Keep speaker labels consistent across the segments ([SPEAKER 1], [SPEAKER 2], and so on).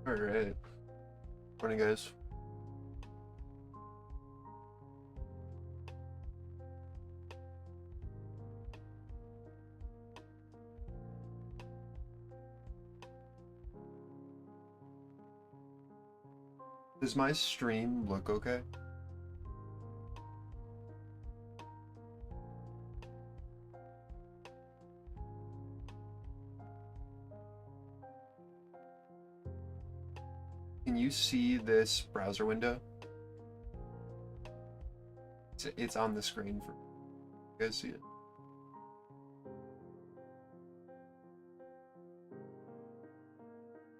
[SPEAKER 1] All right. Morning, guys. Does my stream look okay? Can you see this browser window? It's on the screen for you guys see it.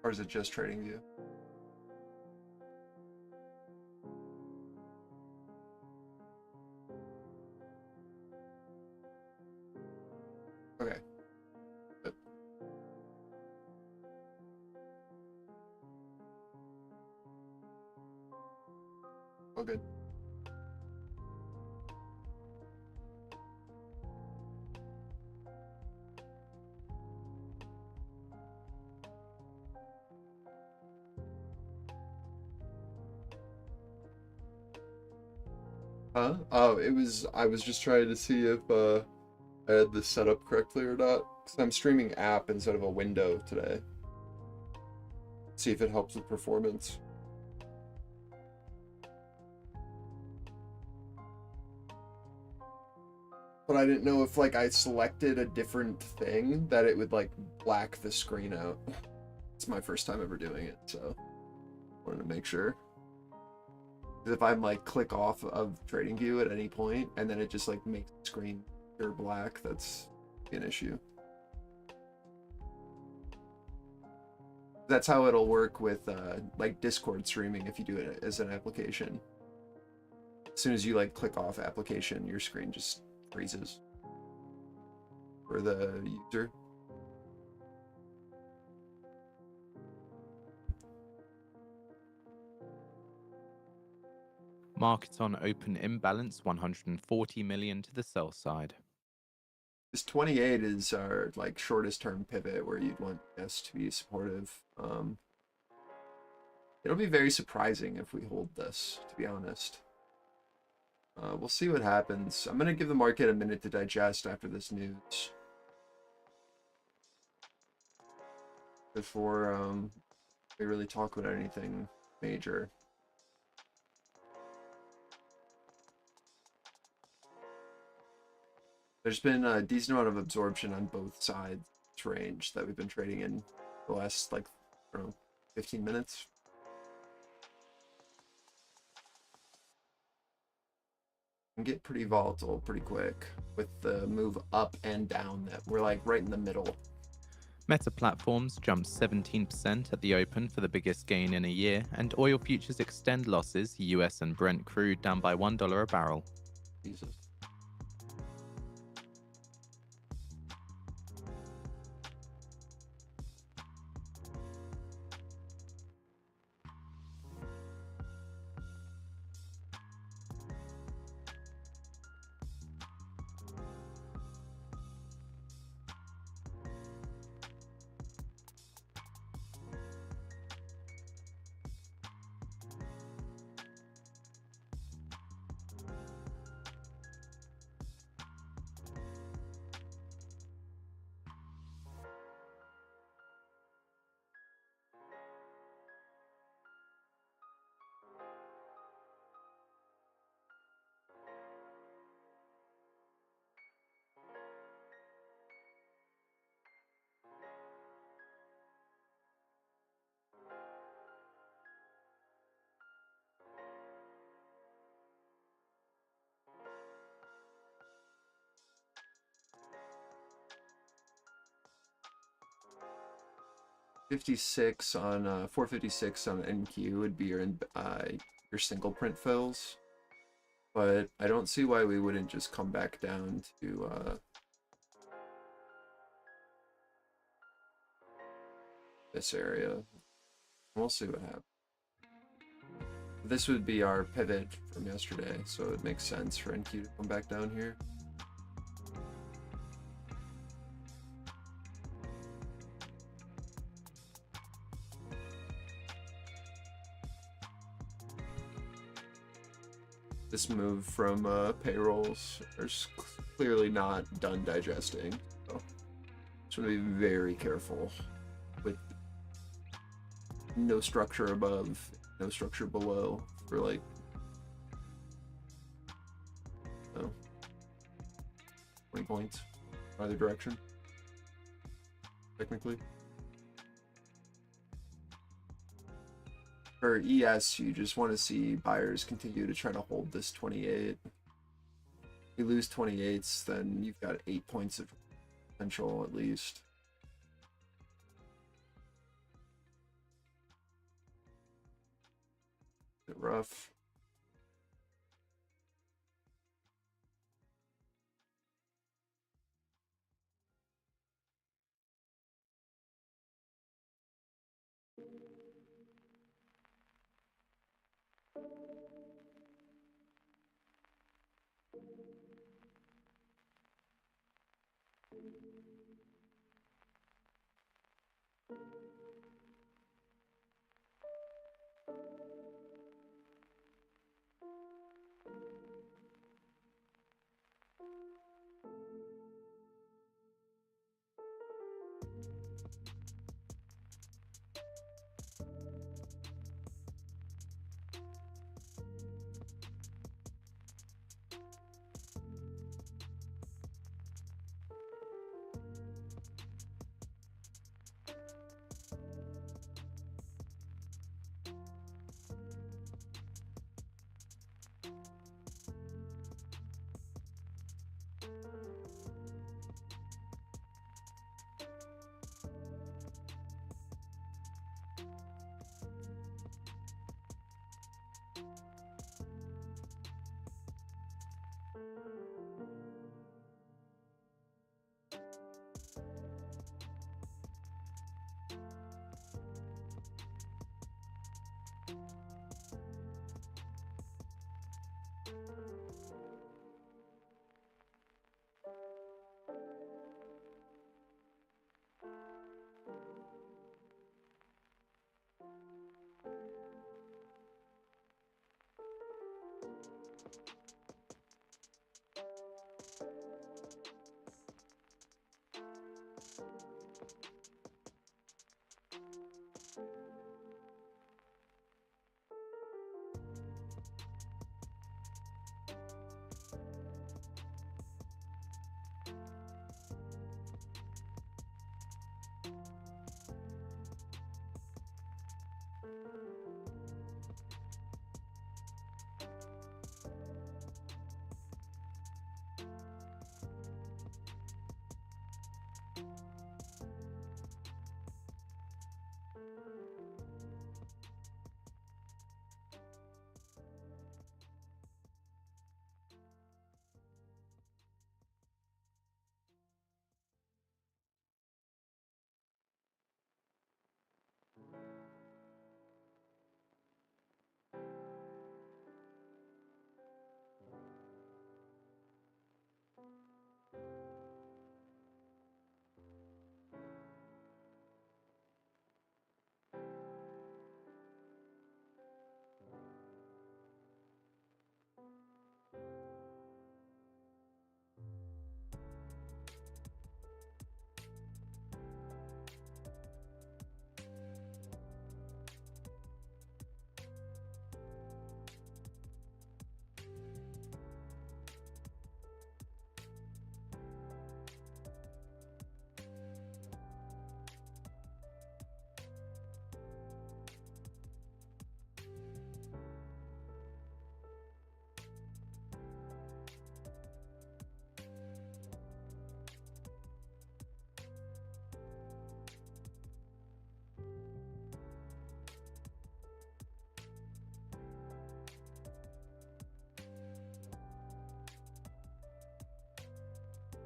[SPEAKER 1] Or is it just TradingView? Okay. Good. All good. Huh? Oh, I was just trying to see if I had this set up correctly or not. Because I'm streaming app instead of a window today. See if it helps with performance. But I didn't know if like I selected a different thing that it would like black the screen out. It's my first time ever doing it, so wanted to make sure. Because if I'm like click off of TradingView at any point and then it just like makes the screen pure black, that's an issue. That's how it'll work with like Discord streaming if you do it as an application. As soon as you like click off application, your screen just freezes for the user.
[SPEAKER 2] Market on open imbalance, 140 million to the sell side.
[SPEAKER 1] This 28 is our like shortest term pivot where you'd want us to be supportive. It'll be very surprising if we hold this, to be honest. We'll see what happens. I'm gonna give the market a minute to digest after this news before we really talk about anything major. There's been a decent amount of absorption on both sides range that we've been trading in the last like I don't know 15 minutes. Can get pretty volatile pretty quick with the move up and down that we're like right in the middle.
[SPEAKER 2] Meta Platforms jumped 17% at the open for the biggest gain in a year, and oil futures extend losses, US and Brent crude down by $1 a barrel.
[SPEAKER 1] Jesus. $56 on 456 on NQ would be your single print fills, but I don't see why we wouldn't just come back down to this area. We'll see what happens. This would be our pivot from yesterday, so it makes sense for NQ to come back down here. this move from payrolls are clearly not done digesting. So just want to be very careful with no structure above, no structure below for like 20 points either direction, technically. For ES, you just want to see buyers continue to try to hold this 28. If you lose 28s, then you've got 8 points of potential at least. Bit rough.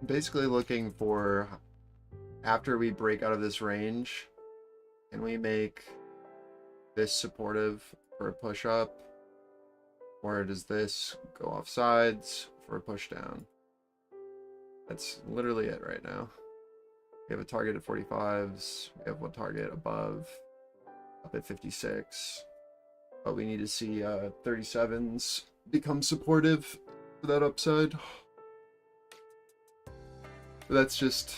[SPEAKER 1] Basically looking for, after we break out of this range, can we make this supportive for a push up, or does this go off sides for a push down? That's literally it right now. We have a target at 45s, we have one target above, up at 56, but we need to see 37s become supportive for that upside. But that's just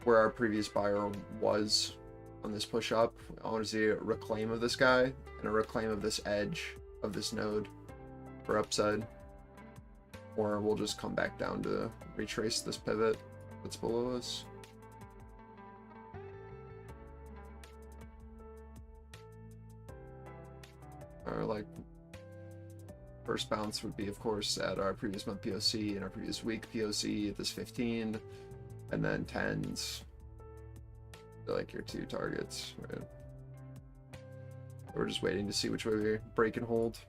[SPEAKER 1] where our previous buyer was on this push up. I want to see a reclaim of this guy and a reclaim of this edge of this node for upside. Or we'll just come back down to retrace this pivot that's below us. Our like first bounce would be, of course, at our previous month POC and our previous week POC at this 15, and then 10s. They're like your two targets, right? We're just waiting to see which way we break and hold.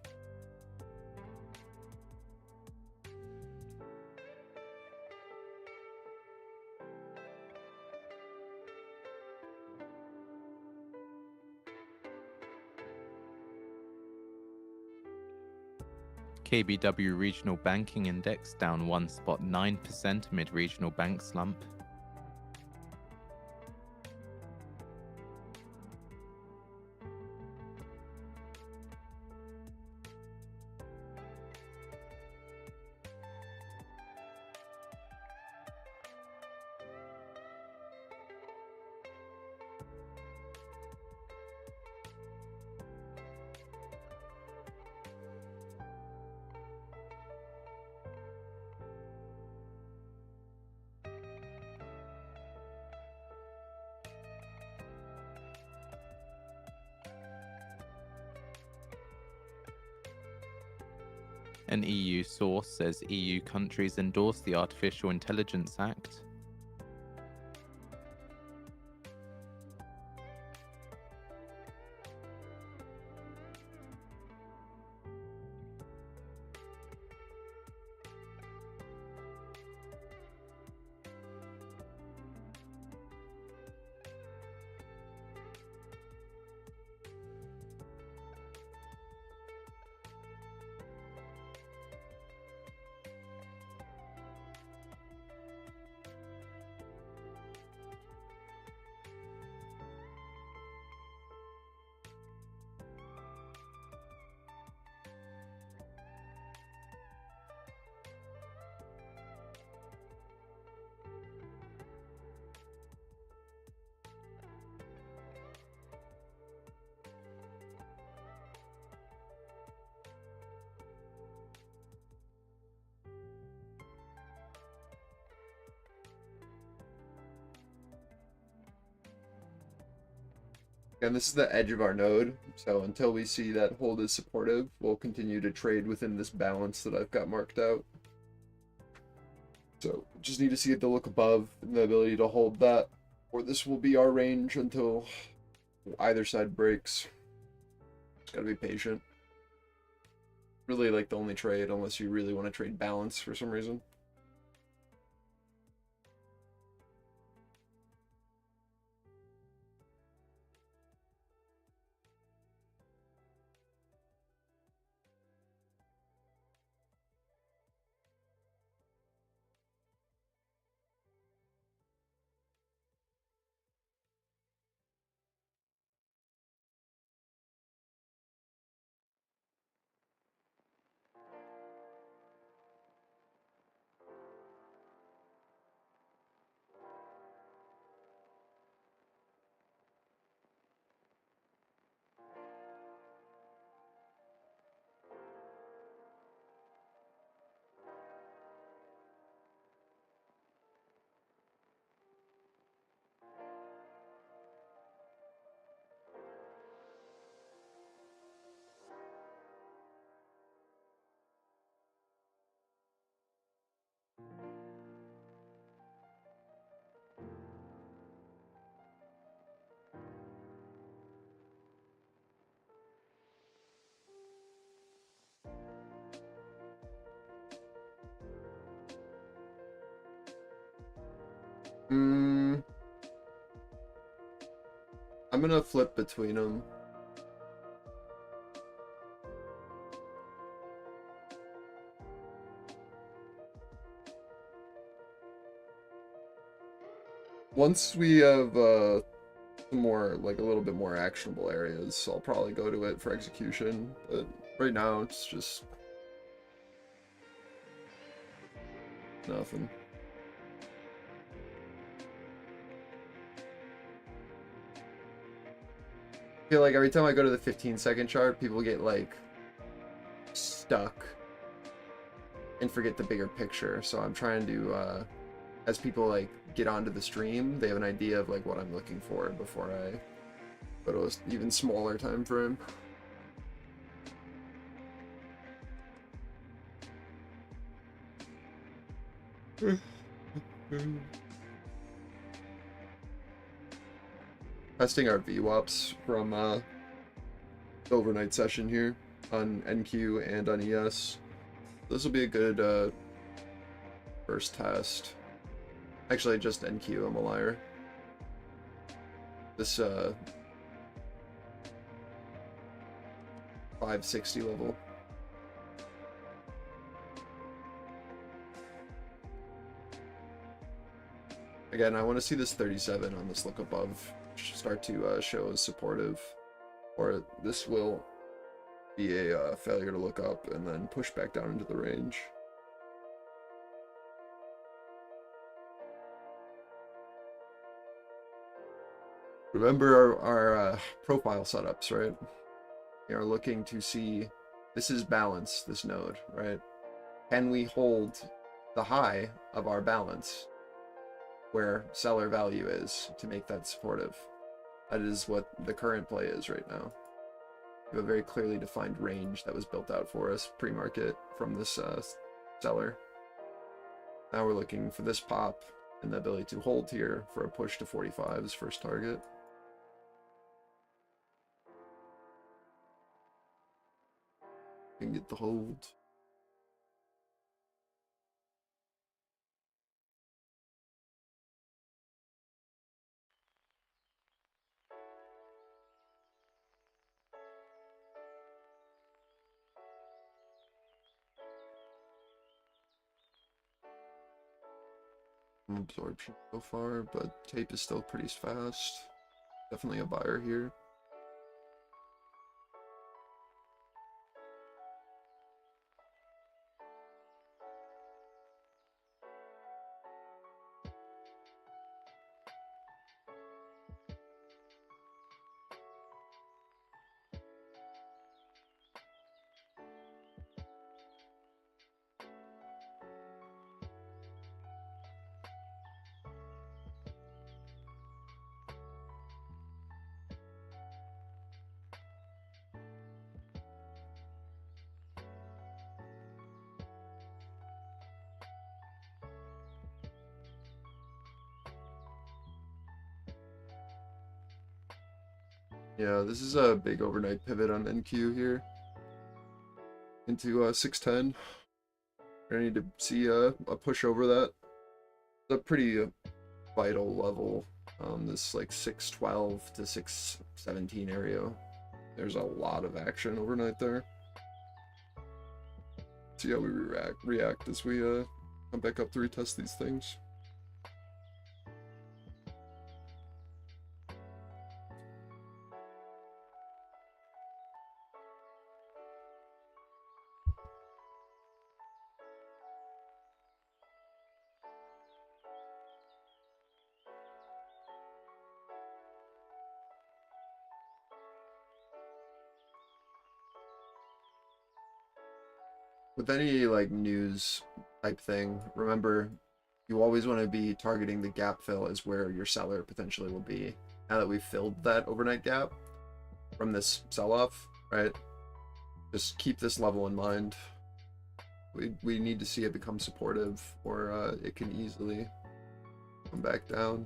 [SPEAKER 2] KBW Regional Banking Index down 1.9% amid regional bank slump. An EU source says EU countries endorse the Artificial Intelligence Act.
[SPEAKER 1] And this is the edge of our node, so until we see that hold is supportive, we'll continue to trade within this balance that I've got marked out. So just need to see it to look above and the ability to hold that, or this will be our range until either side breaks. Just gotta be patient. Really like the only trade unless you really want to trade balance for some reason. I'm gonna flip between them. Once we have some more, like a little bit more actionable areas, I'll probably go to it for execution, but Right now, it's just nothing. I feel like every time I go to the 15-second chart, people get like stuck and forget the bigger picture. So I'm trying to, as people like get onto the stream, they have an idea of like what I'm looking for before I go to an even smaller time frame. Testing our VWAPs from the overnight session here on NQ and on ES. This will be a good first test. Actually, just NQ, I'm a liar. This 560 level. Again, I want to see this 37 on this look above start to show as supportive, or this will be a failure to look up and then push back down into the range. Remember our profile setups, right? We are looking to see, this is balance, this node, right? Can we hold the high of our balance where seller value is to make that supportive? That is what the current play is right now. We have a very clearly defined range that was built out for us pre-market from this seller. Now we're looking for this pop and the ability to hold here for a push to 45 as first target. Can get the hold. Absorption so far, but tape is still pretty fast. Definitely a buyer here. Yeah, this is a big overnight pivot on NQ here into 610. I need to see a push over that. It's a pretty vital level. This like 612 to 617 area. There's a lot of action overnight there. See how we react as we come back up to retest these things. With any like news type thing, remember you always want to be targeting the gap fill as where your seller potentially will be. Now that we've filled that overnight gap from this sell-off, right? Just keep this level in mind. We need to see it become supportive, or it can easily come back down.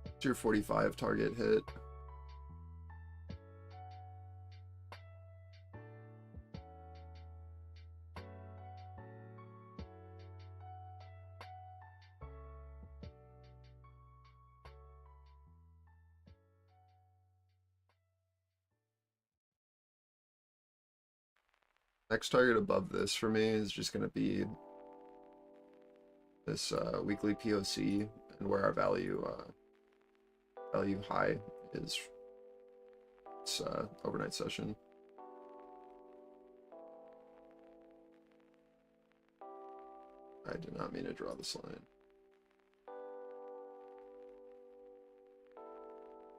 [SPEAKER 1] It's your 45 target hit. Next target above this for me is just going to be this weekly POC and where our value high is. It's overnight session. I did not mean to draw this line.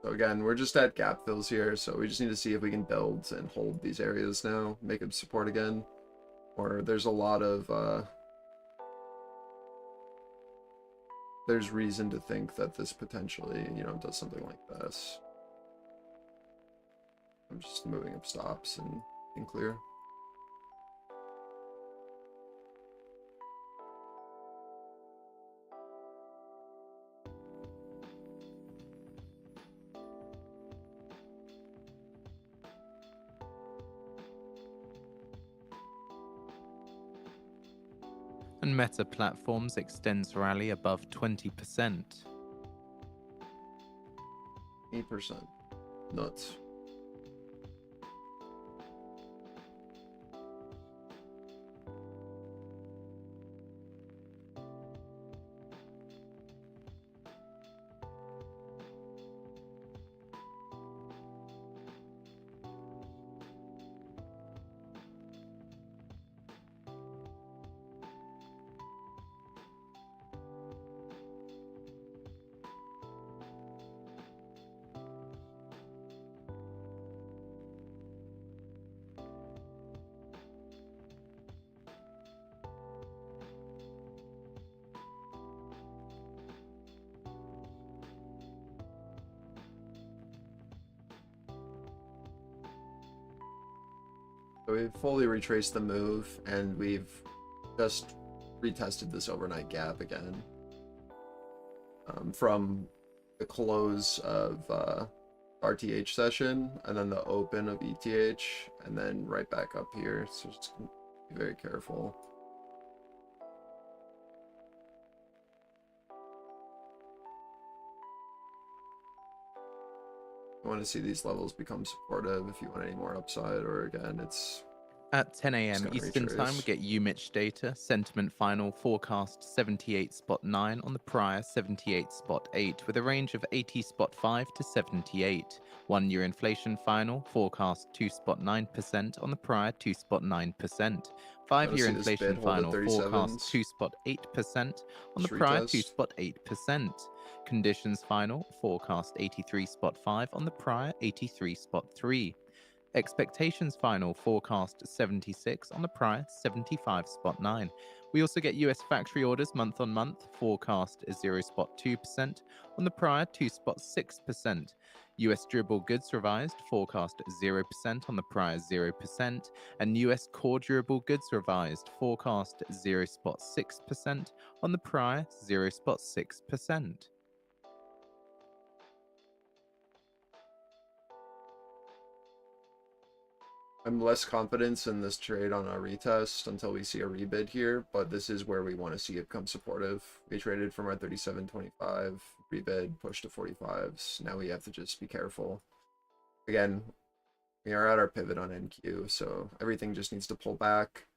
[SPEAKER 1] So again, we're just at gap fills here, so we just need to see if we can build and hold these areas now, make them support again. Or there's a lot of, there's reason to think that this potentially, you know, does something like this. I'm just moving up stops and being clear.
[SPEAKER 2] And Meta Platforms extends rally above 20%.
[SPEAKER 1] 8%. Nuts. So we've fully retraced the move, and we've just retested this overnight gap again. From the close of RTH session, and then the open of ETH, and then right back up here. So just be very careful. You want to see these levels become supportive if you want any more upside, or again, it's
[SPEAKER 2] At 10 a.m.
[SPEAKER 1] gonna
[SPEAKER 2] Eastern Time, we
[SPEAKER 1] retrace.
[SPEAKER 2] get UMITCH data, sentiment final forecast 78.9 on the prior 78.8, with a range of 80.5 to 78. 1 year inflation final forecast 2.9% on the prior 2.9%. 5 year
[SPEAKER 1] see this
[SPEAKER 2] inflation
[SPEAKER 1] bid hold at
[SPEAKER 2] final forecast
[SPEAKER 1] 37s.
[SPEAKER 2] 2.8% on the
[SPEAKER 1] Just
[SPEAKER 2] prior
[SPEAKER 1] retest.
[SPEAKER 2] 2.8%. Conditions final forecast 83.5 on the prior 83.3. Expectations final forecast 76 on the prior 75.9. We also get US factory orders month on month, forecast 0.2% on the prior 2.6%. US durable goods revised, forecast 0% on the prior 0%. And US core durable goods revised, forecast 0.6% on the prior 0.6%.
[SPEAKER 1] I'm less confidence in this trade on a retest until we see a rebid here, but this is where we want to see it become supportive. We traded from our 37.25, rebid, push to 45s. Now we have to just be careful. Again, we are at our pivot on NQ, so everything just needs to pull back.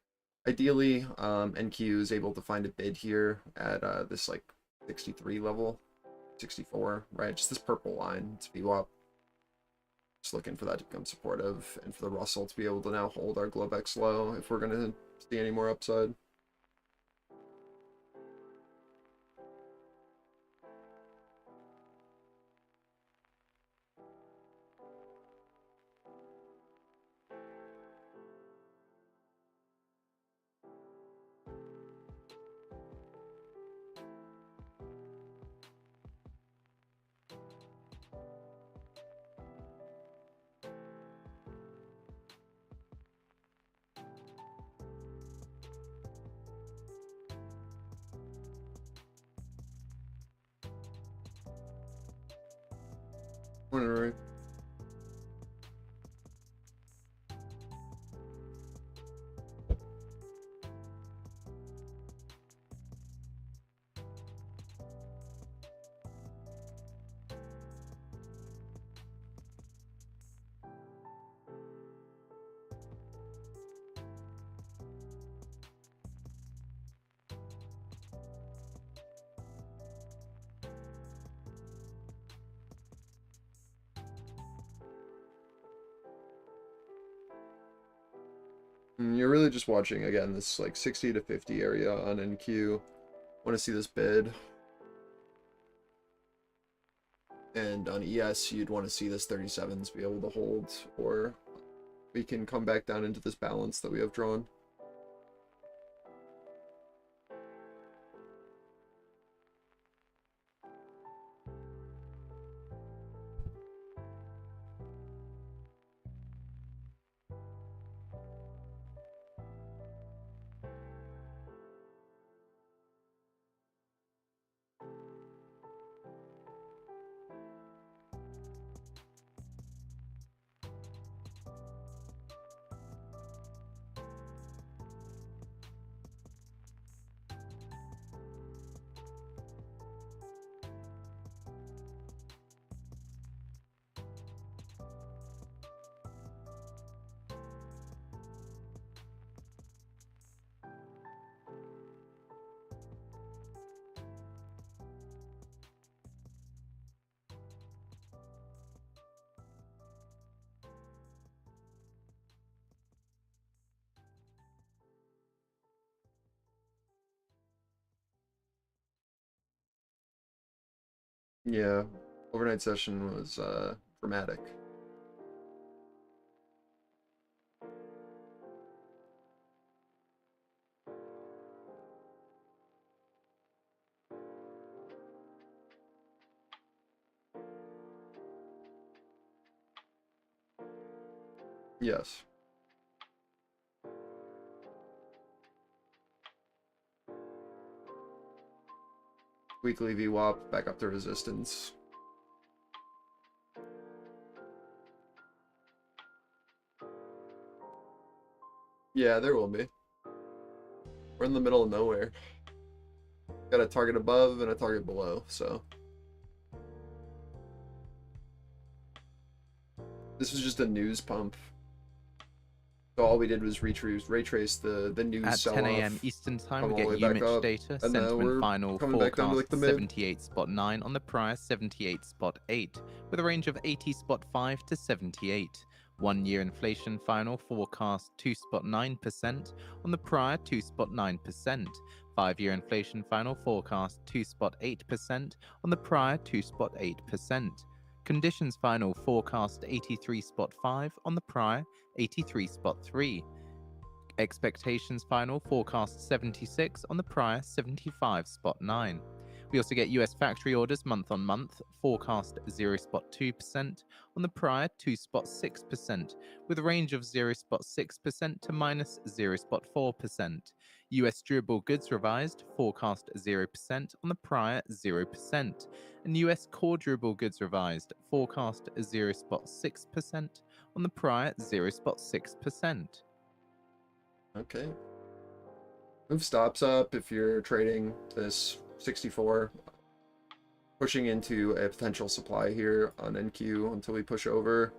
[SPEAKER 1] Ideally, NQ is able to find a bid here at this like 63 level, 64, right? Just this purple line. It's VWAP. Just looking for that to become supportive, and for the Russell to be able to now hold our Globex low if we're going to see any more upside. Morning, Rory. And you're really just watching, again, this like 60 to 50 area on NQ. Want to see this bid. And on ES, you'd want to see this 37s be able to hold, or we can come back down into this balance that we have drawn. Yeah, overnight session was dramatic. Yes. Weekly VWAP back up to resistance. Yeah, there will be. We're in the middle of nowhere. Got a target above and a target below, so. This was just a news pump. So all we did was retrace the news
[SPEAKER 2] At
[SPEAKER 1] sell-off.
[SPEAKER 2] 10 a.m. Eastern Time,
[SPEAKER 1] come
[SPEAKER 2] we
[SPEAKER 1] all the
[SPEAKER 2] get
[SPEAKER 1] way back
[SPEAKER 2] UMIT
[SPEAKER 1] up,
[SPEAKER 2] data,
[SPEAKER 1] and now we're
[SPEAKER 2] sentiment final
[SPEAKER 1] coming back down to, like,
[SPEAKER 2] forecast
[SPEAKER 1] the mid.
[SPEAKER 2] 78.9 on the prior 78.8, with a range of 80.5 to 78. 1 year inflation final forecast 2.9% on the prior 2.9%. 5 year inflation final forecast 2.8% on the prior 2.8%. Conditions final forecast 83.5 on the prior 83.3. Expectations final forecast 76 on the prior 75.9. We also get US factory orders month on month, forecast 0.2% on the prior 2.6%, with a range of 0.6% to minus 0.4%. US durable goods revised, forecast 0% on the prior 0%. And US core durable goods revised, forecast 0.6% on the prior 0.6%.
[SPEAKER 1] Okay. Move stops up if you're trading this 64. Pushing into a potential supply here on NQ until we push over.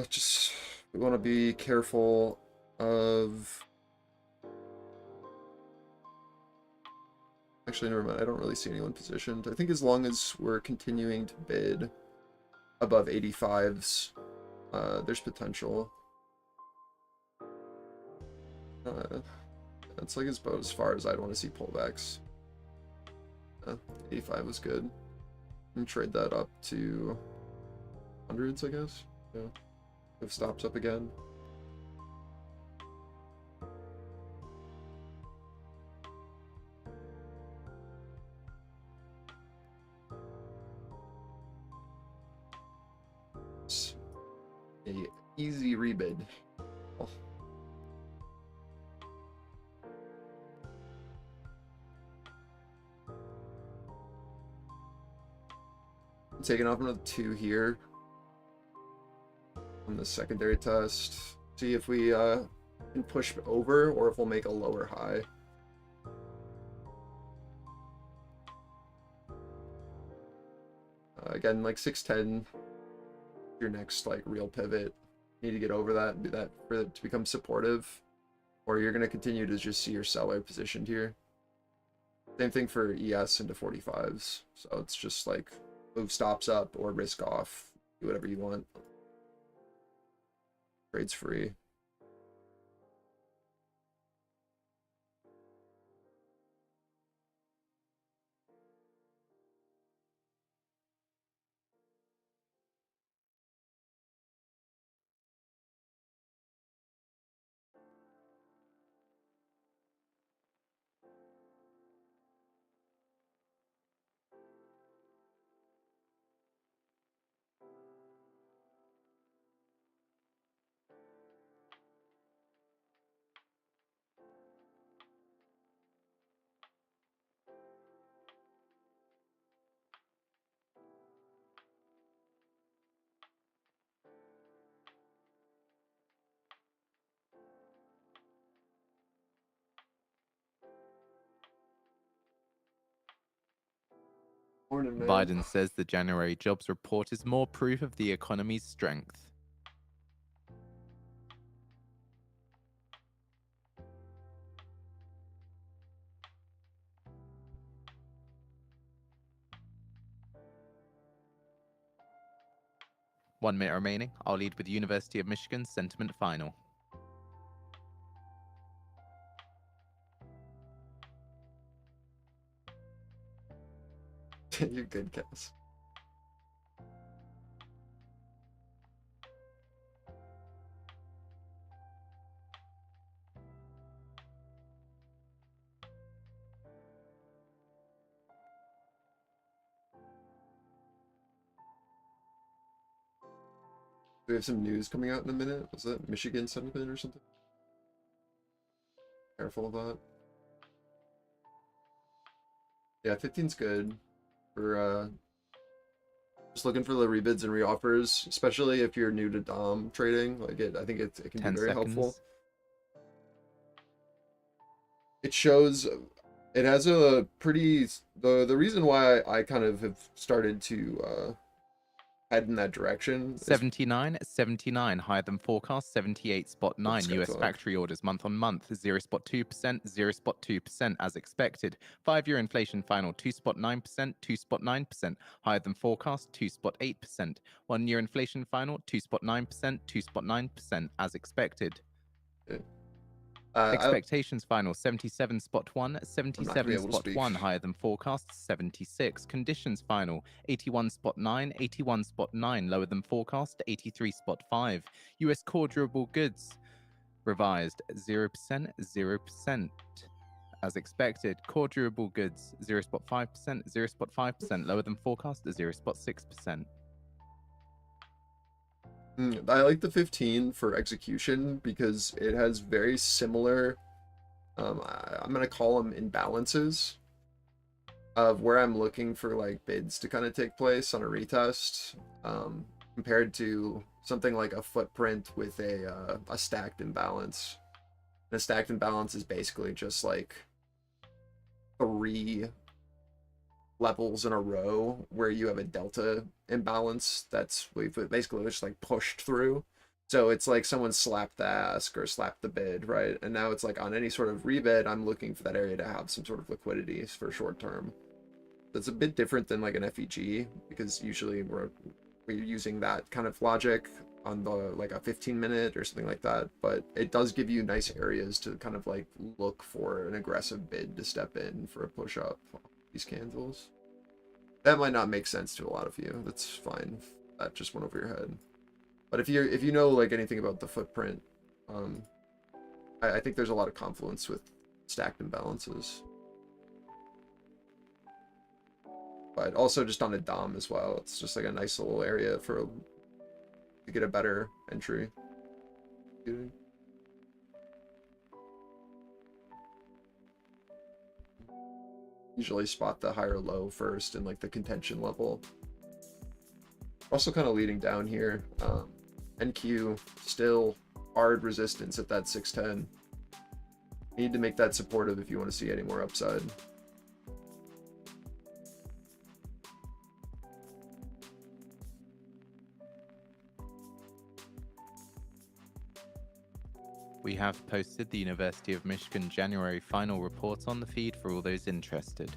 [SPEAKER 1] Just we want to be careful of. Actually, never mind. I don't really see anyone positioned. I think as long as we're continuing to bid above 85s, there's potential. That's like about as far as I'd want to see pullbacks. 85 was good. And trade that up to hundreds, I guess. Yeah. If stops up again. It's a easy rebid. Oh. Taking off another 2 here on the secondary test. See if we can push over or if we'll make a lower high. Again, like 610, your next like real pivot. You need to get over that and do that for it to become supportive, or you're gonna continue to just see your seller positioned here. Same thing for ES into 45s. So it's just like move stops up or risk off. Do whatever you want. Trade's free. Morning, man.
[SPEAKER 2] Biden says the January jobs report is more proof of the economy's strength. One minute remaining. I'll lead with University of Michigan sentiment final.
[SPEAKER 1] You're good, Cass. We have some news coming out in a minute. Was that Michigan sentiment or something? Careful of that. Yeah, 15's good. We're just looking for the rebids and reoffers, especially if you're new to Dom trading. Like I think it can
[SPEAKER 2] 10
[SPEAKER 1] be very
[SPEAKER 2] seconds.
[SPEAKER 1] helpful. It shows. It has a pretty. The reason why I kind of have started to head in that direction.
[SPEAKER 2] 79 higher than forecast. 78.9 US
[SPEAKER 1] talk.
[SPEAKER 2] factory orders month on month. 0.2%, 0.2% as expected. 5-year inflation final 2.9%, 2.9% higher than forecast. 2.8%. 1-year inflation final 2.9%, 2.9% as expected. Expectations final 77.1, 77.1 higher than forecast. 76. Conditions final 81.9, 81.9 lower than forecast. 83.5. US core durable goods revised 0%, 0% as expected. Core durable goods 0.5%, 0.5% lower than forecast. 0.6%.
[SPEAKER 1] I like the 15 for execution because it has very similar, I'm going to call them imbalances of where I'm looking for like bids to kind of take place on a retest, compared to something like a footprint with a stacked imbalance. And a stacked imbalance is basically just like 3 levels in a row where you have a delta imbalance that's we've basically just like pushed through. So it's like someone slapped the ask or slapped the bid, right? And now it's like on any sort of rebid, I'm looking for that area to have some sort of liquidity for short term. That's a bit different than like an FEG because usually we're using that kind of logic on the like a 15-minute or something like that, but it does give you nice areas to kind of like look for an aggressive bid to step in for a push up. These candles. That might not make sense to a lot of you. That's fine. That just went over your head. But if you know like anything about the footprint, I think there's a lot of confluence with stacked imbalances. But also just on a DOM as well. It's just like a nice little area to get a better entry. Usually spot the higher low first and like the contention level. Also kind of leading down here. NQ still hard resistance at that 610. You need to make that supportive if you want to see any more upside.
[SPEAKER 2] We have posted the University of Michigan January final report on the feed for all those interested.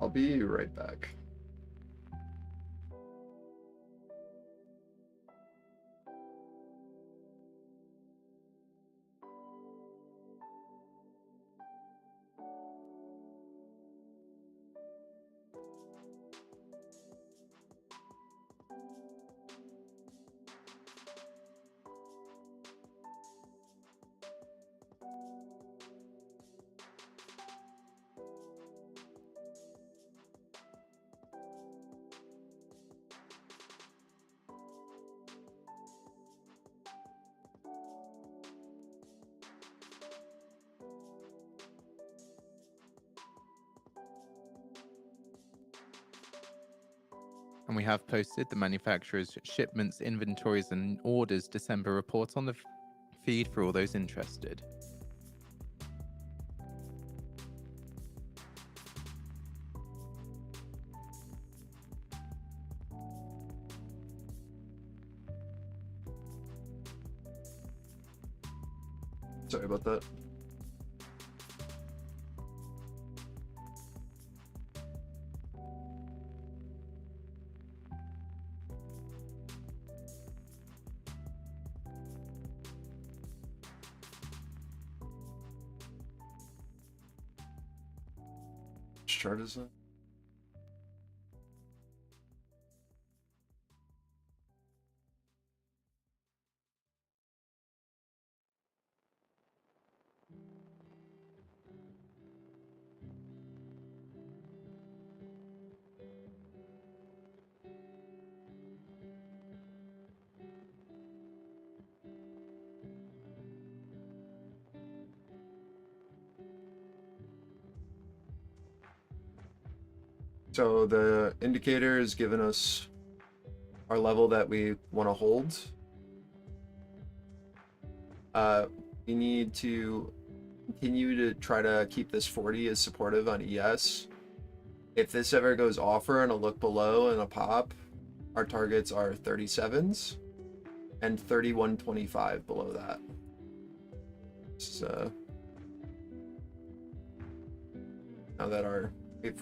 [SPEAKER 1] I'll be right back.
[SPEAKER 2] And we have posted the manufacturer's shipments, inventories, and orders December report on the feed for all those interested.
[SPEAKER 1] Sorry about that. Which chart is that? So the indicator is giving us our level that we want to hold. We need to continue to try to keep this 40 as supportive on ES. If this ever goes offer and a look below and a pop, our targets are 37s and 31.25 below that. So now that we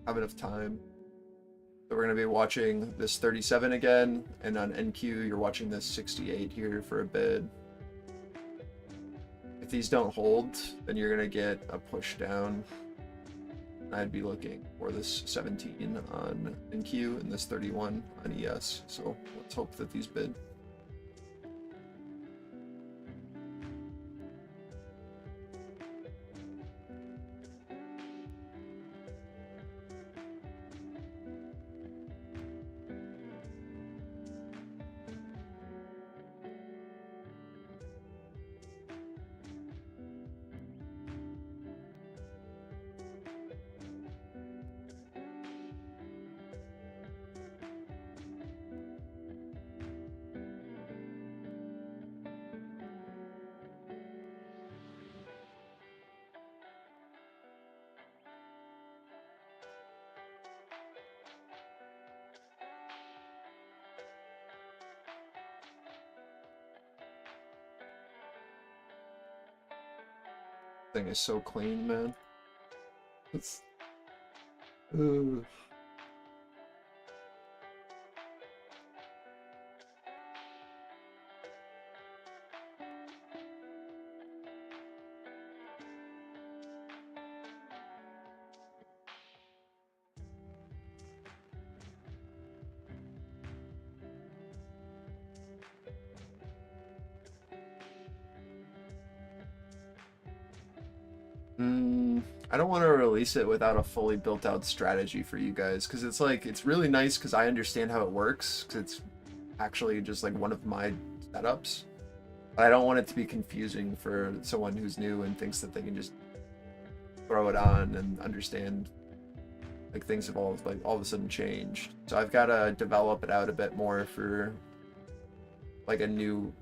[SPEAKER 1] have enough time. So we're going to be watching this 37 again, and on NQ you're watching this 68 here for a bid. If these don't hold, then you're going to get a push down. I'd be looking for this 17 on NQ and this 31 on ES. So let's hope that these bid. Thing is so clean, man. It's I don't want to release it without a fully built out strategy for you guys, because it's like, it's really nice because I understand how it works, because it's actually just like one of my setups. But I don't want it to be confusing for someone who's new and thinks that they can just throw it on and understand like things have all of a sudden changed. So I've got to develop it out a bit more for like a new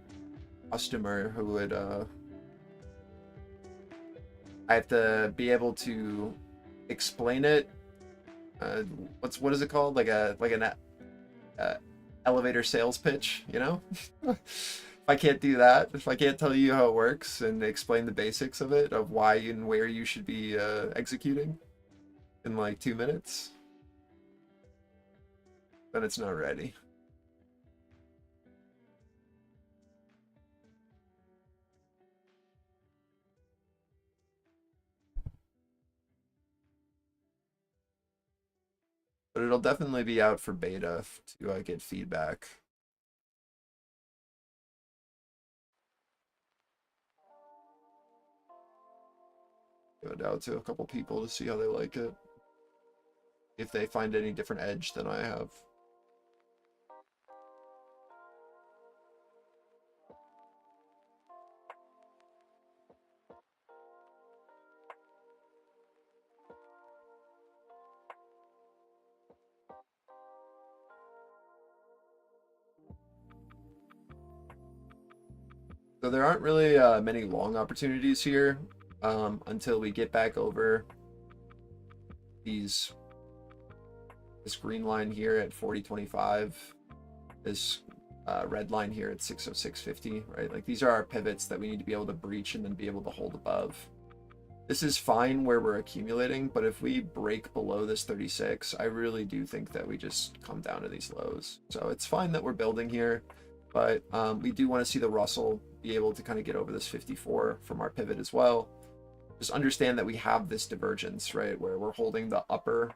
[SPEAKER 1] customer who would I have to be able to explain it. What is it called? Like an elevator sales pitch, you know? If I can't do that, if I can't tell you how it works and explain the basics of it, of why and where you should be executing in like 2 minutes, then it's not ready. But it'll definitely be out for beta to get feedback. Give it out to a couple people to see how they like it. If they find any different edge than I have. So there aren't really many long opportunities here until we get back over these this green line here at 40.25, this red line here at 606.50, right? Like these are our pivots that we need to be able to breach and then be able to hold above. This is fine where we're accumulating, but if we break below this 36, I really do think that we just come down to these lows. So it's fine that we're building here, but we do want to see the Russell be able to kind of get over this 54 from our pivot as well. Just understand that we have this divergence, right, where we're holding the upper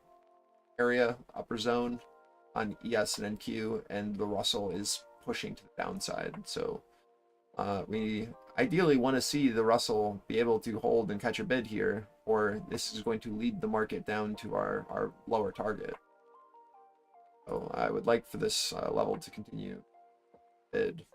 [SPEAKER 1] area, upper zone on ES and NQ, and the Russell is pushing to the downside. So we ideally want to see the Russell be able to hold and catch a bid here, or this is going to lead the market down to our lower target. So I would like for this level to continue bid.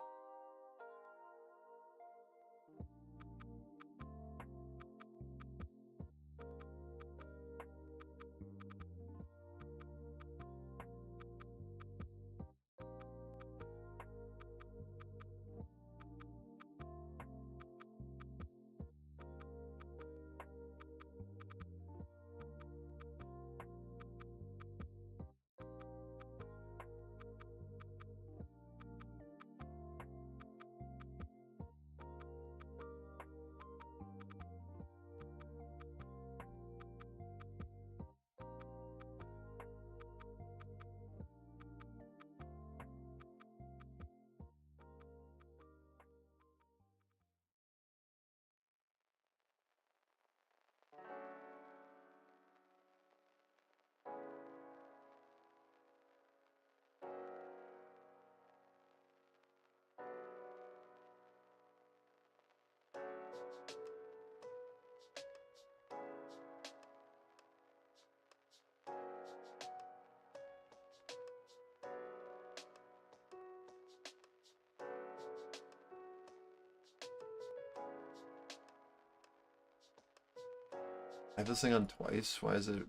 [SPEAKER 1] I have this thing on twice. Why is it?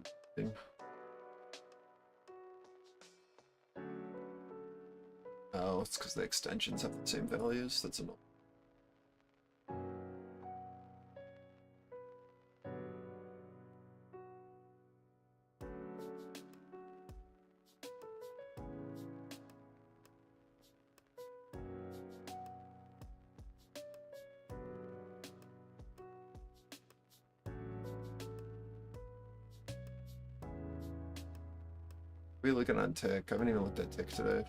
[SPEAKER 1] Oh, it's because the extensions have the same values. That's annoying. What are we looking on tick? I haven't even looked at tick today.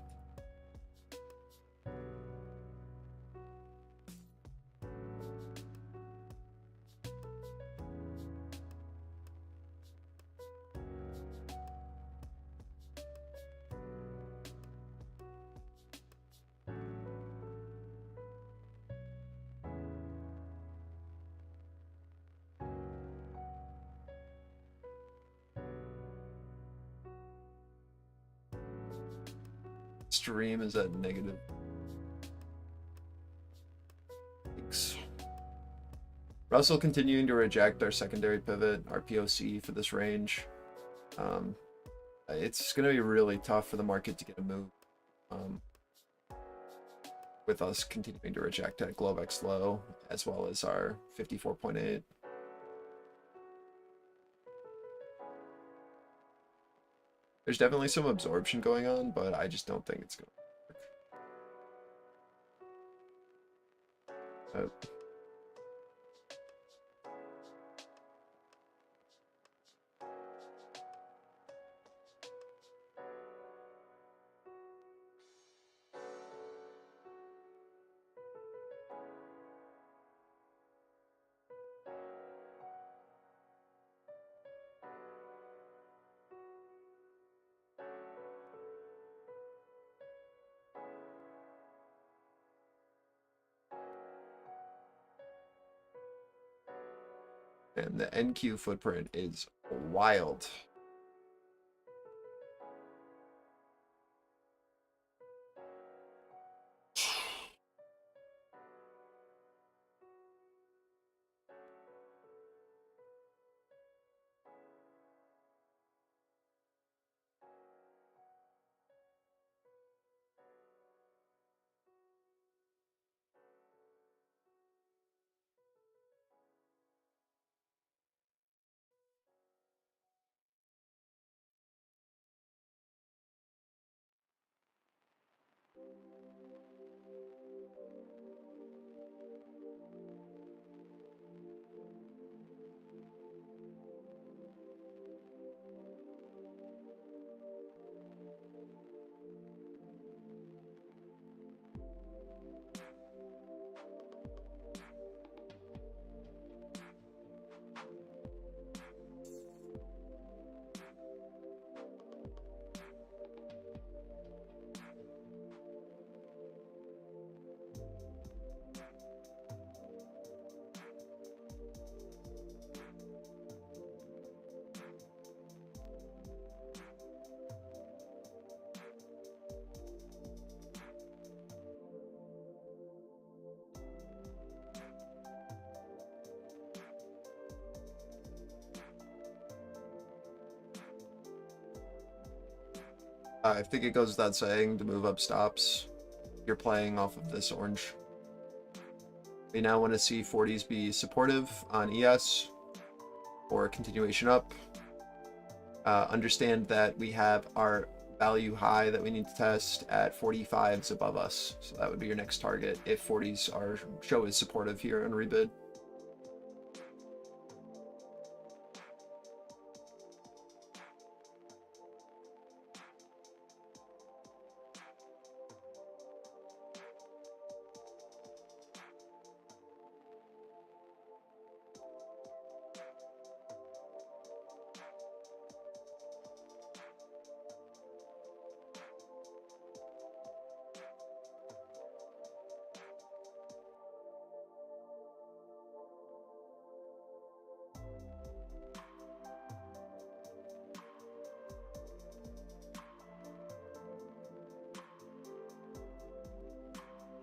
[SPEAKER 1] Stream is at negative. Thanks. Russell continuing to reject our secondary pivot, our POC for this range. It's going to be really tough for the market to get a move with us continuing to reject at Globex low as well as our 54.8. There's definitely some absorption going on, but I just don't think it's going to work. And the NQ footprint is wild. I think it goes without saying the move up stops. You're playing off of this orange. We now want to see 40s be supportive on ES or continuation up. Understand that we have our value high that we need to test at 45s above us. So that would be your next target if 40s show is supportive here on rebid.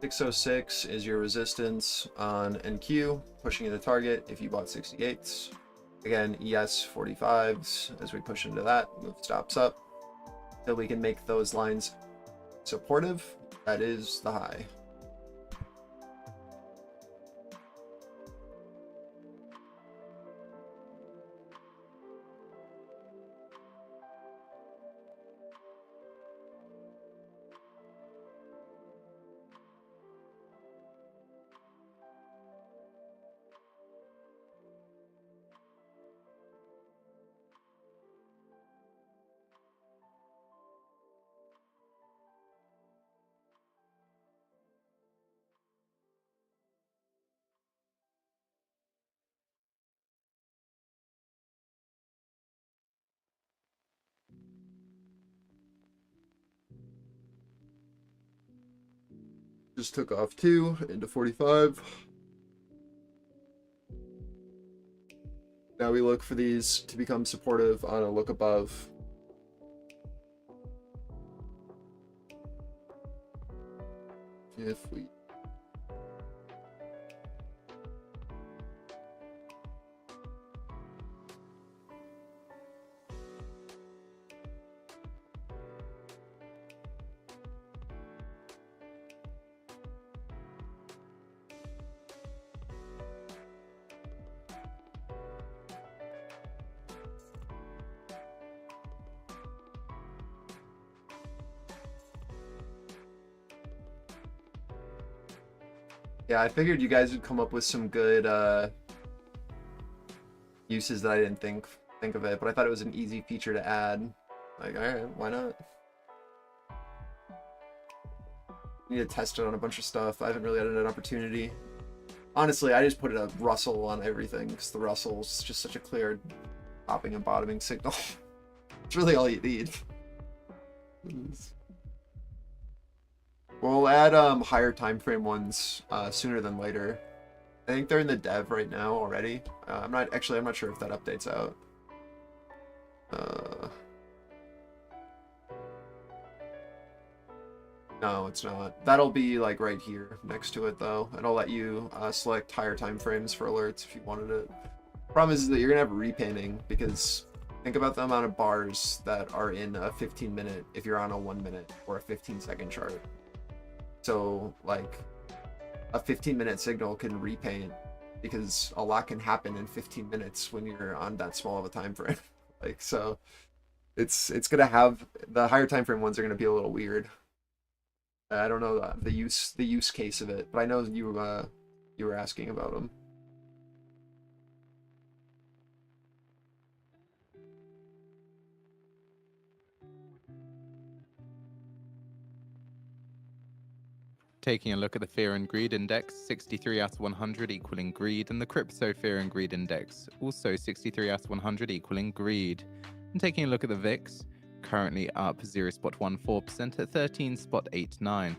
[SPEAKER 1] 606 is your resistance on NQ, pushing into target if you bought 68s. Again, ES 45s, as we push into that, move stops up. So we can make those lines supportive. That is the high. Just took off 2 into 45. Now we look for these to become supportive on a look above. If we Yeah, I figured you guys would come up with some good uses that I didn't think of it, but I thought it was an easy feature to add. Like, all right, why not? Need to test it on a bunch of stuff. I haven't really had an opportunity. Honestly, I just put a Russell on everything because the Russell's just such a clear topping and bottoming signal. It's really all you need. We'll add higher time frame ones sooner than later. I think they're in the dev right now already. I'm not sure if that updates out. No, it's not. That'll be like right here next to it though. It'll let you select higher time frames for alerts if you wanted it. Problem is that you're gonna have repainting because think about the amount of bars that are in a 15-minute if you're on a 1-minute or a 15-second chart. So like a 15-minute signal can repaint because a lot can happen in 15 minutes when you're on that small of a time frame. Like, so it's gonna have the higher time frame ones are gonna be a little weird. I don't know the use case of it, but I know you were asking about them.
[SPEAKER 2] Taking a look at the Fear and Greed Index, 63 out of 100 equaling greed, and the Crypto Fear and Greed Index, also 63 out of 100 equaling greed. And taking a look at the VIX, currently up 0.14% at 13.89.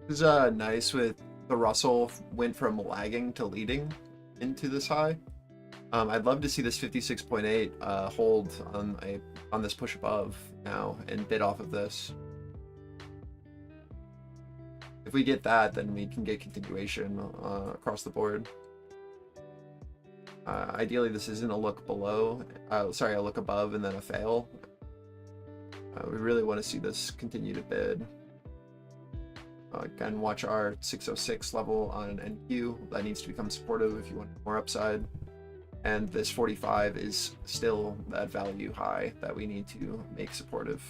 [SPEAKER 1] This is nice with the Russell went from lagging to leading into this high. I'd love to see this 56.8 hold on this push above now and bid off of this. If we get that, then we can get continuation across the board. Ideally, this isn't a look below. Sorry, a look above and then a fail. We really want to see this continue to bid. Again, watch our 606 level on an NQ. That needs to become supportive if you want more upside. And this 45 is still that value high that we need to make supportive.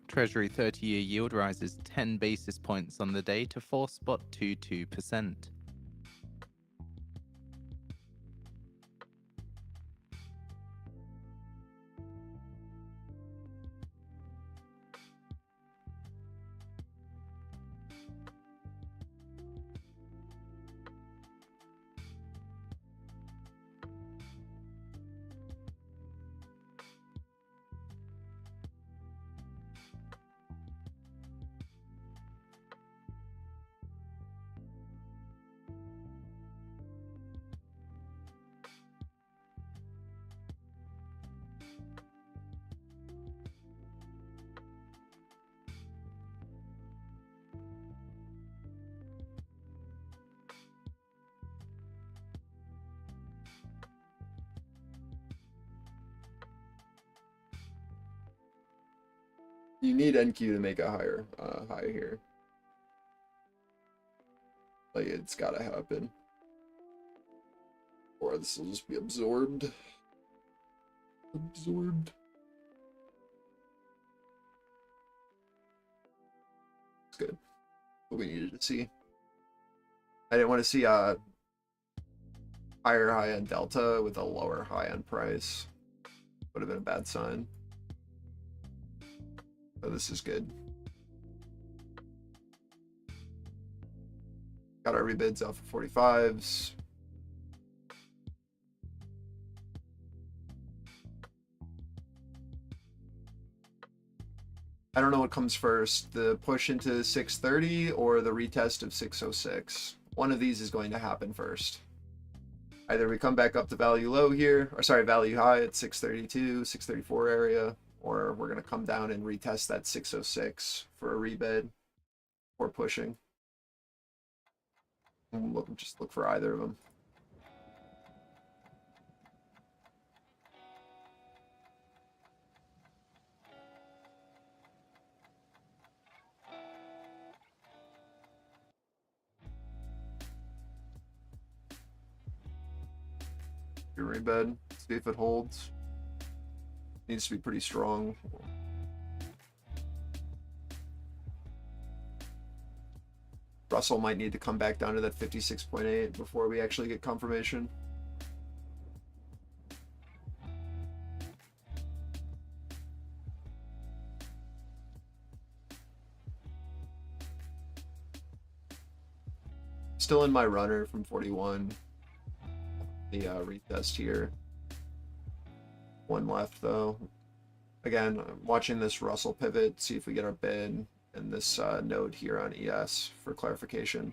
[SPEAKER 2] Treasury 30-year yield rises 10 basis points on the day to 4.22%. You need NQ to make a higher high here. Like, it's gotta happen. Or this will just be absorbed. Absorbed. It's good. What we needed to see. I didn't want to see a higher high on delta with a lower high on price. Would have been a bad sign. Oh, this is good. Got our rebids off of 45s. I don't know what comes first, the push into 630 or the retest of 606. One of these is going to happen first. Either we come back up to value low here, or sorry, value high at 632, 634 area, or we're going to come down and retest that 606 for a rebid or pushing. Just look for either of them. Your rebid, see if it holds. Needs to be pretty strong. Russell might need to come back down to that 56.8 before we actually get confirmation. Still in my runner from 41. The retest here. One left though. Again, I'm watching this Russell pivot, see if we get our bid, and this node here on ES for clarification.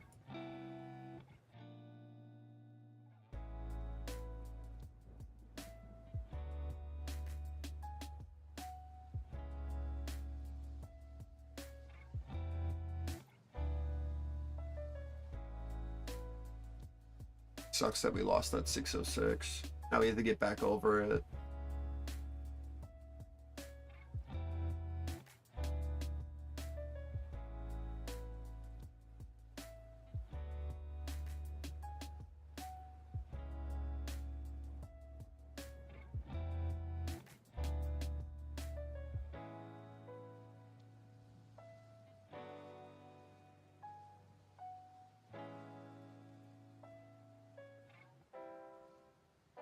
[SPEAKER 2] Sucks that we lost that 606. Now we have to get back over it.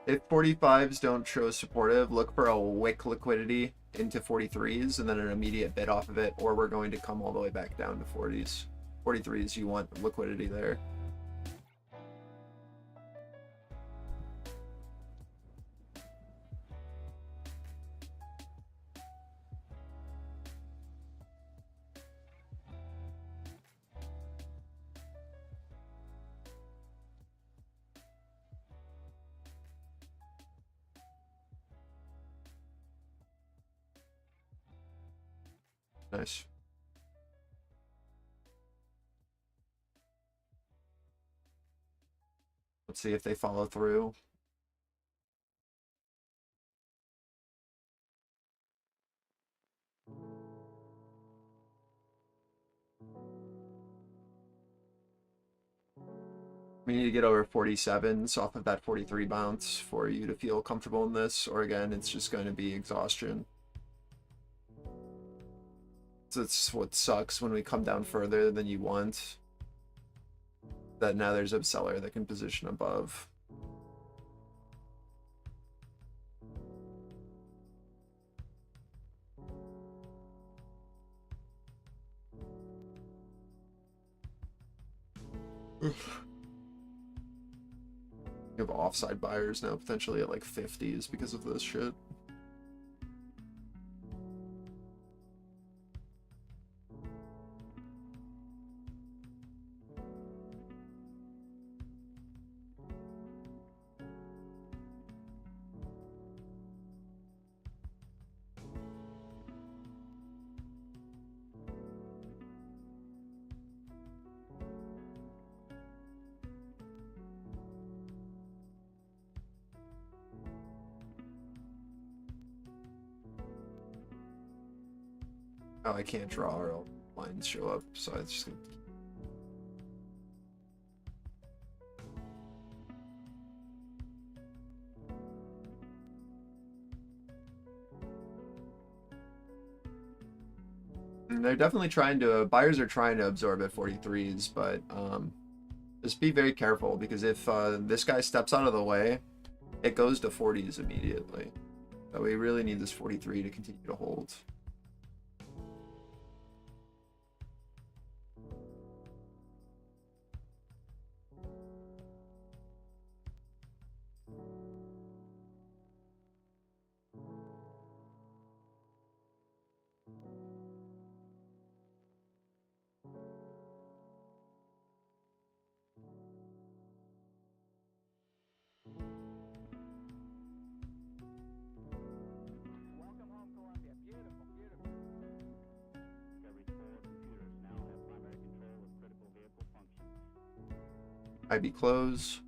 [SPEAKER 1] If 45s don't show supportive, look for a wick liquidity into 43s and then an immediate bid off of it, or we're going to come all the way back down to 40s. 43s, you want liquidity there. Nice. Let's see if they follow through. We need to get over 47s off of that 43 bounce for you to feel comfortable in this, or again, it's just going to be exhaustion. So that's what sucks when we come down further than you want. That now there's a seller that can position above. You have offside buyers now potentially at like 50s because of this shit. Oh, I can't draw or all lines show up, so it's just gonna... They're definitely trying to, buyers are trying to absorb at 43s, but just be very careful, because if this guy steps out of the way, it goes to 40s immediately. So we really need this 43 to continue to hold. IB close.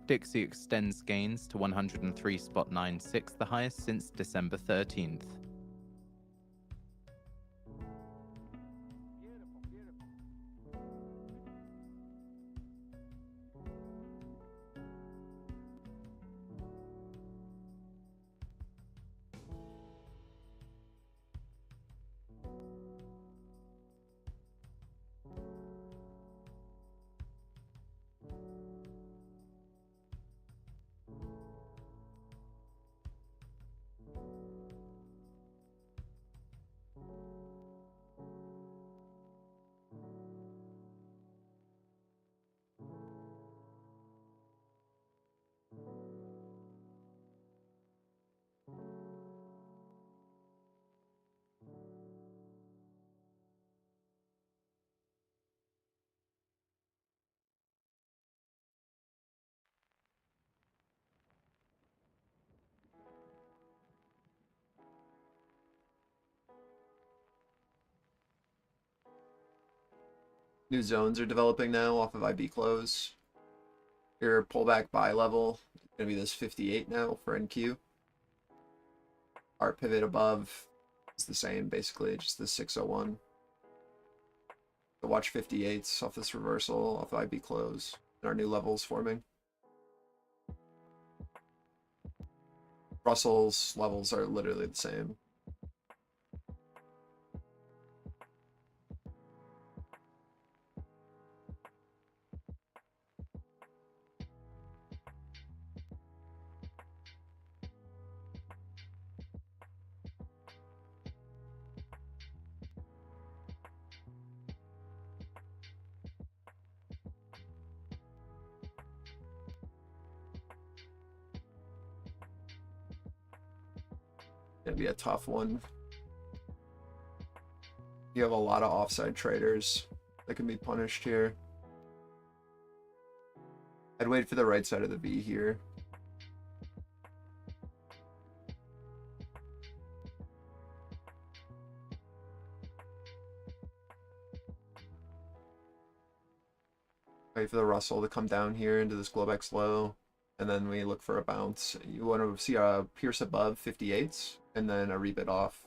[SPEAKER 2] Dixie extends gains to 103.96, the highest since December 13th. New zones are developing now off of IB close. Your pullback buy level is going to be this 58 now for NQ. Our pivot above is the same, basically, just the 601. So watch 58s off this reversal, off IB close, and our new levels forming.
[SPEAKER 1] Russell's levels are literally the same. Gonna be a tough one. You have a lot of offside traders that can be punished here. I'd wait for the right side of the V here. Wait for the Russell to come down here into this Globex low, and then we look for a bounce. You want to see a pierce above 58s, and then a rebid off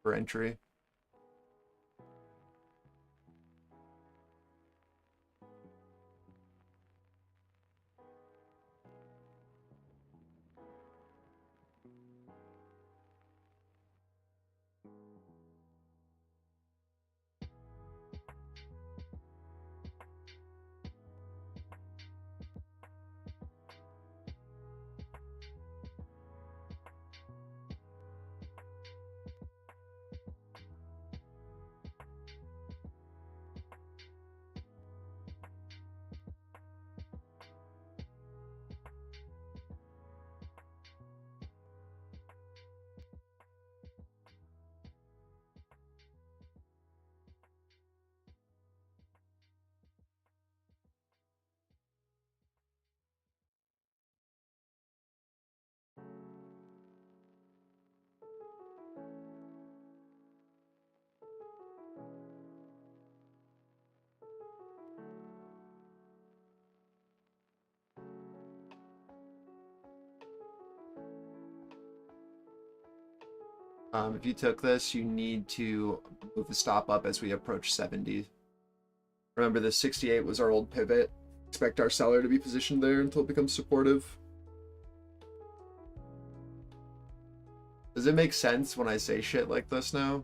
[SPEAKER 1] for entry. If you took this, you need to move the stop up as we approach 70. Remember, the 68 was our old pivot. Expect our seller to be positioned there until it becomes supportive. Does it make sense when I say shit like this now?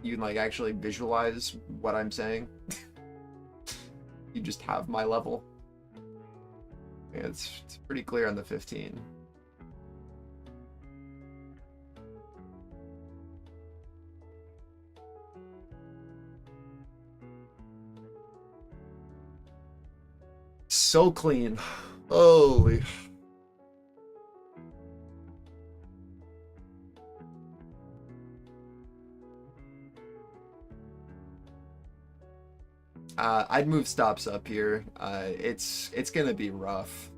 [SPEAKER 1] You can like actually visualize what I'm saying. You just have my level. Yeah, it's pretty clear on the 15. So clean. Holy. I'd move stops up here. It's gonna be rough.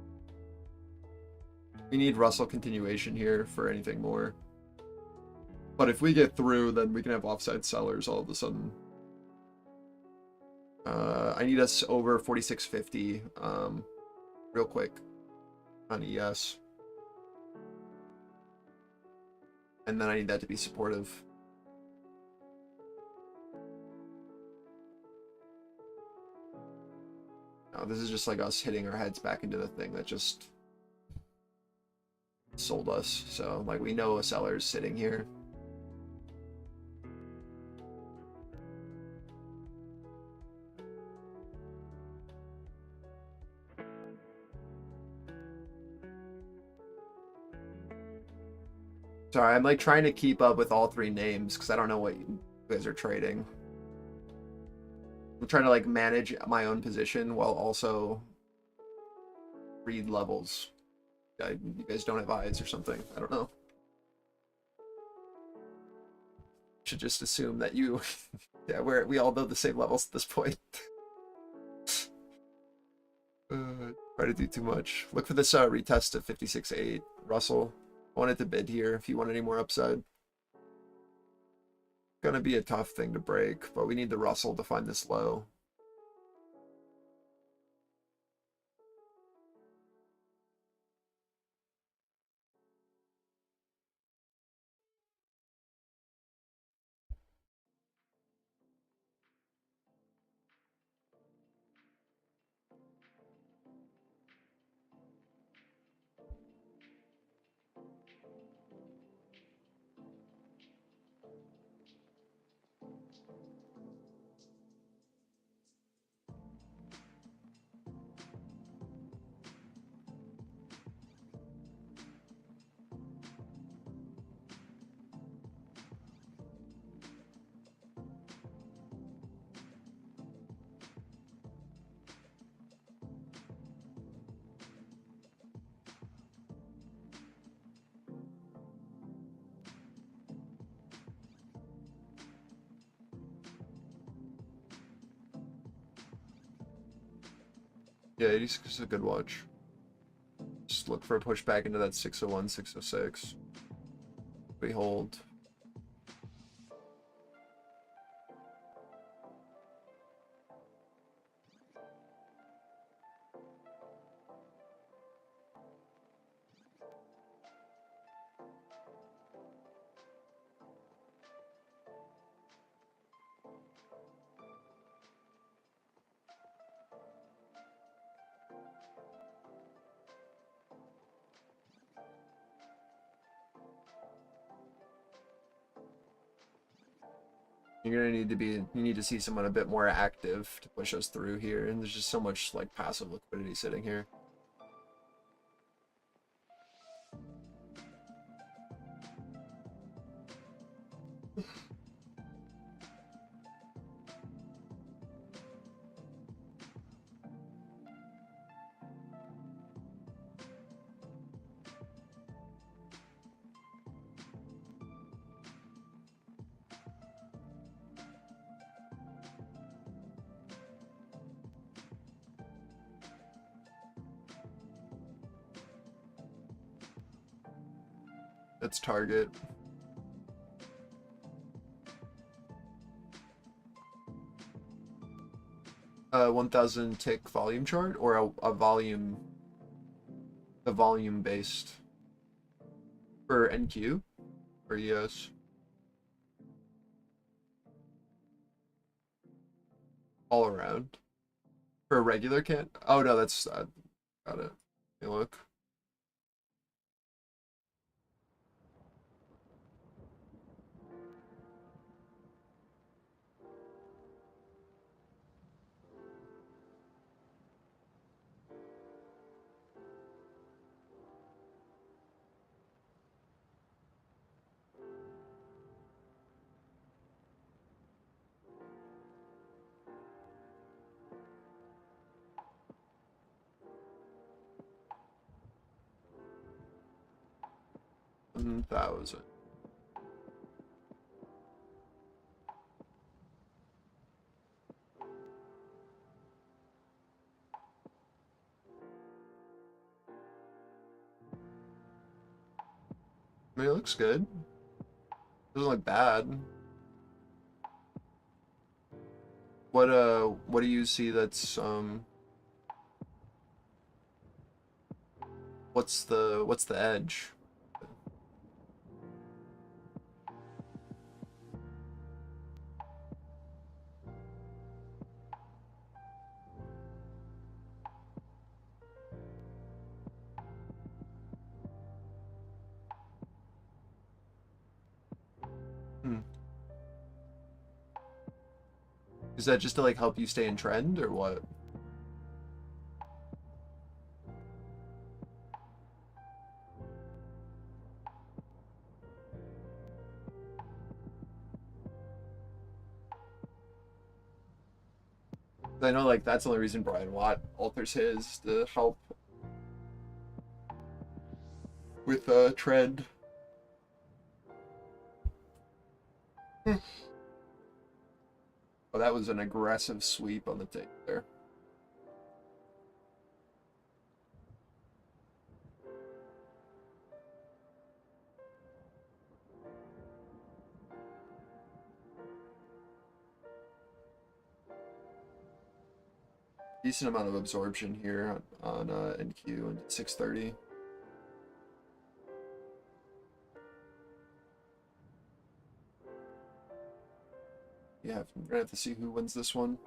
[SPEAKER 1] We need Russell continuation here for anything more. But if we get through, then we can have offside sellers all of a sudden. I need us over 4650 real quick on ES. And then I need that to be supportive. No, this is just like us hitting our heads back into the thing that just sold us. So like we know a seller's sitting here. Sorry, I'm like trying to keep up with all three names because I don't know what you guys are trading. I'm trying to like manage my own position while also read levels. You guys don't have eyes or something. I don't know. Should just assume that you, yeah, we all know the same levels at this point. Try to do too much. Look for this retest of 56.8. Russell, I wanted to bid here if you want any more upside. Gonna be a tough thing to break, but we need the Russell to find this low. Yeah, 86 is a good watch. Just look for a pushback into that 601, 606. We hold. You're gonna need to be, you need to see someone a bit more active to push us through here, and there's just so much like passive liquidity sitting here. That's target. 1000 tick volume chart or a volume based for NQ or ES. All around. For a regular can. Oh no, that's got it. Hey, look. $1,000. I mean, it looks good. Doesn't look bad. What do you see that's what's the edge? Is that just to like help you stay in trend or what? I know like that's the only reason Brian Watt alters his to help with trend. Oh, that was an aggressive sweep on the tape there. Decent amount of absorption here on NQ and 630. Yeah, we're gonna have to see who wins this one.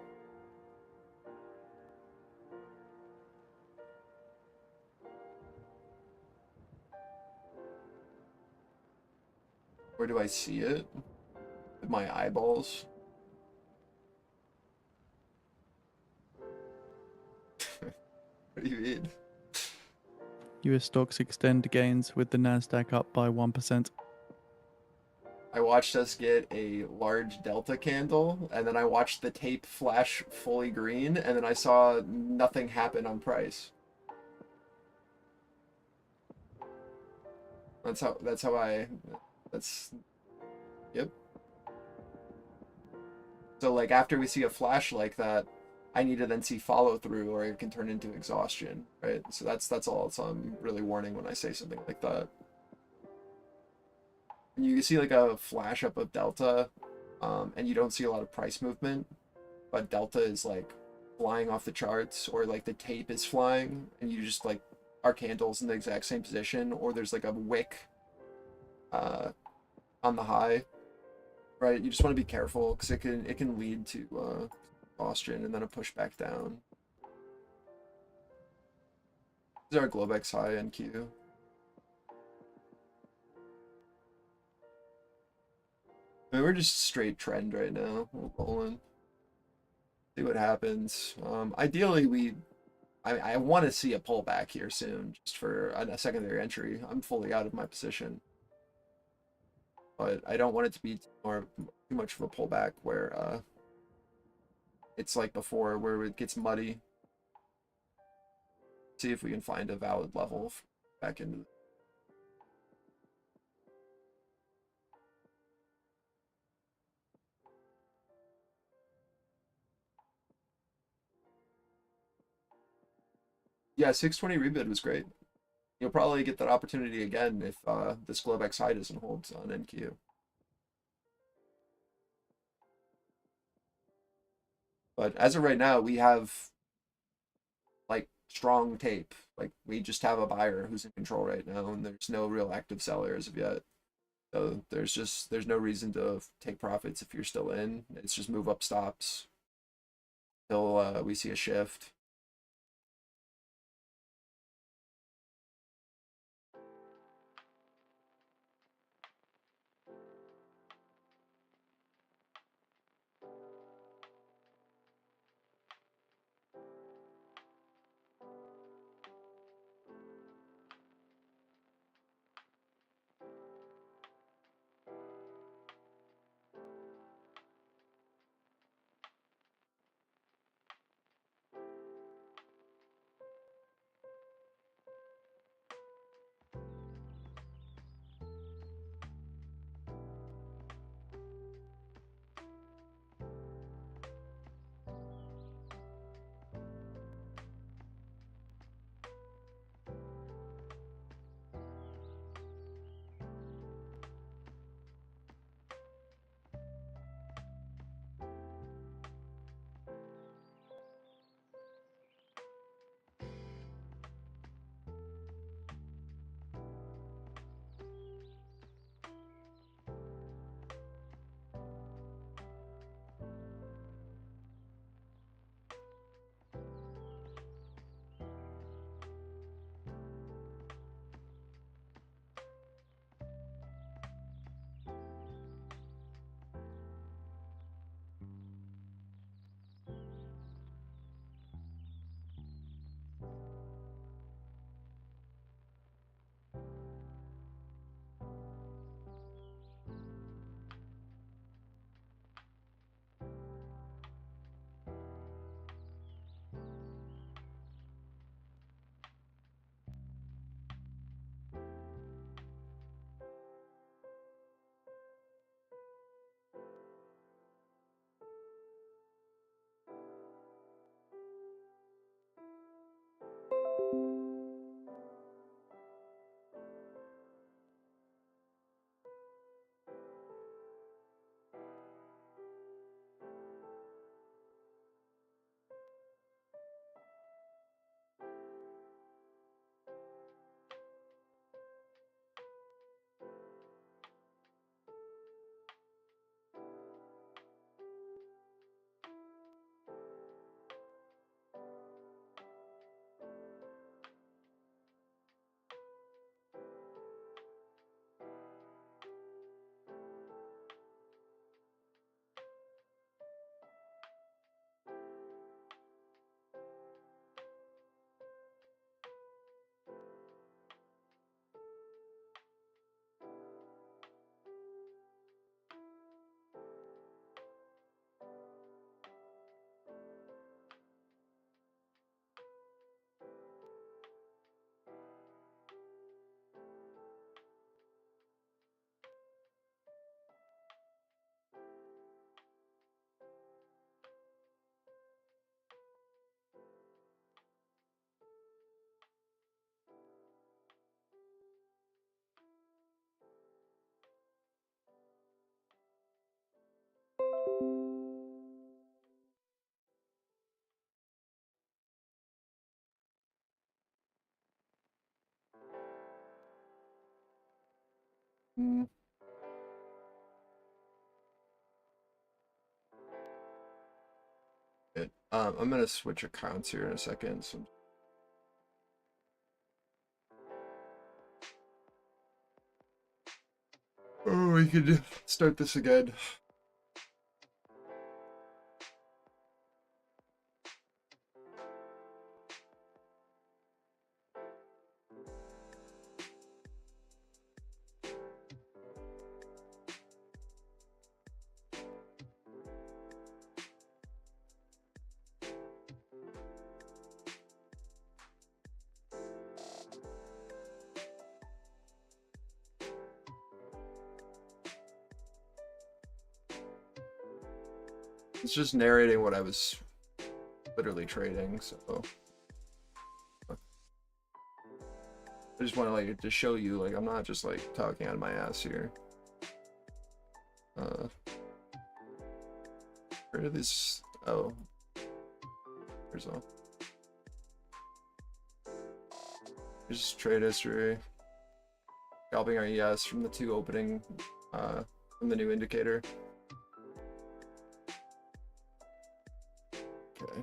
[SPEAKER 1] Where do I see it? With my eyeballs? What do you mean?
[SPEAKER 3] US stocks extend gains with the Nasdaq up by 1%.
[SPEAKER 1] I watched us get a large delta candle, and then I watched the tape flash fully green, and then I saw nothing happen on price. That's yep. So like after we see a flash like that, I need to then see follow through, or it can turn into exhaustion, right? So that's all. So I'm really warning when I say something like that. And you see like a flash up of delta, and you don't see a lot of price movement, but delta is like flying off the charts, or like the tape is flying, and you just like our candles in the exact same position, or there's like a wick on the high, right? You just want to be careful because it can lead to exhaustion and then a push back down. These are Globex high and Q. I mean, we're just straight trend right now. We're rolling. See what happens. Ideally, I want to see a pullback here soon, just for a secondary entry. I'm fully out of my position, but I don't want it to be too much of a pullback where it's like before, where it gets muddy. See if we can find a valid level back into. Yeah, 620 rebid was great. You'll probably get that opportunity again if this Globex high doesn't hold on NQ. But as of right now, we have like strong tape. Like we just have a buyer who's in control right now, and there's no real active seller as of yet. So there's no reason to take profits if you're still in. It's just move up stops till we see a shift. Good. I'm gonna switch accounts here in a second. So oh, we could start this again. It's just narrating what I was literally trading, so I just want to like to show you like I'm not just like talking out of my ass here. Where are these? Oh, here's all. Here's trade history. Scalping RES from the 2 opening from the new indicator. Okay.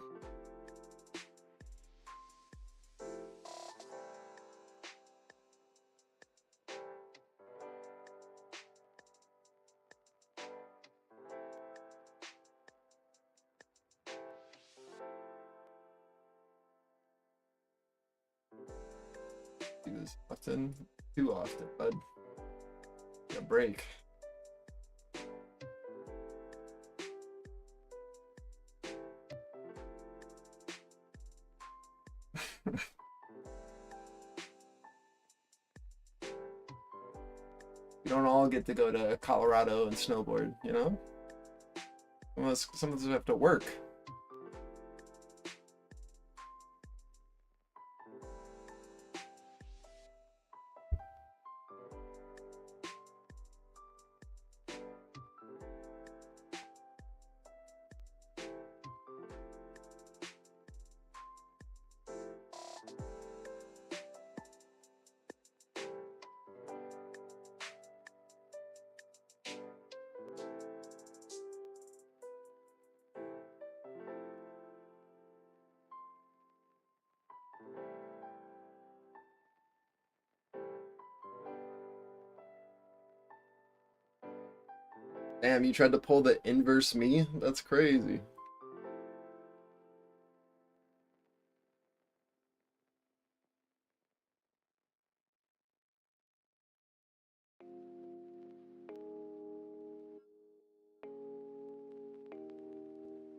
[SPEAKER 1] Do this often, too often, bud. A break. We don't all get to go to Colorado and snowboard, you know? Some of us have to work. Damn, you tried to pull the inverse me? That's crazy.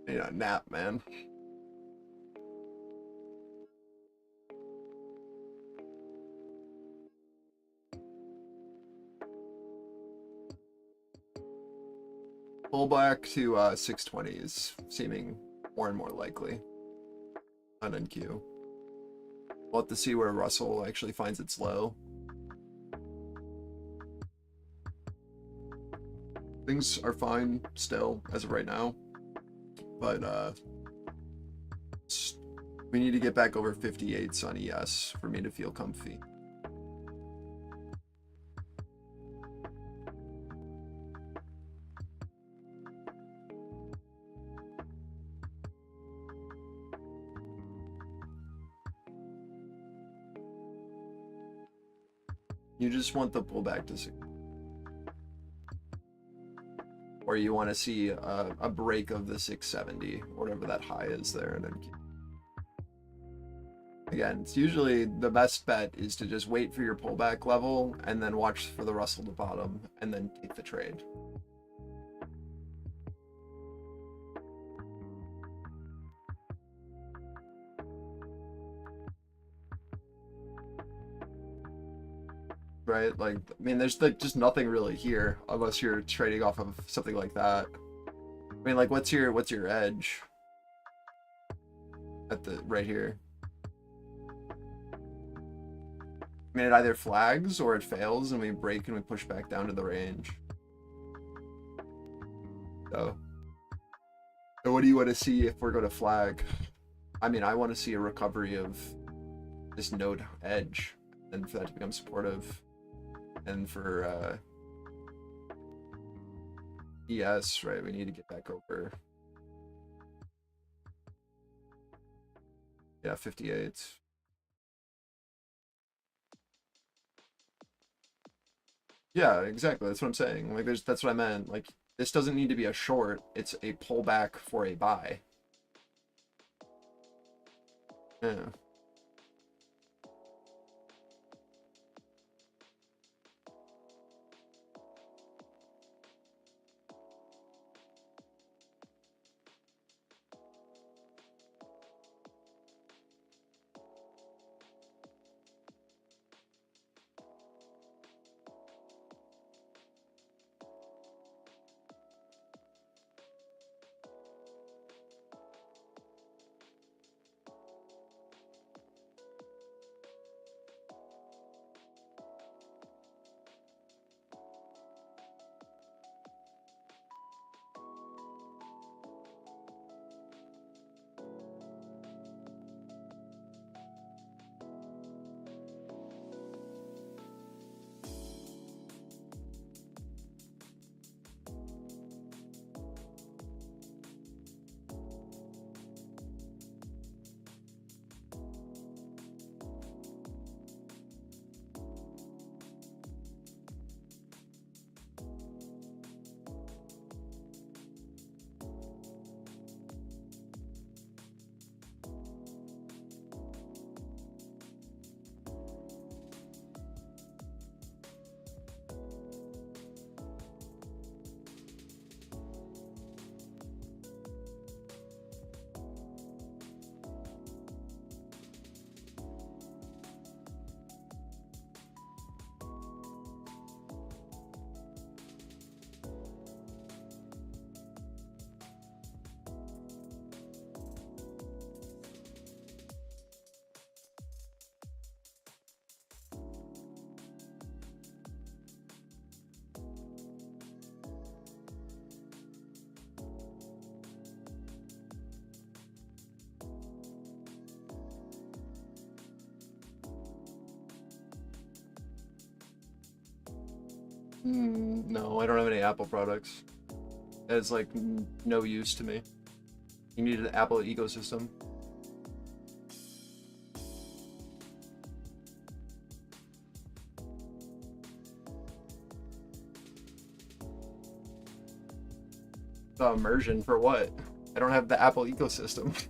[SPEAKER 1] Yeah, nap, man. Pull back to 620 is seeming more and more likely on NQ. We'll have to see where Russell actually finds its low. Things are fine still as of right now, but we need to get back over 58s on ES for me to feel comfy. You just want the pullback to see, or you want to see a break of the 670, whatever that high is there, and then again, it's usually the best bet is to just wait for your pullback level and then watch for the Russell to bottom and then take the trade. Right? Like, I mean, there's like just nothing really here unless you're trading off of something like that. I mean, like, what's your edge at the right here? I mean, it either flags or it fails and we break and we push back down to the range. So what do you want to see if we're going to flag? I mean, I want to see a recovery of this node edge and for that to become supportive and for Yes, right. We need to get back over. Yeah, 58. Yeah, exactly. That's what I'm saying. Like, that's what I meant. Like, this doesn't need to be a short. It's a pullback for a buy. Yeah. No, I don't have any Apple products. It's like no use to me. You need an Apple ecosystem. The immersion for what? I don't have the Apple ecosystem.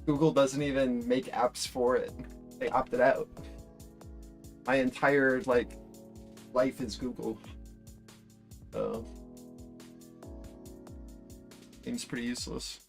[SPEAKER 1] Google doesn't even make apps for it. They opted out. My entire like life is Google. So seems pretty useless.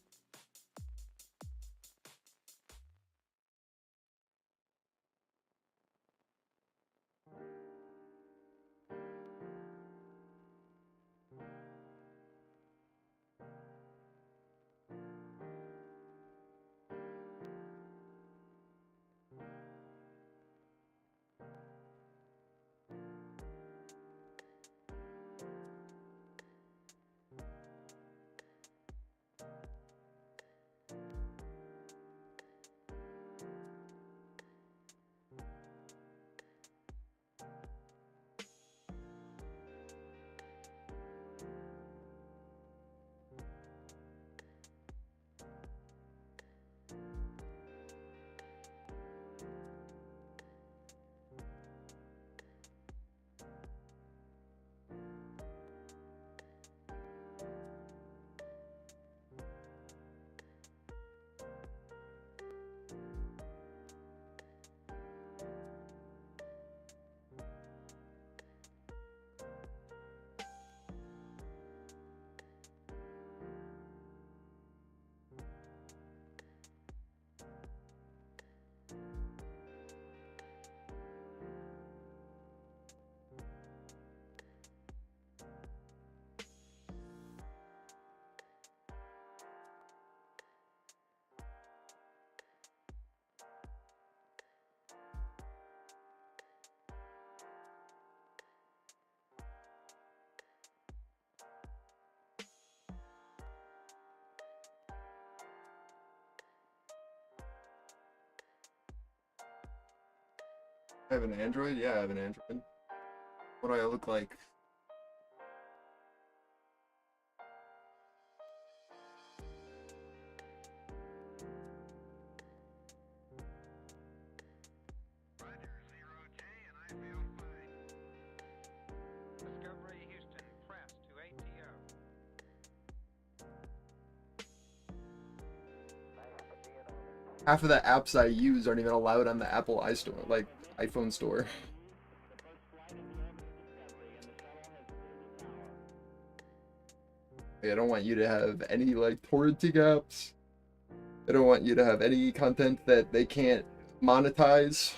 [SPEAKER 1] I have an Android? Yeah, I have an Android. What do I look like? half of the apps I use aren't even allowed on the Apple iStore, like iPhone store. I don't want you to have any like torrenting apps. I don't want you to have any content that they can't monetize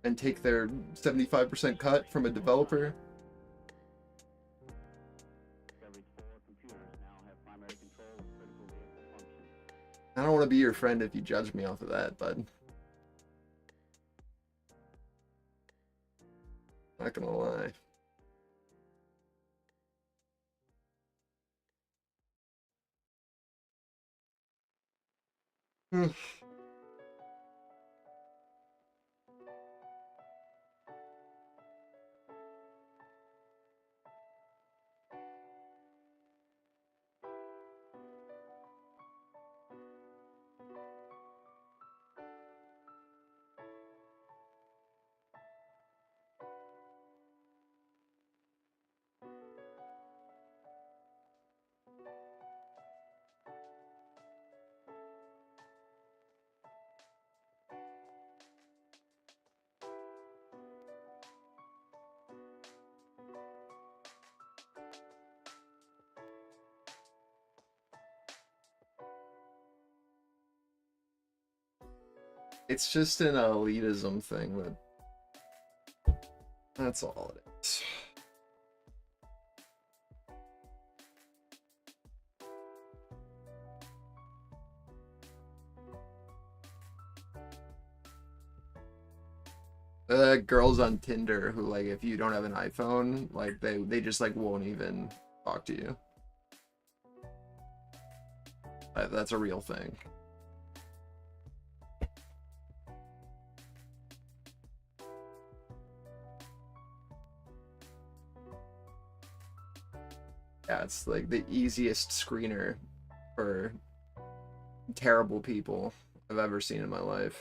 [SPEAKER 1] and take their 75% cut from a developer. I don't want to be your friend if you judge me off of that, bud. Not gonna lie. It's just an elitism thing. That's all it is. Girls on Tinder who, like, if you don't have an iPhone, like, they just, like, won't even talk to you. That's a real thing. Yeah, it's, like, the easiest screener for terrible people I've ever seen in my life.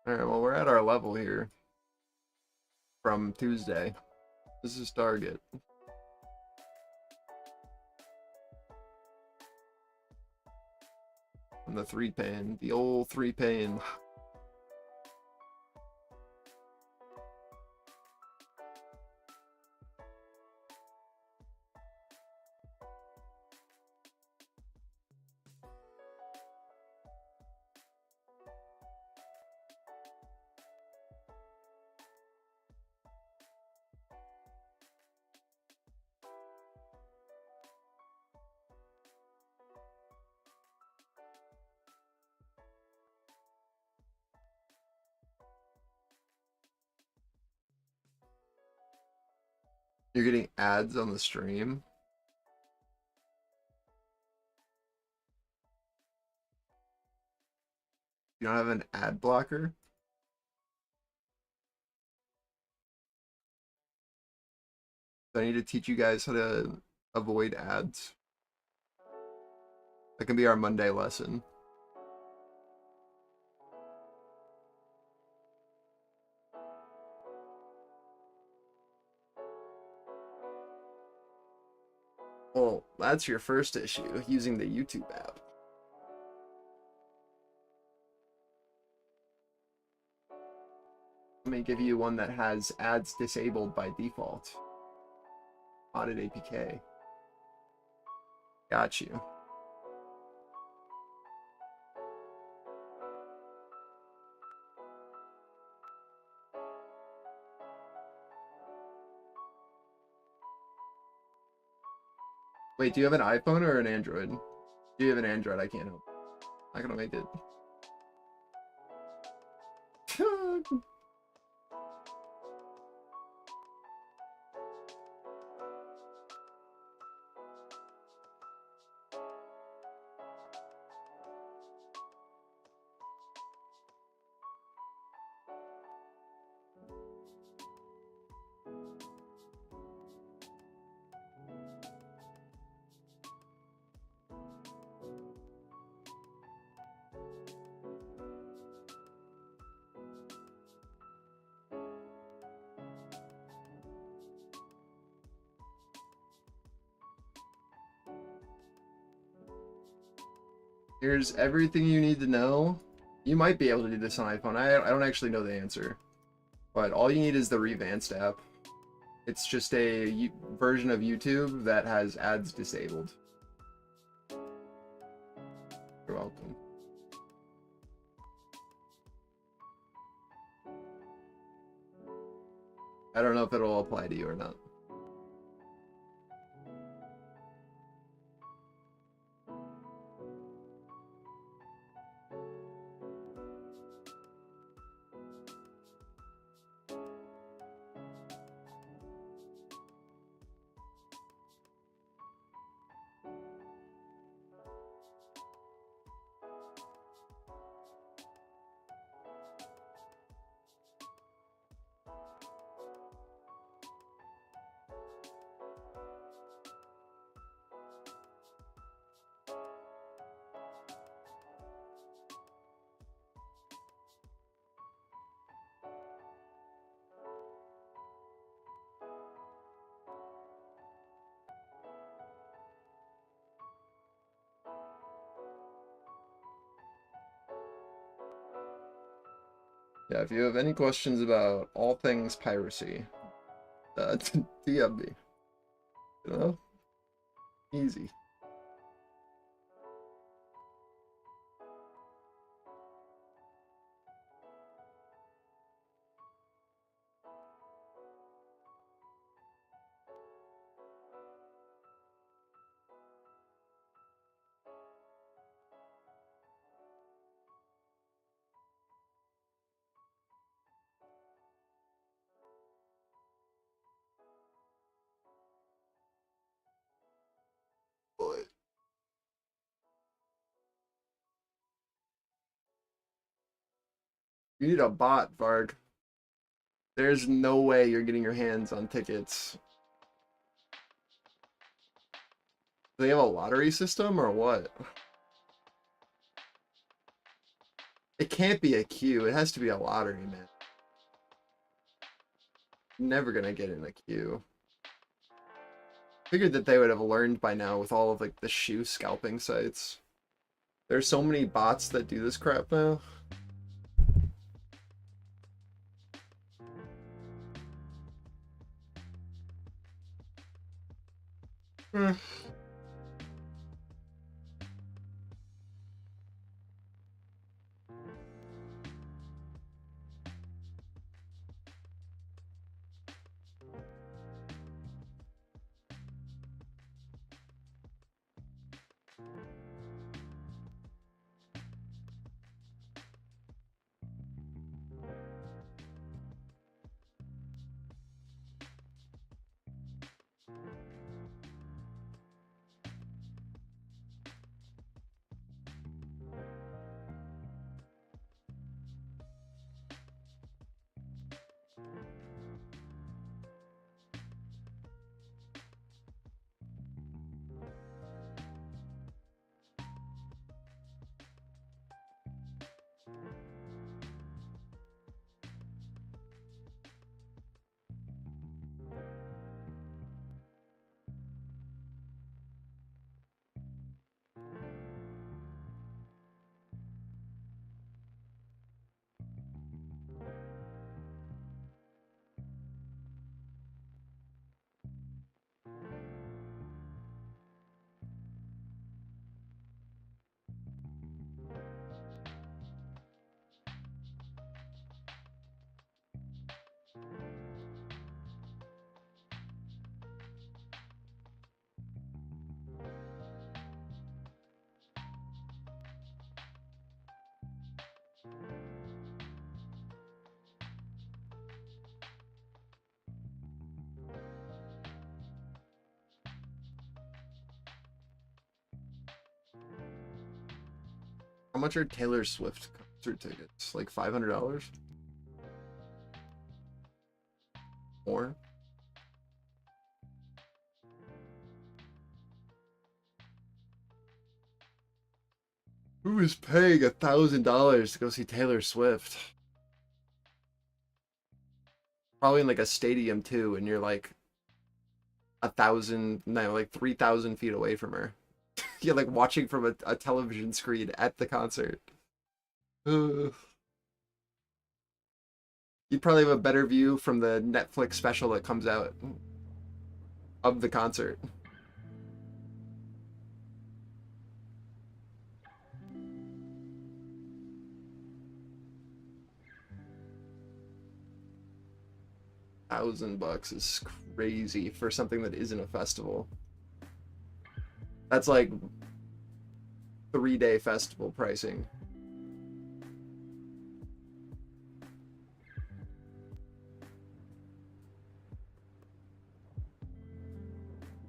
[SPEAKER 1] Alright, well, we're at our level here from Tuesday. This is target. And the 3-pane, the old 3-pane. You're getting ads on the stream? You don't have an ad blocker? So I need to teach you guys how to avoid ads. That can be our Monday lesson. Well, that's your first issue, using the YouTube app. Let me give you one that has ads disabled by default. Audit APK. Got you. Wait, do you have an iPhone or an Android? Do you have an Android? I can't help. Not gonna make it. Here's everything you need to know. You might be able to do this on iPhone. I don't actually know the answer. But all you need is the Revanced app. It's just a version of YouTube that has ads disabled. You're welcome. I don't know if it'll apply to you or not. Yeah, if you have any questions about all things piracy, DM me. You know? Easy. But you need a bot, Varg. There's no way you're getting your hands on tickets. Do they have a lottery system or what? It can't be a queue. It has to be a lottery, man. Never gonna get in a queue. Figured that they would have learned by now with all of like the shoe scalping sites. There's so many bots that do this crap now. How much are Taylor Swift concert tickets? Like $500? More? Who is paying $1,000 to go see Taylor Swift? Probably in like a stadium too, and you're like 3,000 feet away from her. You're like watching from a television screen at the concert. You'd probably have a better view from the Netflix special that comes out of the concert. $1,000 is crazy for something that isn't a festival. That's like 3-day festival pricing.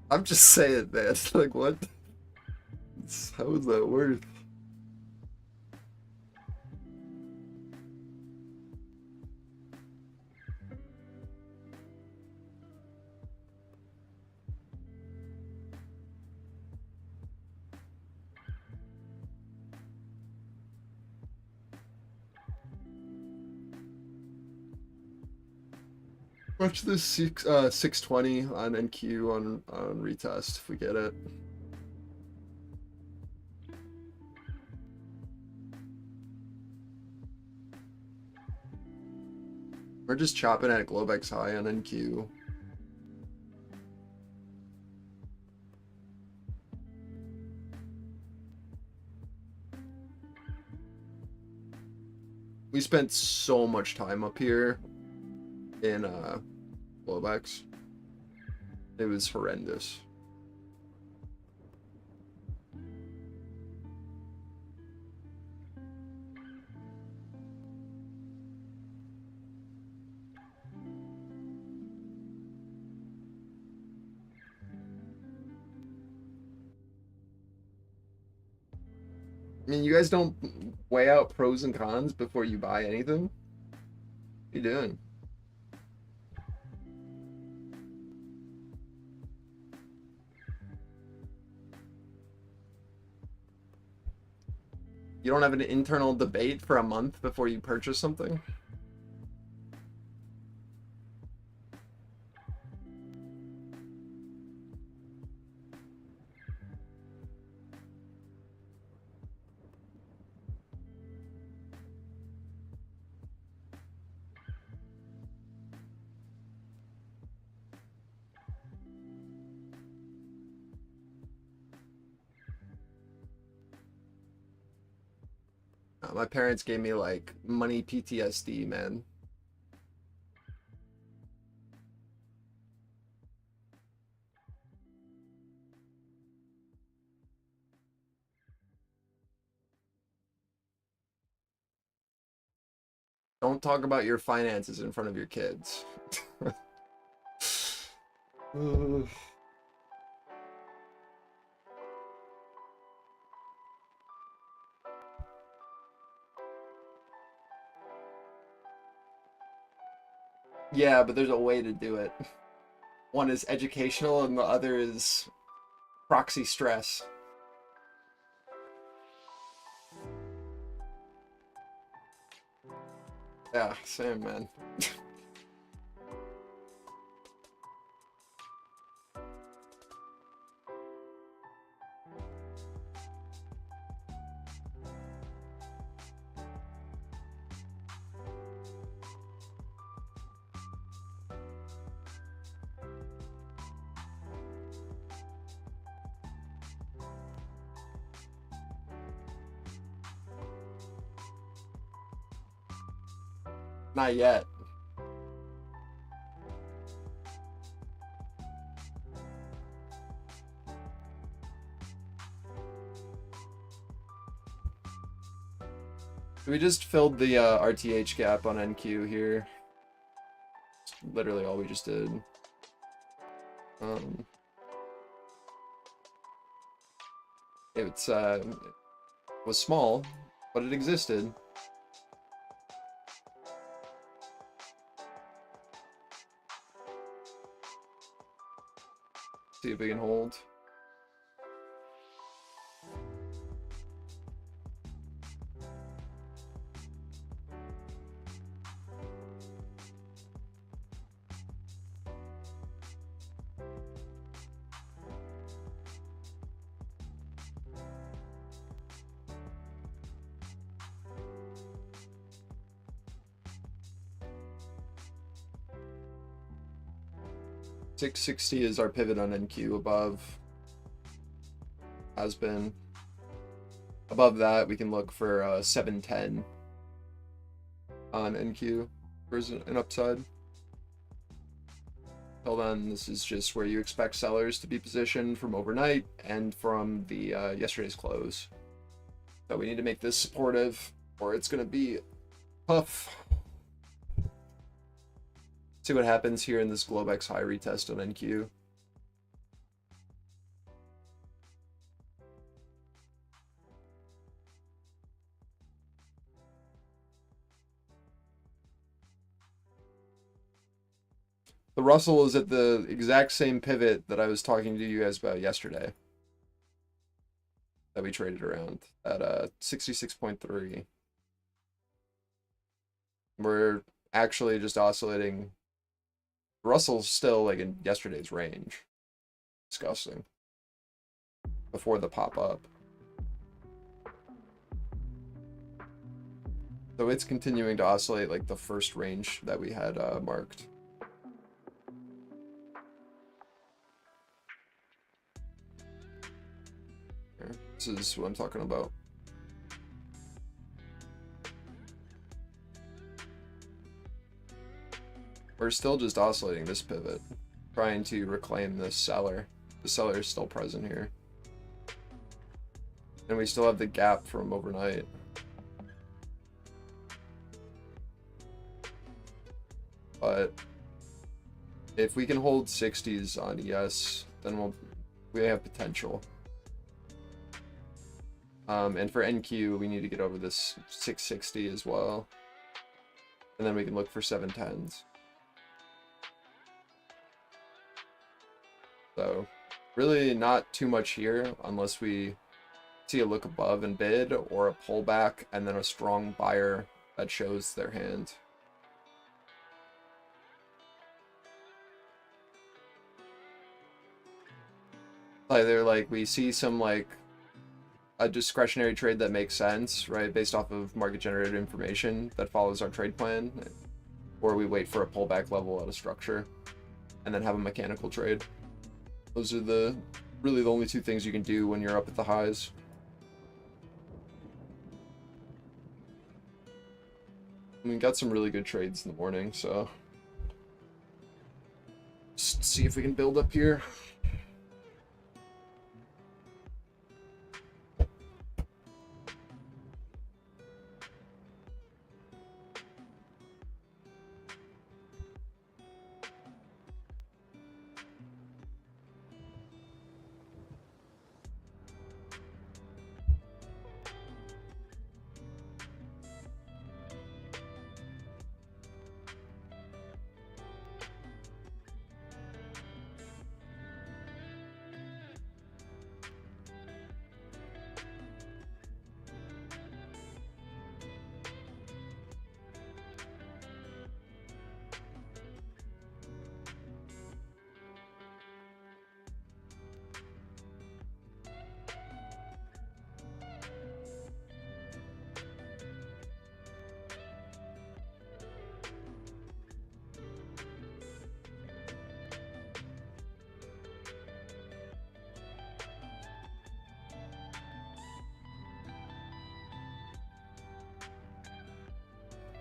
[SPEAKER 1] I'm just saying, man. Like, what? How is that worth? Watch this 620 on NQ on retest if we get it. We're just chopping at Globex high on NQ. We spent so much time up here in Globex. It was horrendous. I mean, you guys don't weigh out pros and cons before you buy anything? What are you doing? You don't have an internal debate for a month before you purchase something? My parents gave me like money PTSD, man. Don't talk about your finances in front of your kids. Yeah, but there's a way to do it. One is educational and the other is proxy stress. Yeah, same, man. Not yet. We just filled the RTH gap on NQ here. It's literally all we just did. It's it was small, but it existed. See if we can hold. 660 is our pivot on NQ above. Has been. Above that, we can look for 710 on NQ for an upside. Till then, this is just where you expect sellers to be positioned from overnight and from the yesterday's close. So we need to make this supportive, or it's going to be tough. See what happens here in this Globex high retest on NQ. The Russell is at the exact same pivot that I was talking to you guys about yesterday. That we traded around at 66.3. We're actually just oscillating. Russell's still like in yesterday's range. Disgusting. Before the pop up. So it's continuing to oscillate like the first range that we had marked. Here, this is what I'm talking about. We're still just oscillating this pivot, trying to reclaim this seller. The seller is still present here. And we still have the gap from overnight. But if we can hold 60s on ES, then we have potential. And for NQ, we need to get over this 660 as well. And then we can look for 710s. So really not too much here unless we see a look above and bid, or a pullback and then a strong buyer that shows their hand. Either like we see some like a discretionary trade that makes sense, right, based off of market generated information that follows our trade plan, or we wait for a pullback level at a structure and then have a mechanical trade. Those are really the only two things you can do when you're up at the highs. I mean, got some really good trades in the morning, so just see if we can build up here.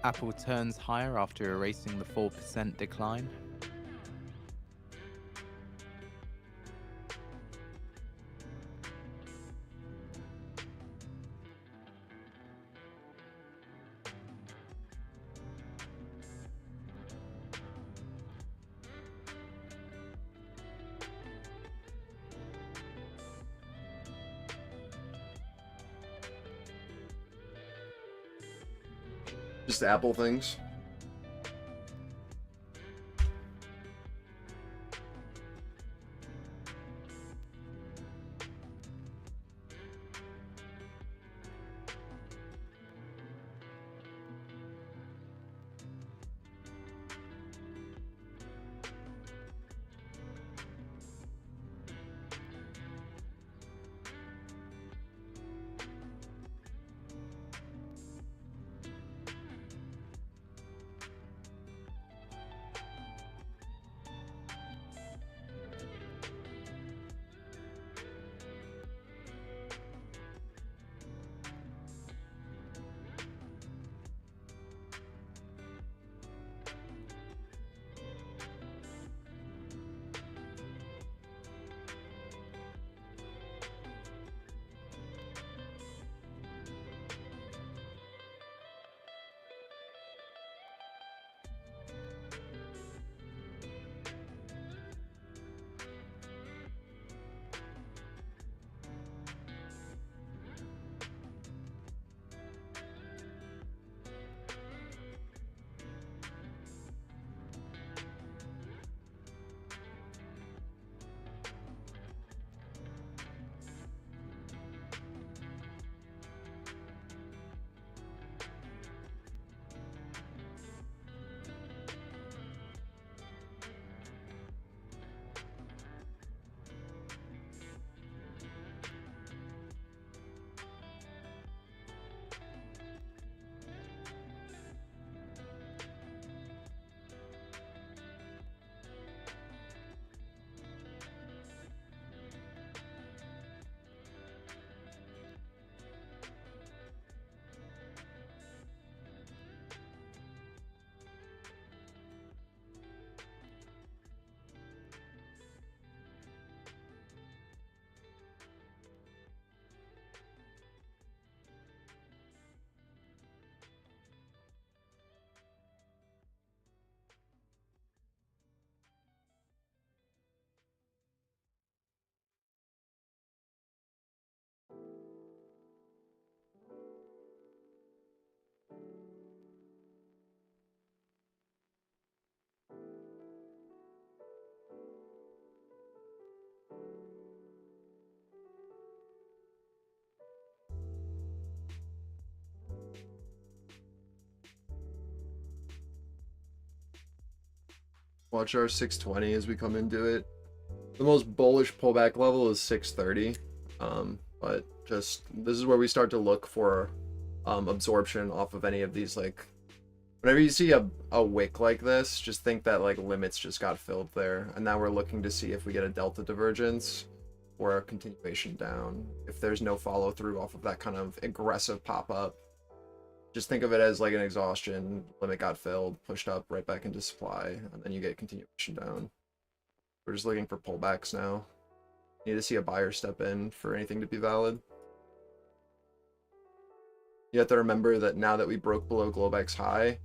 [SPEAKER 2] Apple turns higher after erasing the 4% decline.
[SPEAKER 1] Just Apple things. Watch our 620 as we come into it. The most bullish pullback level is 630. But just this is where we start to look for absorption off of any of these. Like whenever you see a wick like this, just think that like limits just got filled there, and now we're looking to see if we get a delta divergence or a continuation down. If there's no follow through off of that kind of aggressive pop up, just think of it as like an exhaustion. Limit got filled, pushed up right back into supply, and then you get continuation down. We're just looking for pullbacks now. Need to see a buyer step in for anything to be valid. You have to remember that now that we broke below Globex high,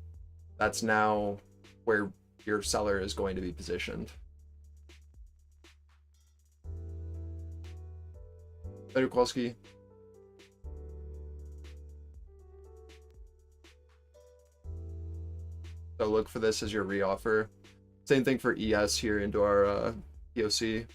[SPEAKER 1] that's now where your seller is going to be positioned. Later, Kowalski. So look for this as your reoffer. Same thing for ES here into our POC.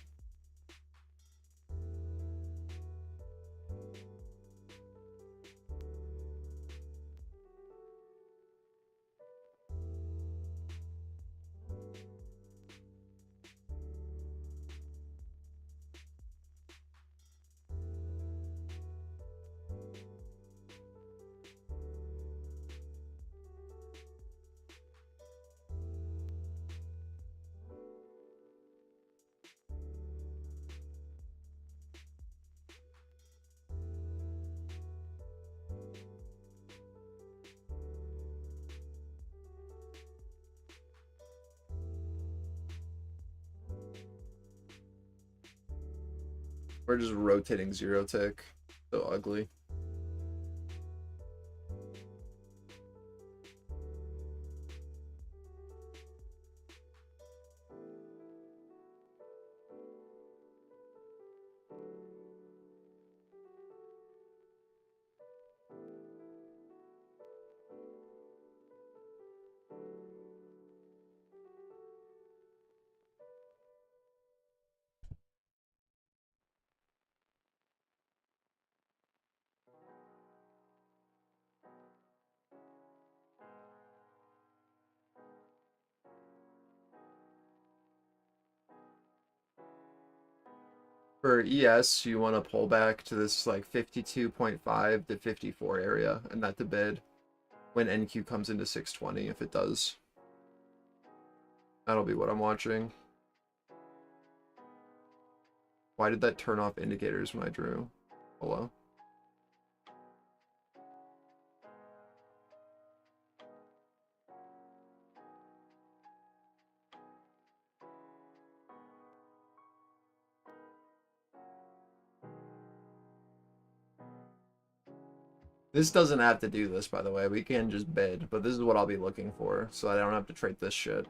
[SPEAKER 1] We're just rotating zero tick. So ugly. For ES, you want to pull back to this like 52.5 to 54 area, and that to bid when NQ comes into 620, if it does. That'll be what I'm watching. Why did that turn off indicators when I drew? Hello? This doesn't have to do this, by the way. We can just bid, but this is what I'll be looking for, so I don't have to trade this shit.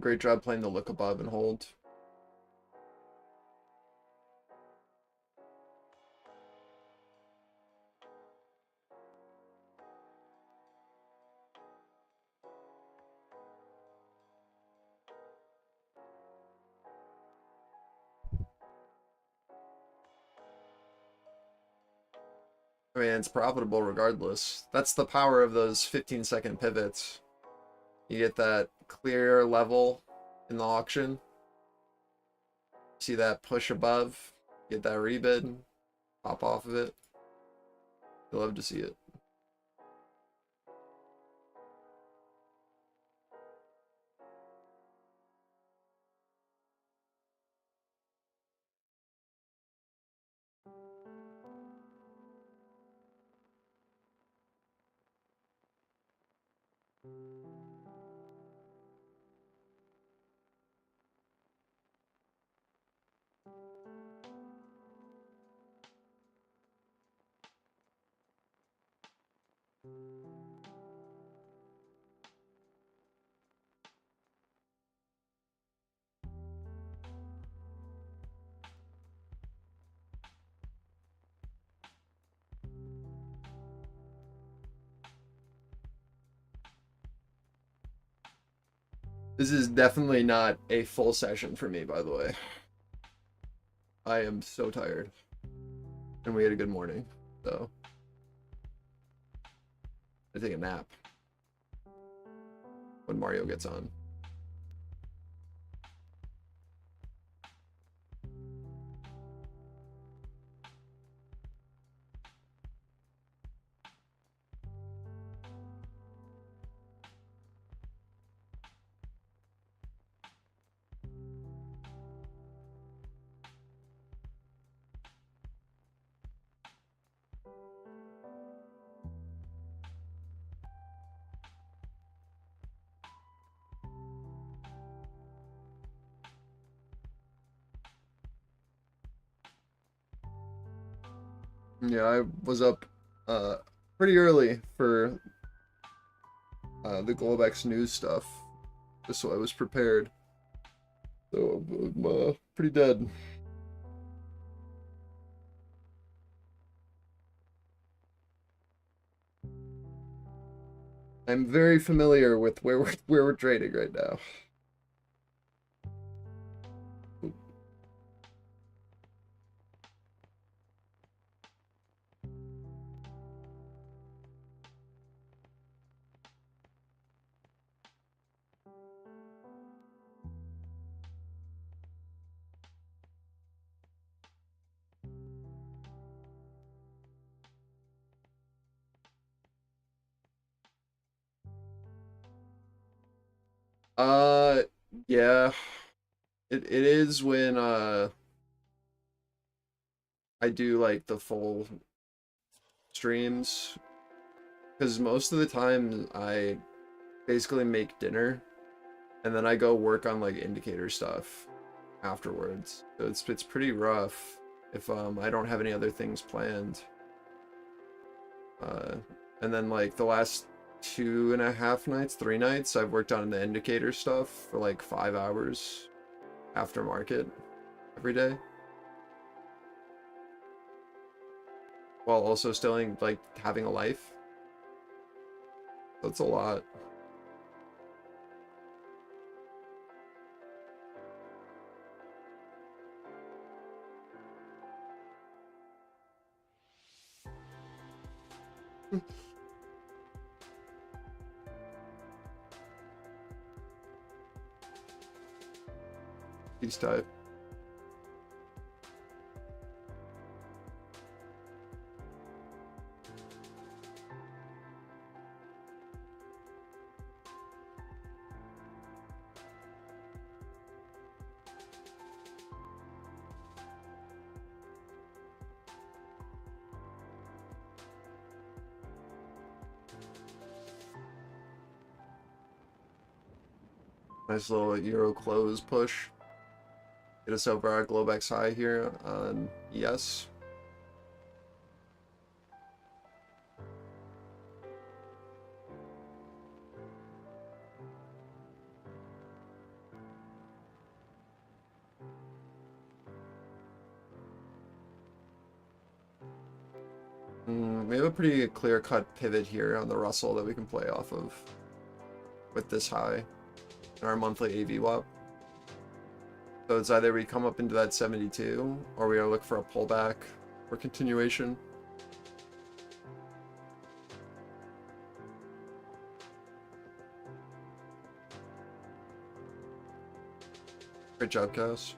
[SPEAKER 1] Great job playing the look above and hold. I mean, it's profitable regardless. That's the power of those 15-second pivots. You get that clear level in the auction. See that push above, get that rebid, pop off of it. You'll love to see it. This is definitely not a full session for me, by the way. I am so tired. And we had a good morning, so I take a nap when Mario gets on. Yeah, I was up pretty early for the Globex news stuff, just so I was prepared. So I'm pretty dead. I'm very familiar with where we're trading right now. Yeah. It is when I do like the full streams, because most of the time I basically make dinner and then I go work on like indicator stuff afterwards. So it's pretty rough if I don't have any other things planned. And then like the last 2.5 nights, 3 nights, I've worked on the indicator stuff for like 5 hours after market every day, while also still like having a life. That's a lot. Peace type. Nice little Euro close push. Get us over our Globex high here on ES. We have a pretty clear-cut pivot here on the Russell that we can play off of with this high in our monthly AV WAP. So it's either we come up into that 72 or we gotta look for a pullback or continuation. Great job, Cass.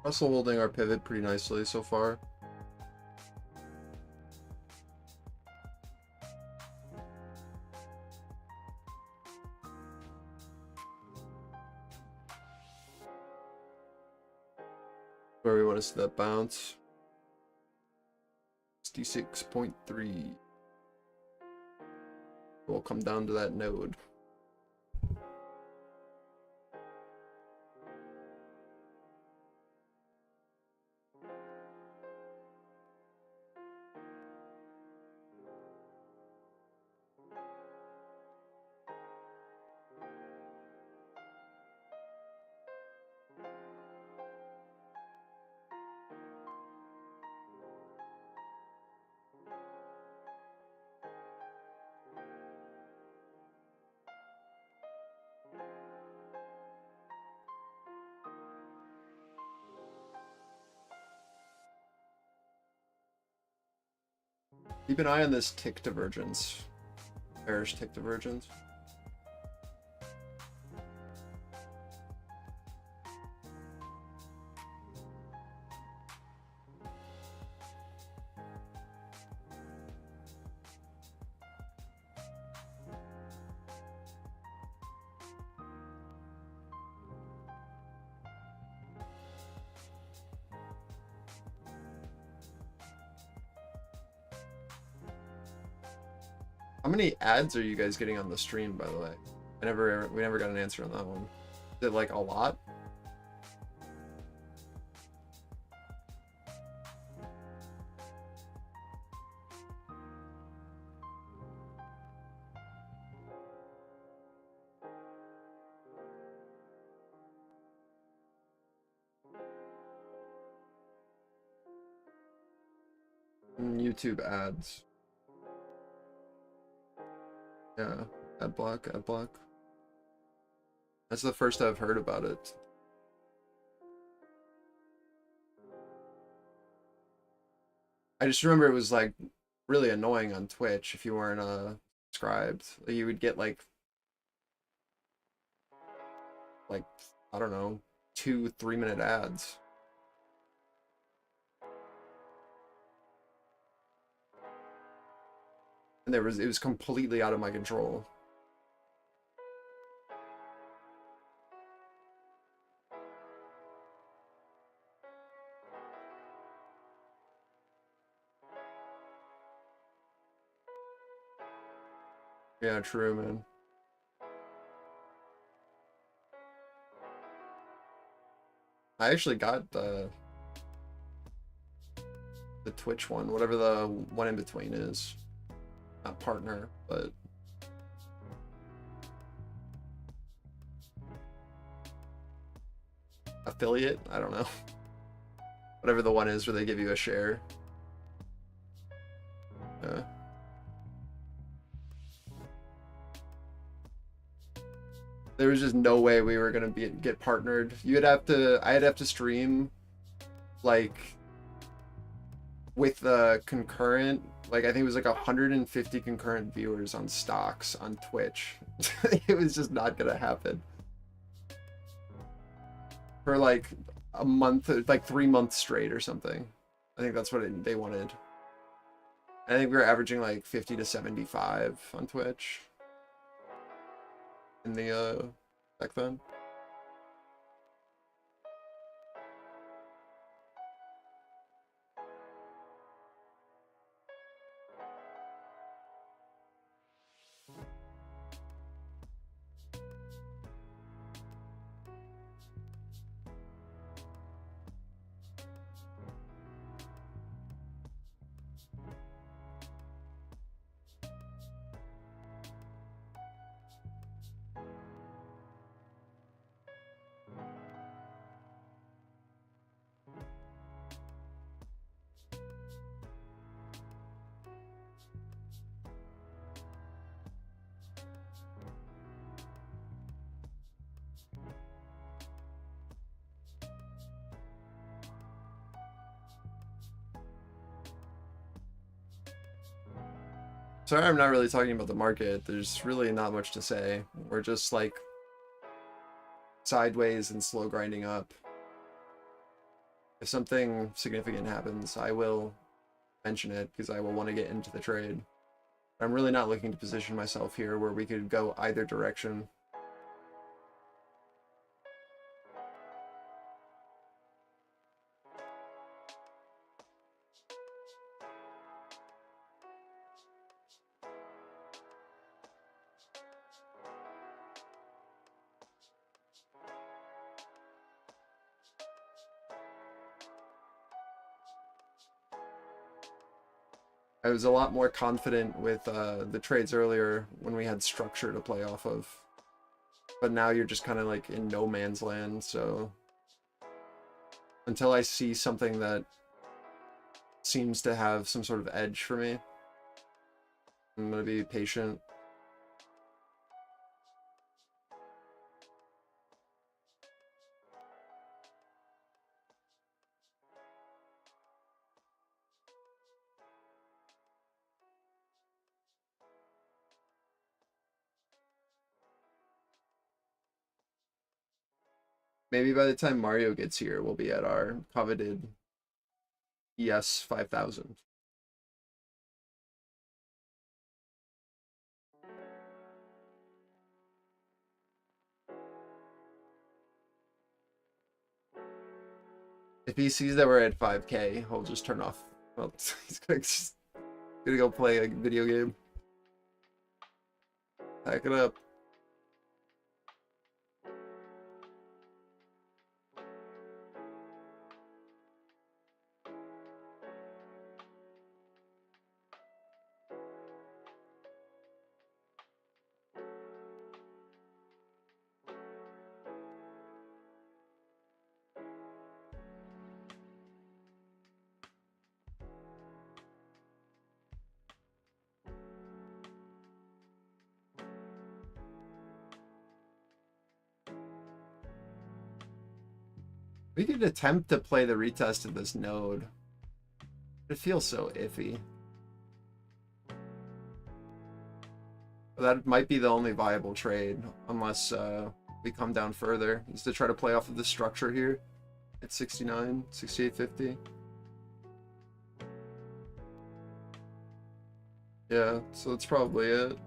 [SPEAKER 1] Also holding our pivot pretty nicely so far. Where we want to see that bounce. 66.3. We'll come down to that node. Keep an eye on this tick divergence. Bearish tick divergence. How many ads are you guys getting on the stream, by the way? We never got an answer on that one. Is it like a lot? YouTube ads. Yeah, ad block, ad block. That's the first I've heard about it. I just remember it was like really annoying on Twitch if you weren't subscribed. Like, you would get like I don't know, 2-3 minute ads. And it was completely out of my control. Yeah, true, man. I actually got the Twitch one, whatever the one in between is. Not partner, but affiliate? I don't know. Whatever the one is where they give you a share. Yeah. There was just no way we were gonna get partnered. I'd have to stream like with the concurrent, like I think it was like 150 concurrent viewers on stocks on Twitch. It was just not gonna happen. For like a month, like 3 months straight or something. I think that's what they wanted. I think we were averaging like 50 to 75 on Twitch in the back then. Sorry, I'm not really talking about the market. There's really not much to say. We're just like sideways and slow grinding up. If something significant happens, I will mention it because I will want to get into the trade. I'm really not looking to position myself here where we could go either direction. I was a lot more confident with the trades earlier when we had structure to play off of. But now you're just kind of like in no man's land, so until I see something that seems to have some sort of edge for me, I'm going to be patient. Maybe by the time Mario gets here, we'll be at our coveted ES 5000. If he sees that we're at 5K, he'll just turn off. Well, he's gonna go play a video game. Pack it up. We could attempt to play the retest of this node. It feels so iffy. But that might be the only viable trade, unless we come down further, is to try to play off of the structure here at 69, 68.50. Yeah, so that's probably it.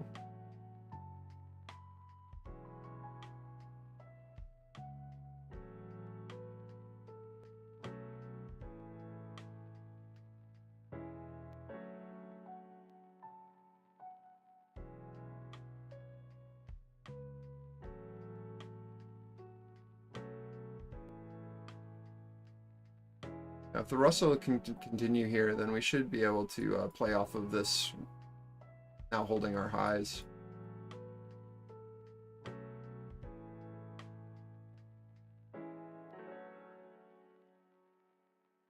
[SPEAKER 1] Now, if the Russell can continue here, then we should be able to play off of this, now holding our highs.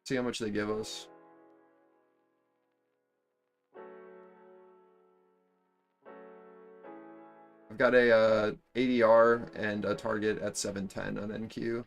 [SPEAKER 1] See how much they give us. I've got a ADR and a target at 710 on NQ.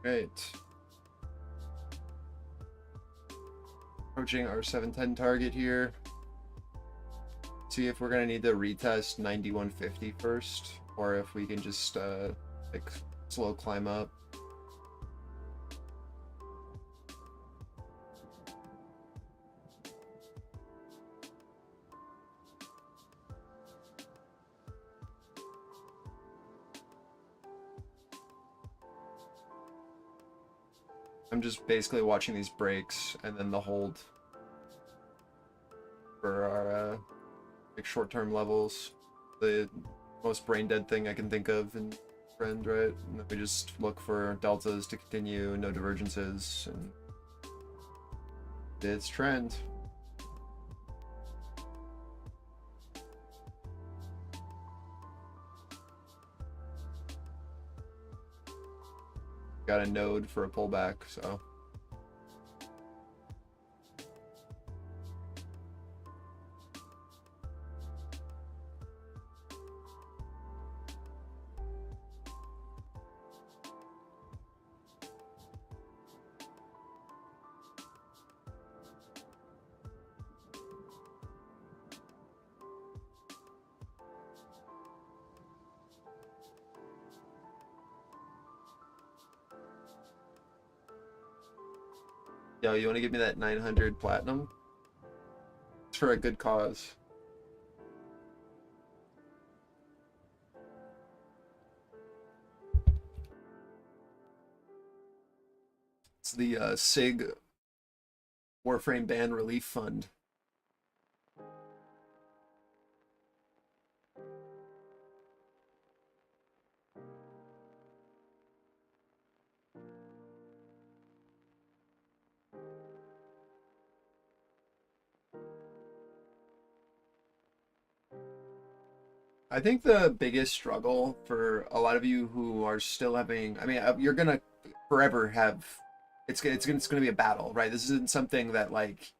[SPEAKER 1] Right. Approaching our 710 target here. See if we're gonna need to retest 9150 first, or if we can just like slow climb up. I'm just basically watching these breaks and then the hold for our like short-term levels. The most brain-dead thing I can think of in trend, right? And then we just look for deltas to continue, no divergences, and it's trend. Got a node for a pullback, so. Yo, you want to give me that 900 platinum? It's for a good cause. It's the SIG Warframe Ban Relief Fund. I think the biggest struggle for a lot of you who are still having, I mean, you're gonna forever have, it's gonna be a battle, right? This isn't something that like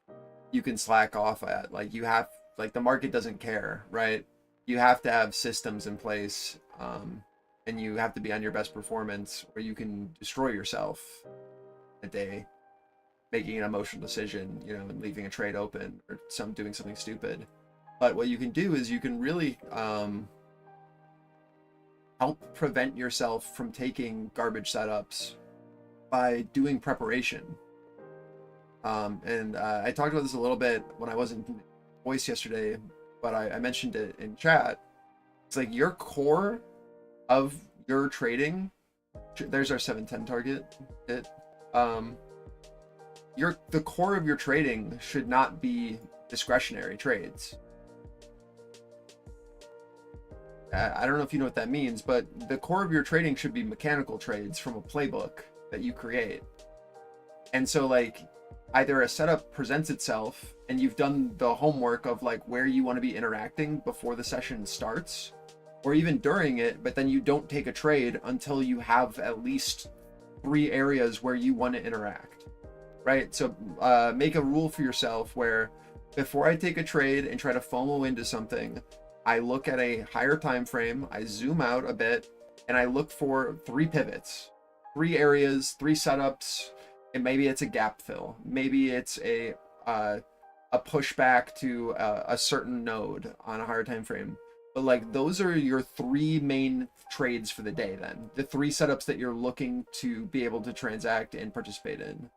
[SPEAKER 1] you can slack off at. Like you have, like the market doesn't care, right? You have to have systems in place, and you have to be on your best performance, or you can destroy yourself a day, making an emotional decision, you know, and leaving a trade open or doing something stupid. But what you can do is you can really help prevent yourself from taking garbage setups by doing preparation. And I talked about this a little bit when I wasn't in voice yesterday, but I mentioned it in chat. It's like your core of your trading, there's our 710 target hit. The core of your trading should not be discretionary trades. I don't know if you know what that means, but the core of your trading should be mechanical trades from a playbook that you create. And so like either a setup presents itself and you've done the homework of like where you want to be interacting before the session starts, or even during it, but then you don't take a trade until you have at least 3 areas where you want to interact, right? So make a rule for yourself where before I take a trade and try to FOMO into something, I look at a higher time frame, I zoom out a bit, and I look for 3 pivots, 3 areas, 3 setups, and maybe it's a gap fill, maybe it's a pushback to a certain node on a higher time frame. But like those are your 3 main trades for the day. Then the 3 setups that you're looking to be able to transact and participate in.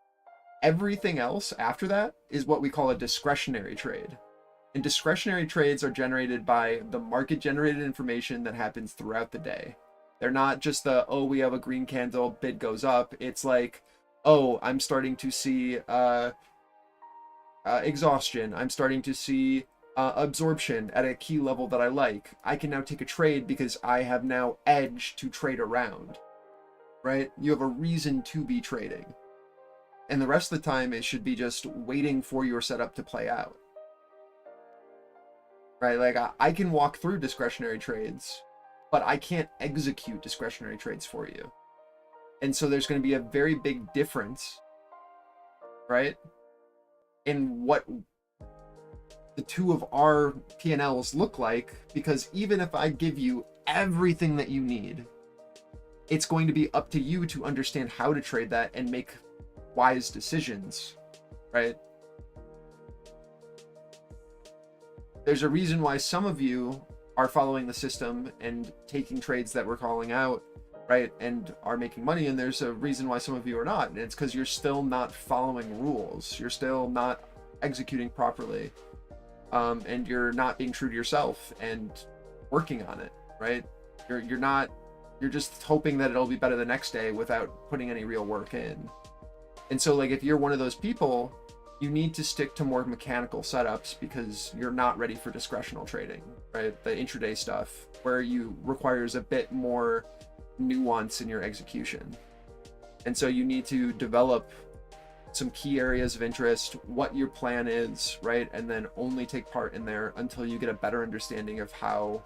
[SPEAKER 1] Everything else after that is what we call a discretionary trade. And discretionary trades are generated by the market generated information that happens throughout the day. They're not just the, oh, we have a green candle, bid goes up. It's like, oh, I'm starting to see exhaustion. I'm starting to see absorption at a key level that I like. I can now take a trade because I have now edge to trade around, right? You have a reason to be trading. And the rest of the time, it should be just waiting for your setup to play out. Right, like I can walk through discretionary trades, but I can't execute discretionary trades for you. And so there's going to be a very big difference, right, in what the 2 of our P&Ls look like, because even if I give you everything that you need, it's going to be up to you to understand how to trade that and make wise decisions, right? There's a reason why some of you are following the system and taking trades that we're calling out, right, and are making money, and there's a reason why some of you are not, and it's because you're still not following rules, you're still not executing properly, and you're not being true to yourself and working on it, right? You're just hoping that it'll be better the next day without putting any real work in. And so, like, if you're one of those people, you need to stick to more mechanical setups because you're not ready for discretional trading, right? The intraday stuff where you requires a bit more nuance in your execution. And so you need to develop some key areas of interest, what your plan is, right? And then only take part in there until you get a better understanding of how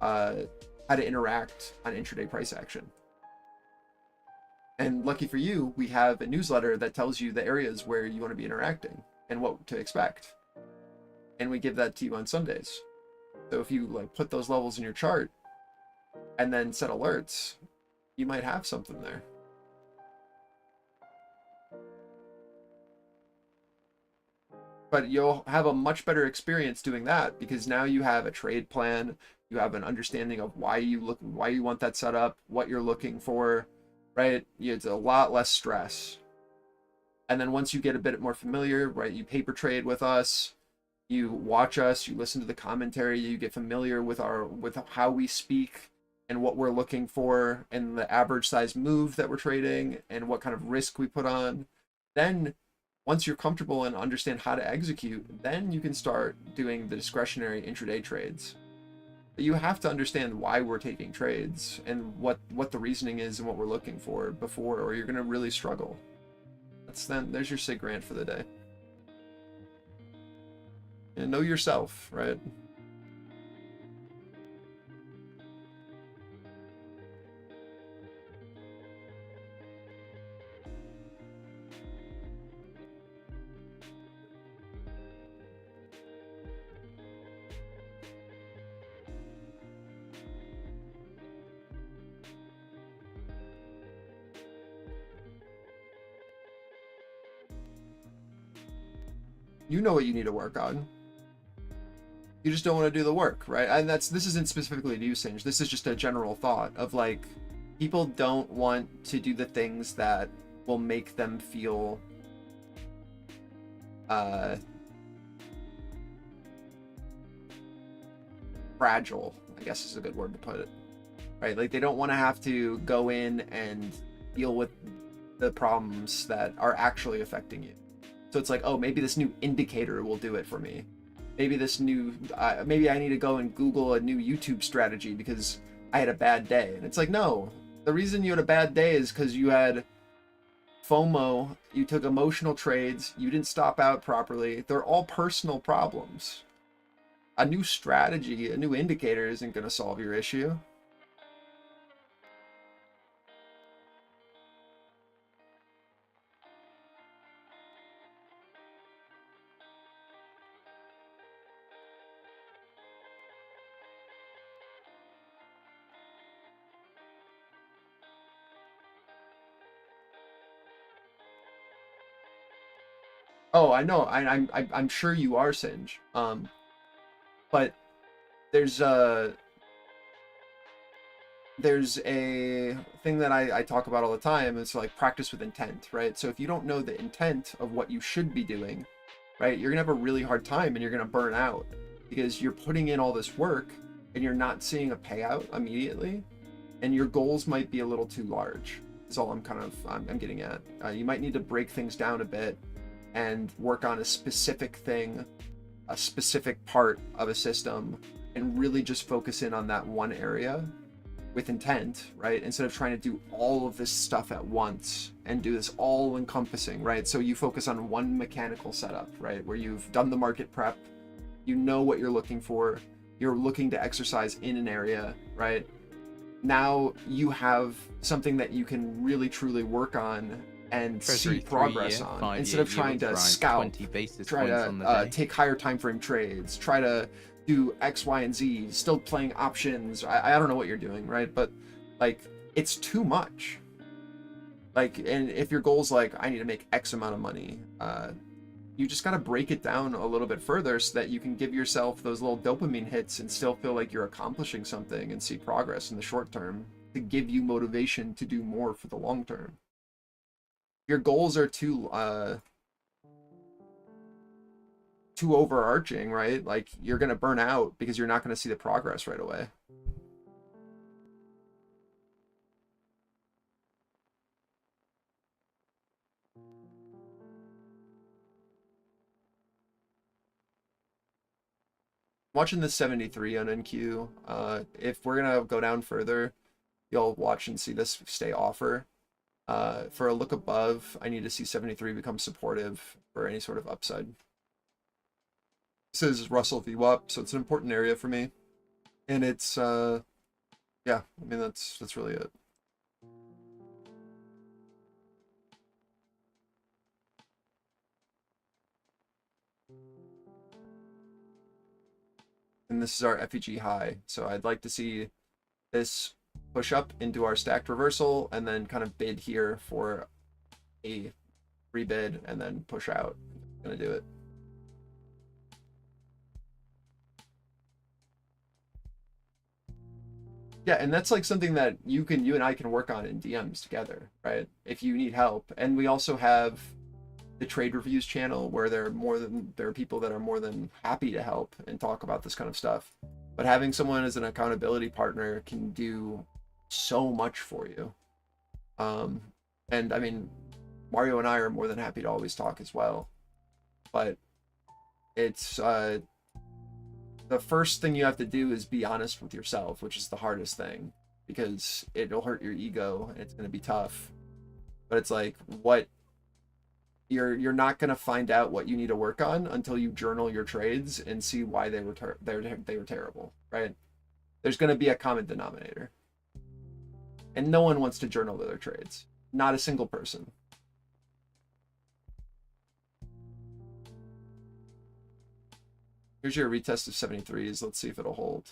[SPEAKER 1] to interact on intraday price action. And lucky for you, we have a newsletter that tells you the areas where you want to be interacting and what to expect. And we give that to you on Sundays. So if you like put those levels in your chart and then set alerts, you might have something there. But you'll have a much better experience doing that because now you have a trade plan, you have an understanding of why you want that set up, what you're looking for, right? It's a lot less stress. And then once you get a bit more familiar, right, you paper trade with us, you watch us, you listen to the commentary, you get familiar with how we speak and what we're looking for and the average size move that we're trading and what kind of risk we put on. Then once you're comfortable and understand how to execute, then you can start doing the discretionary intraday trades. But you have to understand why we're taking trades and what the reasoning is and what we're looking for before, or you're going to really struggle. There's your SIG rant for the day. And know yourself, right? You know what you need to work on. You just don't want to do the work, right? And this isn't specifically to you, Singe. This is just a general thought of like, people don't want to do the things that will make them feel fragile, I guess is a good word to put it, right? Like they don't want to have to go in and deal with the problems that are actually affecting you. So it's like, oh, maybe this new indicator will do it for me. Maybe this new, maybe I need to go and Google a new YouTube strategy because I had a bad day. And it's like, no, the reason you had a bad day is because you had FOMO, you took emotional trades, you didn't stop out properly. They're all personal problems. A new strategy, a new indicator isn't going to solve your issue. Oh, I know. I'm sure you are, Singe. But there's a thing that I talk about all the time. It's like practice with intent, right? So if you don't know the intent of what you should be doing, right, you're gonna have a really hard time and you're gonna burn out because you're putting in all this work and you're not seeing a payout immediately, and your goals might be a little too large. That's all I'm getting at. You might need to break things down a bit and work on a specific thing, a specific part of a system, and really just focus in on that one area with intent, right? Instead of trying to do all of this stuff at once and do this all encompassing, right? So you focus on one mechanical setup, right? Where you've done the market prep, you know what you're looking for, you're looking to exercise in an area, right? Now you have something that you can really truly work on and
[SPEAKER 2] Treasury
[SPEAKER 1] see progress on, instead of trying to scalp, try to take higher time frame trades, try to do X, Y, and Z, still playing options. I don't know what you're doing, right? But like, it's too much. Like, and if your goal's like, I need to make X amount of money, you just got to break it down a little bit further so that you can give yourself those little dopamine hits and still feel like you're accomplishing something and see progress in the short term to give you motivation to do more for the long term. Your goals are too overarching, right? Like, you're going to burn out because you're not going to see the progress right away. Watching the 73 on NQ, if we're gonna go down further, you'll watch and see this stay offer. For a look above, I need to see 73 become supportive for any sort of upside. This is Russell VWAP, so it's an important area for me. And it's, yeah, I mean, that's really it. And this is our FEG high. So I'd like to see this push up into our stacked reversal and then kind of bid here for a rebid and then push out. I'm gonna do it. Yeah, and that's like something that you and I can work on in DMs together, right? If you need help. And we also have the trade reviews channel where there are people that are more than happy to help and talk about this kind of stuff. But having someone as an accountability partner can do so much for you. And I mean, Mario and I are more than happy to always talk as well. But it's the first thing you have to do is be honest with yourself, which is the hardest thing, because it'll hurt your ego and it's going to be tough. But it's like, what you're not going to find out what you need to work on until you journal your trades and see why they were terrible, right? There's going to be a common denominator. And no one wants to journal their trades. Not a single person. Here's your retest of 73s. Let's see if it'll hold.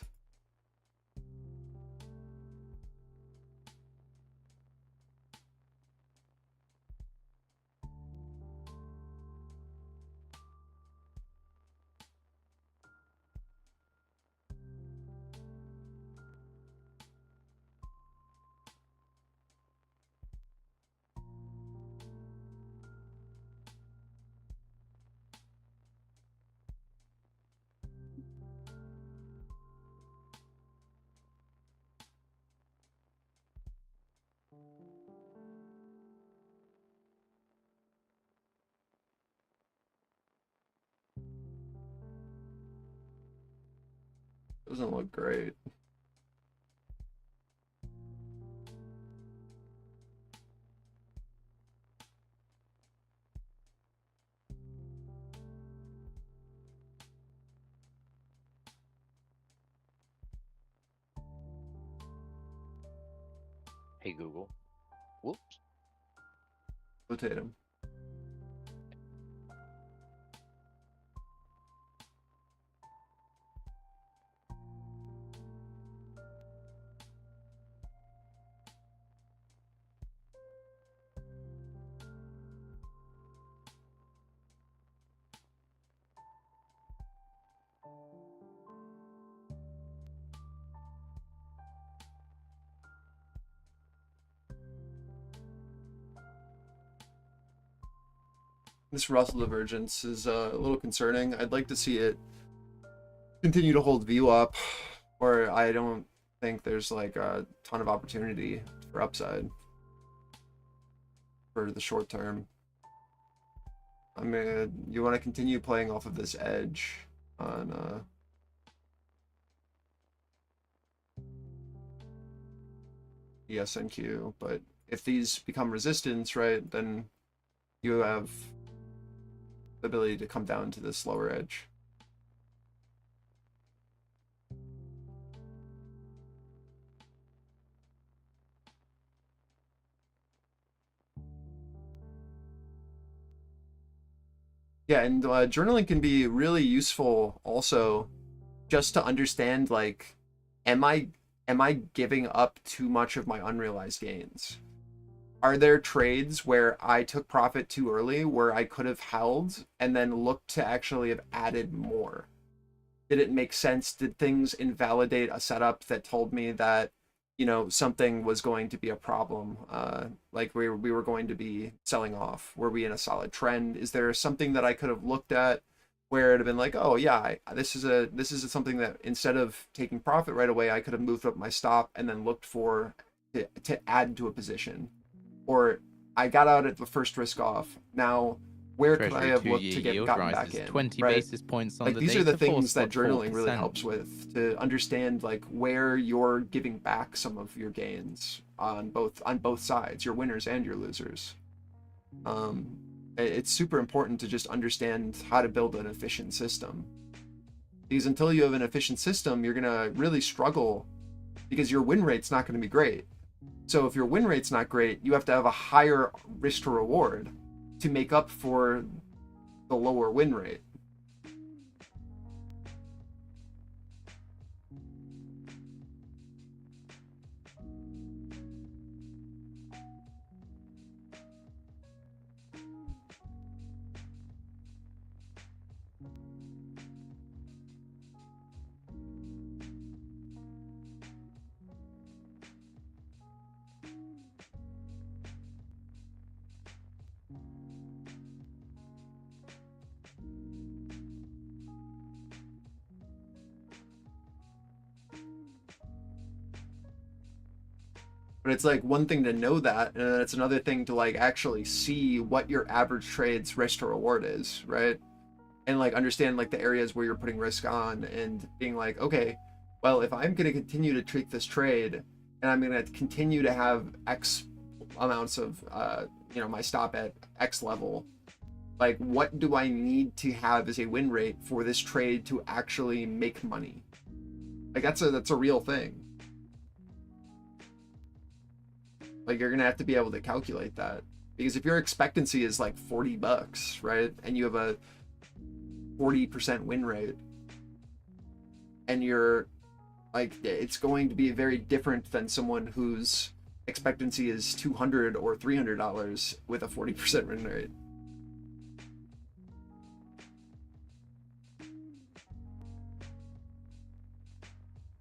[SPEAKER 1] Doesn't look great.
[SPEAKER 4] Hey Google. Whoops.
[SPEAKER 1] Rotate him. This Russell divergence is a little concerning. I'd like to see it continue to hold VWAP, or I don't think there's like a ton of opportunity for upside for the short term. I mean, you want to continue playing off of this edge on ESNQ, but if these become resistance, right, then you have the ability to come down to this lower edge. Yeah, and journaling can be really useful also just to understand, like, am I am I giving up too much of my unrealized gains? Are there trades where I took profit too early, where I could have held and then looked to actually have added more? Did it make sense? Did things invalidate a setup that told me that, you know, something was going to be a problem? Like we were going to be selling off? Were we in a solid trend? Is there something that I could have looked at where it'd have been like, oh yeah, this is something that instead of taking profit right away, I could have moved up my stop and then looked for to add to a position, or I got out at the first risk off. Now, where could I
[SPEAKER 2] Treasury
[SPEAKER 1] have looked
[SPEAKER 2] 2-year
[SPEAKER 1] to get
[SPEAKER 2] yield
[SPEAKER 1] gotten back
[SPEAKER 2] rises
[SPEAKER 1] in?
[SPEAKER 2] 20
[SPEAKER 1] Right?
[SPEAKER 2] basis points on
[SPEAKER 1] Like
[SPEAKER 2] the
[SPEAKER 1] these
[SPEAKER 2] day
[SPEAKER 1] are the
[SPEAKER 2] to
[SPEAKER 1] things that journaling really
[SPEAKER 2] 4.4%.
[SPEAKER 1] helps with, to understand like where you're giving back some of your gains on both sides, your winners and your losers. It's super important to just understand how to build an efficient system, because until you have an efficient system, you're gonna really struggle because your win rate's not going to be great. So if your win rate's not great, you have to have a higher risk to reward to make up for the lower win rate. But it's like one thing to know that, and then it's another thing to like actually see what your average trade's risk to reward is, right? And like understand like the areas where you're putting risk on and being like, okay, well, if I'm going to continue to treat this trade and I'm going to continue to have X amounts of, my stop at X level, like what do I need to have as a win rate for this trade to actually make money? Like that's a real thing. Like you're gonna have to be able to calculate that, because if your expectancy is like $40, right, and you have a 40% win rate, and you're like, it's going to be very different than someone whose expectancy is $200 or $300 with a 40% win rate.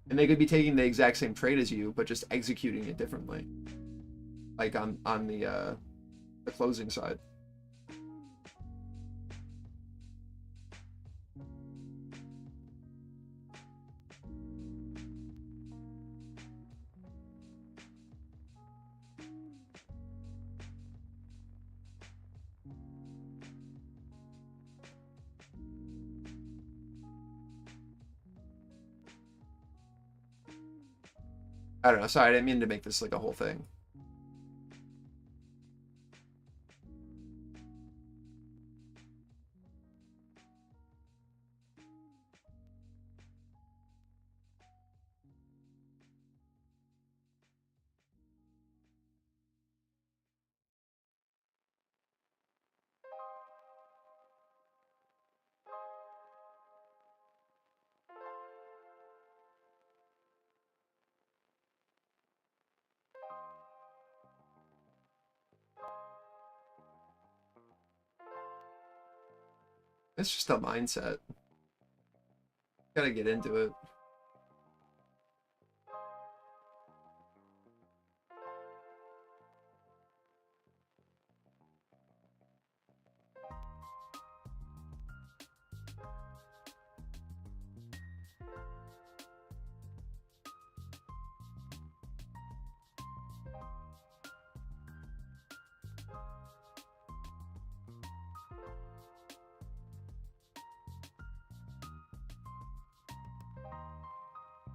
[SPEAKER 1] And they could be taking the exact same trade as you, but just executing it differently. Like on the closing side. I don't know. Sorry, I didn't mean to make this like a whole thing. It's just a mindset. Gotta get into it.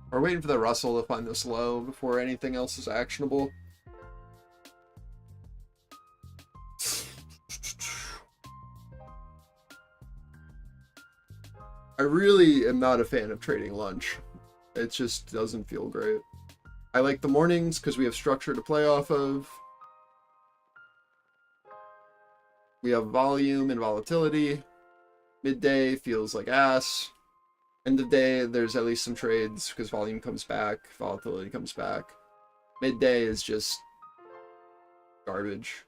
[SPEAKER 1] We're waiting for the Russell to find this low before anything else is actionable. I really am not a fan of trading lunch. It just doesn't feel great. I like the mornings because we have structure to play off of. We have volume and volatility. Midday feels like ass. End of day, there's at least some trades because volume comes back, volatility comes back. Midday is just garbage.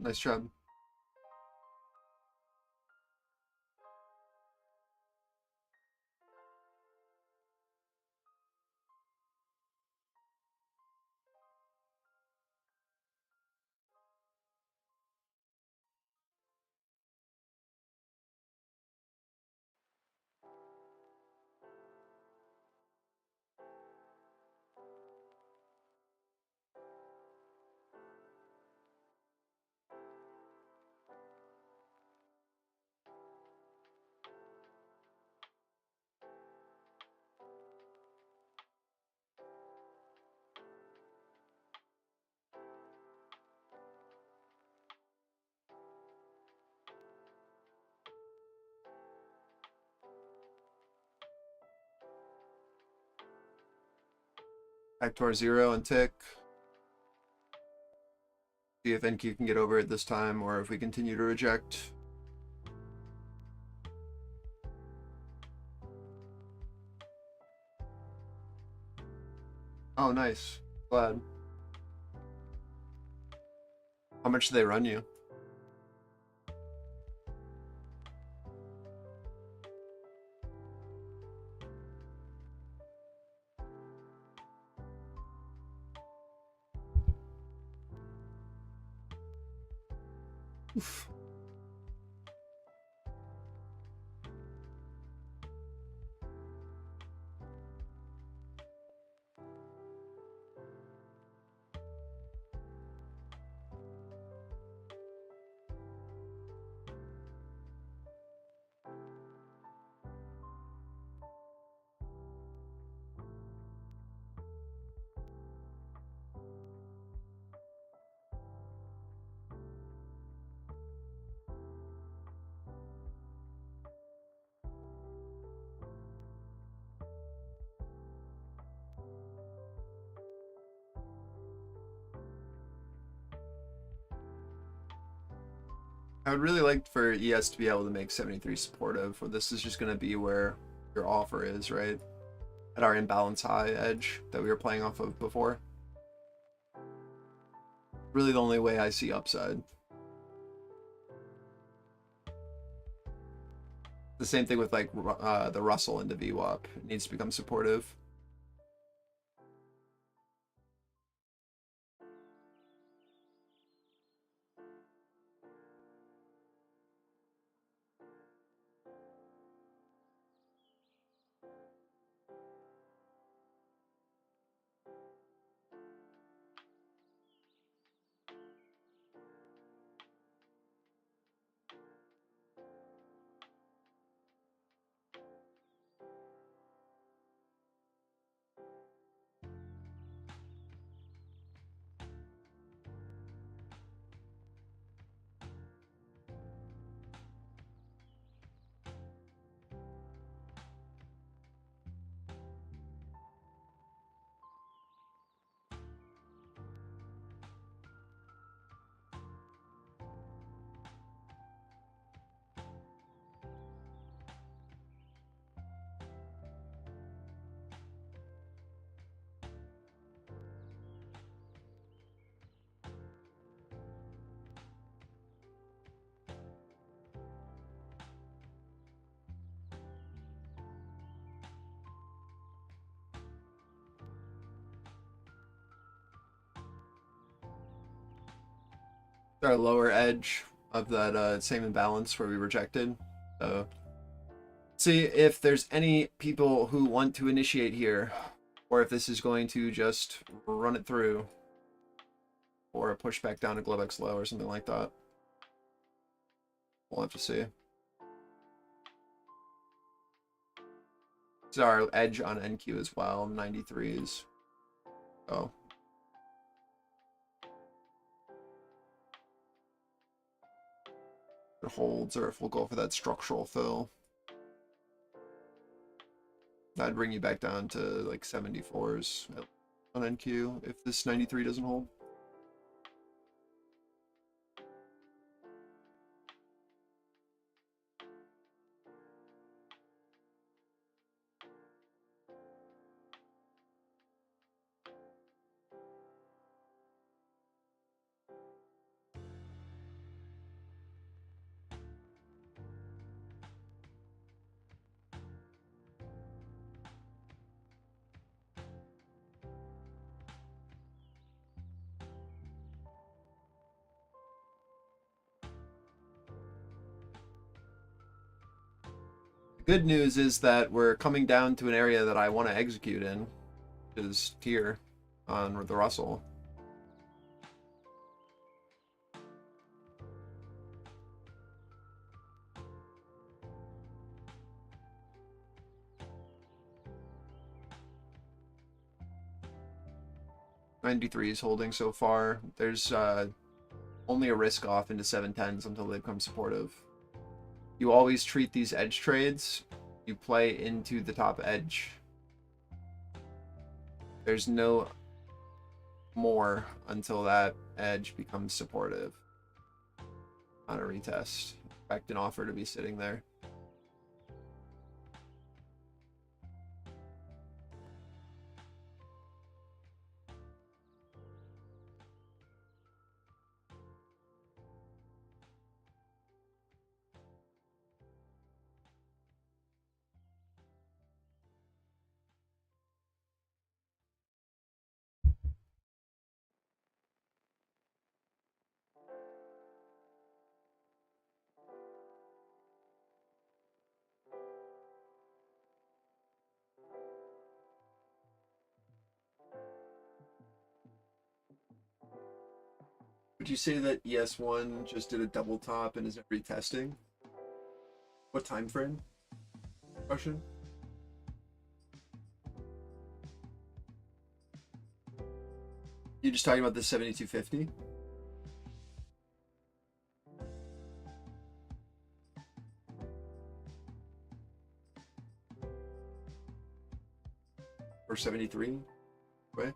[SPEAKER 1] Nice job. Back to our 0 and tick. See if NQ can get over it this time, or if we continue to reject. Oh, nice. Glad. How much do they run you? Oof. I would really like for ES to be able to make 73 supportive, where this is just going to be where your offer is, right? At our imbalance high edge that we were playing off of before. Really the only way I see upside. The same thing with like the Russell into VWAP. It needs to become supportive. our lower edge of that same imbalance where we rejected. So see if there's any people who want to initiate here, or if this is going to just run it through, or a push back down to Globex low or something like that. We'll have to see. It's our edge on NQ as well, 93s. Oh. It holds, or if we'll go for that structural fill. That'd bring you back down to like 74s on NQ if this 93 doesn't hold. Good news is that we're coming down to an area that I want to execute in, which is here on the Russell. '93 is holding so far. There's only a risk off into 710s until they become supportive. You always treat these edge trades, you play into the top edge. There's no more until that edge becomes supportive on a retest. Expect an offer to be sitting there. Would you say that ES1 just did a double top and isn't retesting? What time frame? Question? You're just talking about the 7250? Or 73? Right?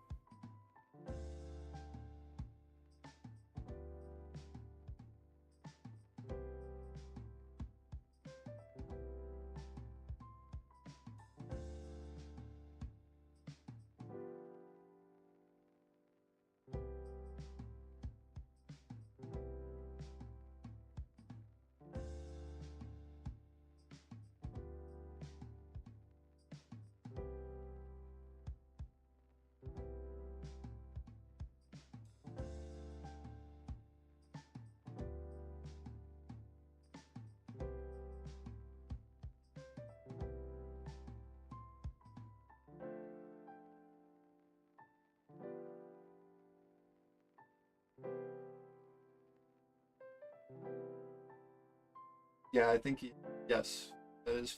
[SPEAKER 1] Yeah, I think yes, that is.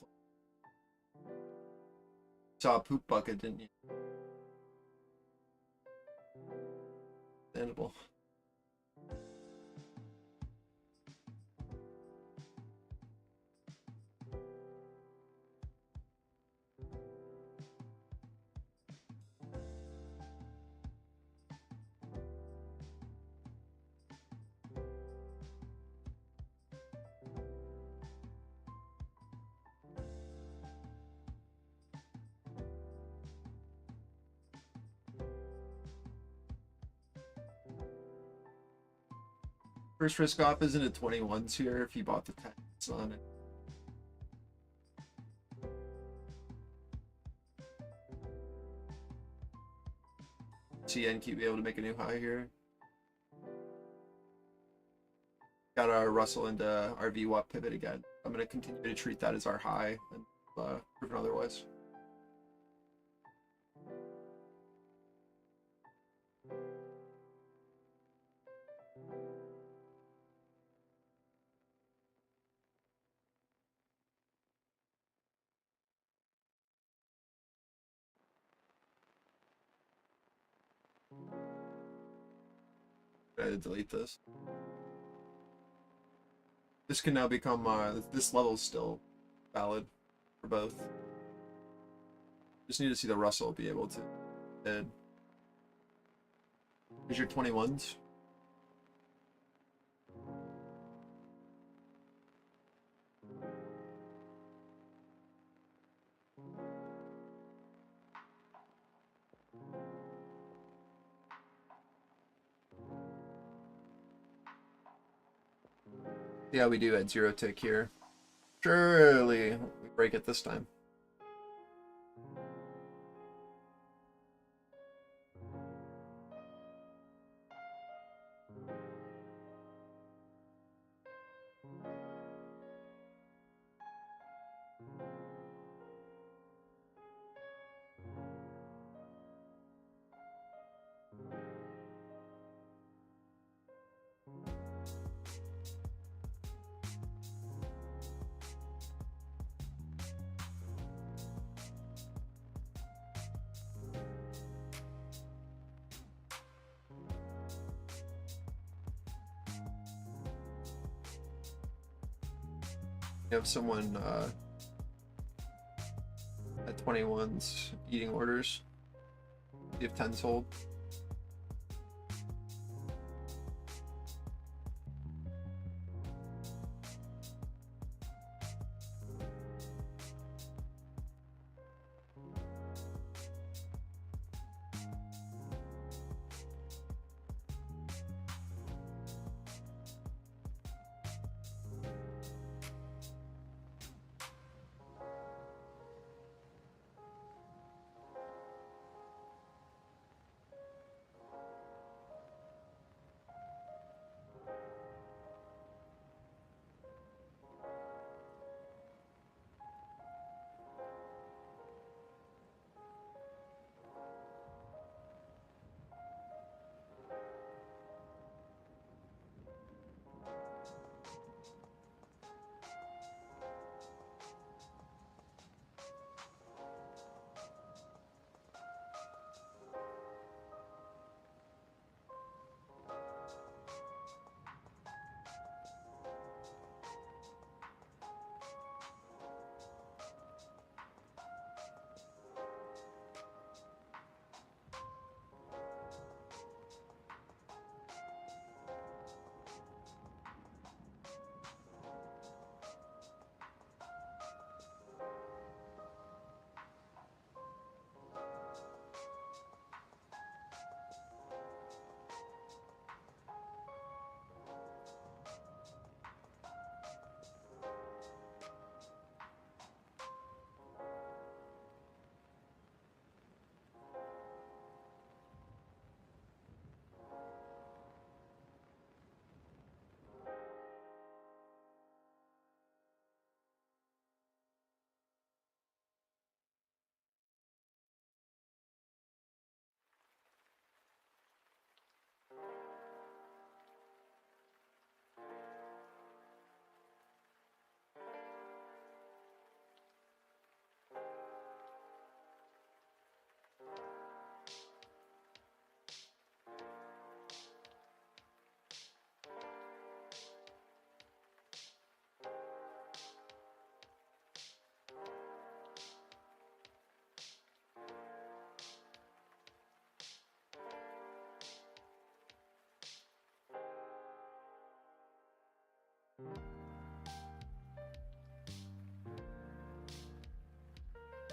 [SPEAKER 1] Saw a poop bucket, didn't you? Understandable. First risk off isn't at 21s here if you bought the 10s on it. See NQ be able to make a new high here. got our Russell into our VWAP pivot again. I'm going to continue to treat that as our high and proven otherwise. I had to delete this. This can now become, this level is still valid for both. Just need to see the Russell be able to bid. Here's your 21s. Yeah, we do at 0 tick here. Surely we break it this time. You have someone at 21s eating orders. You have 10s hold.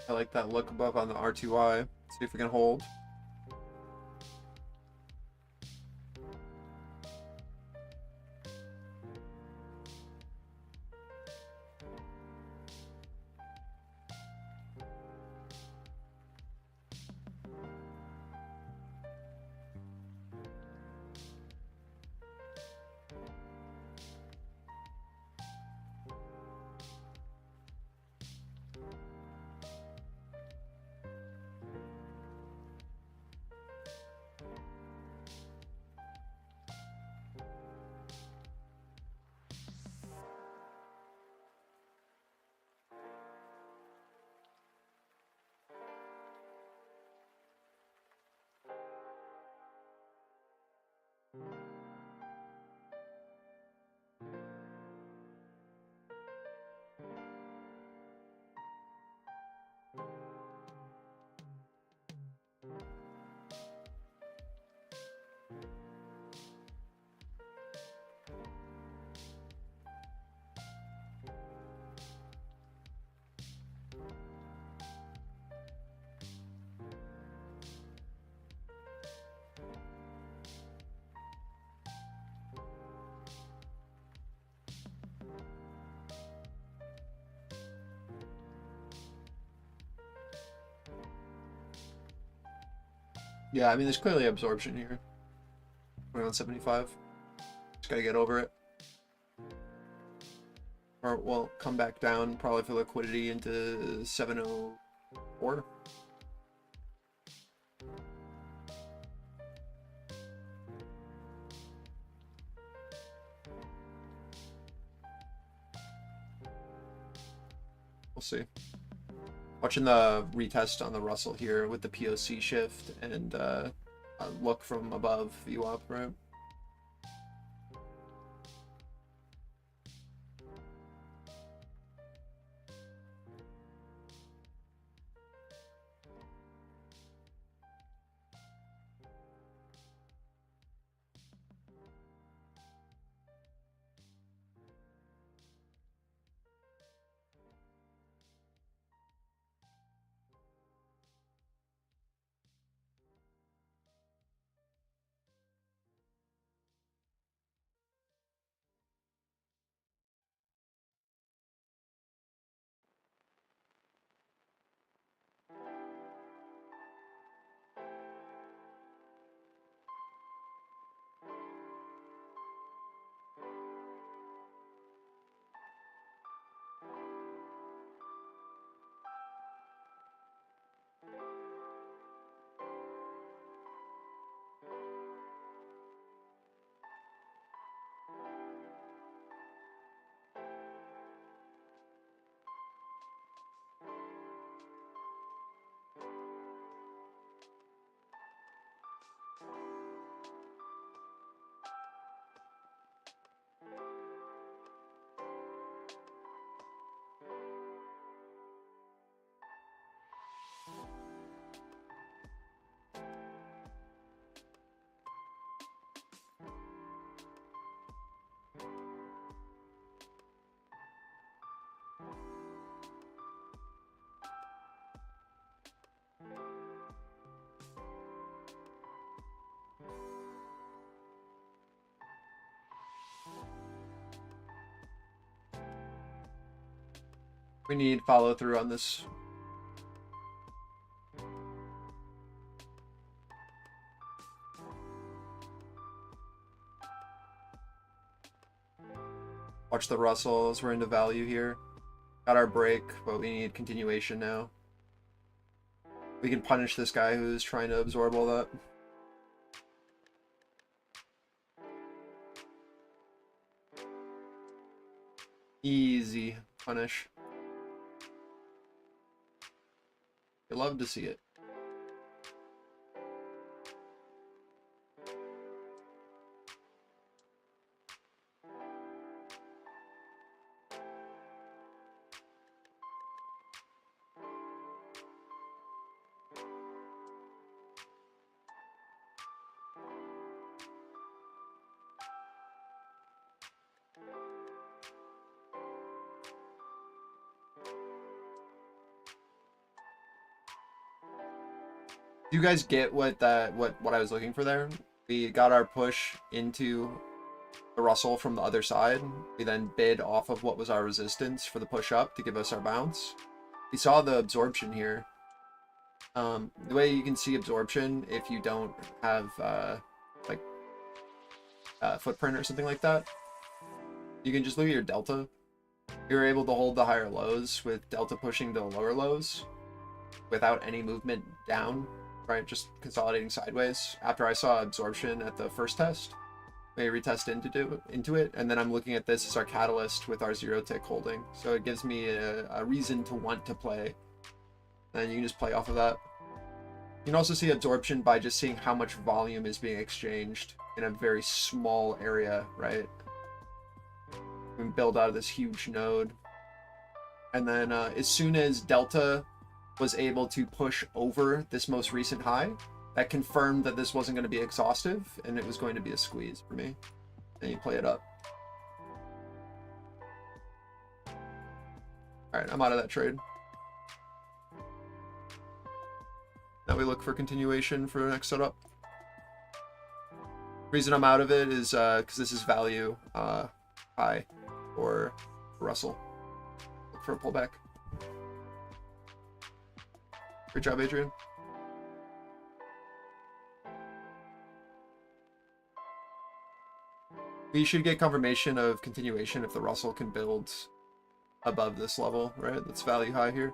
[SPEAKER 1] I like that look above on the RTY. See if we can hold. Yeah, I mean, there's clearly absorption here. Around 75. Just gotta get over it. Or, well, come back down probably for liquidity into 704. We'll see. Watching the retest on the Russell here with the POC shift and a look from above VWAP, right? We need follow through on this. Watch the Russells. We're into value here. Got our break, but we need continuation now. We can punish this guy who's trying to absorb all that. Easy punish. You love to see it. Do you guys get what I was looking for there? We got our push into the Russell from the other side. We then bid off of what was our resistance for the push up to give us our bounce. We saw the absorption here. The way you can see absorption if you don't have like footprint or something like that, you can just look at your delta. You're able to hold the higher lows with delta pushing the lower lows without any movement down, right? Just consolidating sideways. After I saw absorption at the first test, we retest into it, and then I'm looking at this as our catalyst with our 0 tick holding. So it gives me a reason to want to play, and you can just play off of that. You can also see absorption by just seeing how much volume is being exchanged in a very small area, right? We can build out of this huge node. And then as soon as Delta was able to push over this most recent high, that confirmed that this wasn't going to be exhaustive and it was going to be a squeeze for me. And you play it up. All right, I'm out of that trade. Now we look for continuation for the next setup. Reason I'm out of it is because this is value high or Russell. Look for a pullback. Great job, Adrian. We should get confirmation of continuation if the Russell can build above this level, right? That's value high here.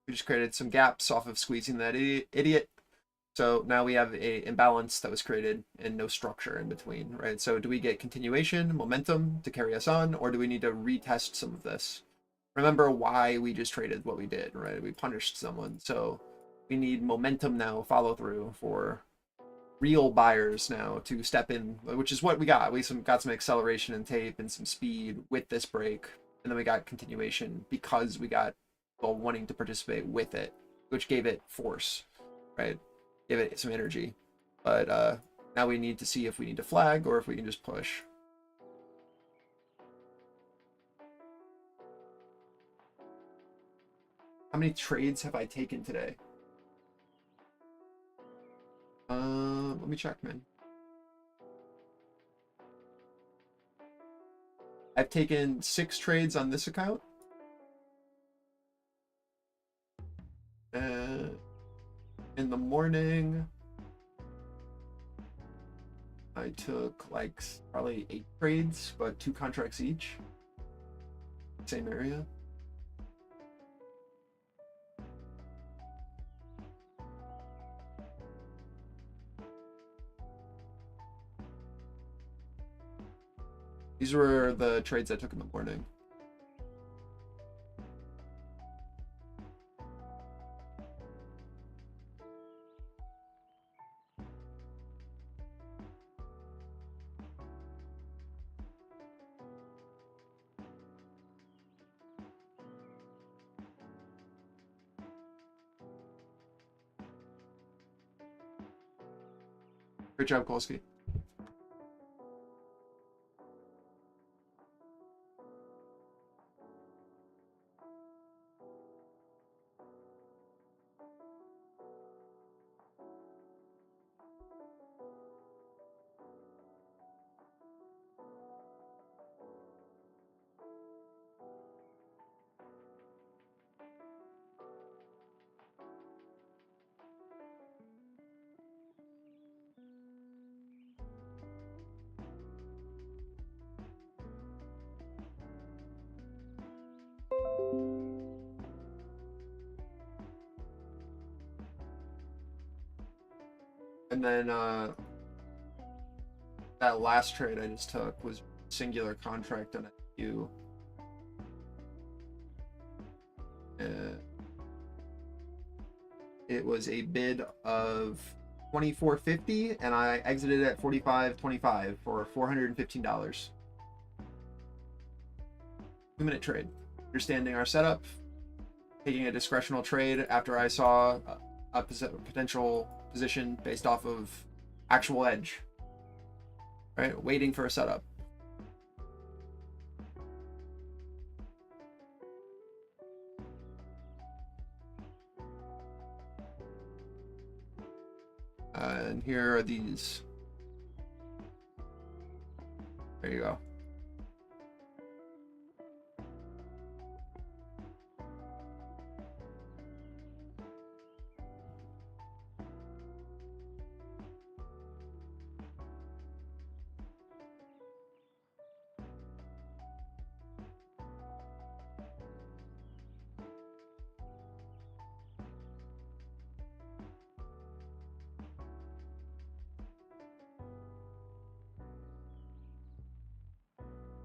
[SPEAKER 1] We just created some gaps off of squeezing that idiot. So now we have a imbalance that was created and no structure in between, right? So do we get continuation, momentum to carry us on, or do we need to retest some of this? Remember why we just traded what we did, right? We punished someone. So we need momentum now, follow through for real buyers now to step in, which is what we got. We got some acceleration and tape and some speed with this break. And then we got continuation because we got people wanting to participate with it, which gave it force, right? Give it some energy. But now we need to see if we need to flag or if we can just push. How many trades have I taken today? Let me check, man. I've taken 6 trades on this account. In the morning, I took like probably 8 trades, but 2 contracts each. Same area. These were the trades I took in the morning. Great job, Kolsky. And then that last trade I just took was singular contract on a few. It was a bid of $24.50 and I exited at $45.25 for $415. 2-minute trade. Understanding our setup, taking a discretional trade after I saw a potential position based off of actual edge, right? Waiting for a setup. And here are these. There you go.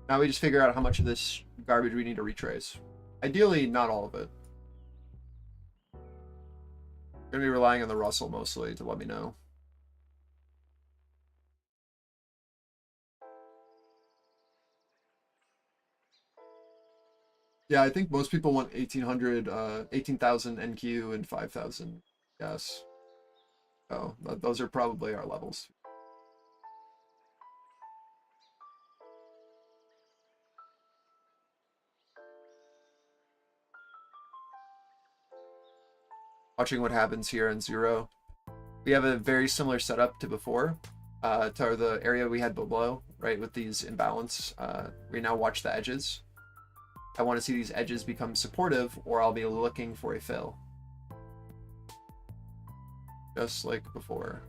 [SPEAKER 1] Now we just figure out how much of this garbage we need to retrace. Ideally, not all of it. I'm gonna be relying on the Russell mostly to let me know. Yeah, I think most people want 1800, 18,000 NQ and 5,000 gas. Oh, those are probably our levels. Watching what happens here in 0. We have a very similar setup to before, to the area we had below, right, with these imbalance. We now watch the edges. I want to see these edges become supportive, or I'll be looking for a fill. Just like before.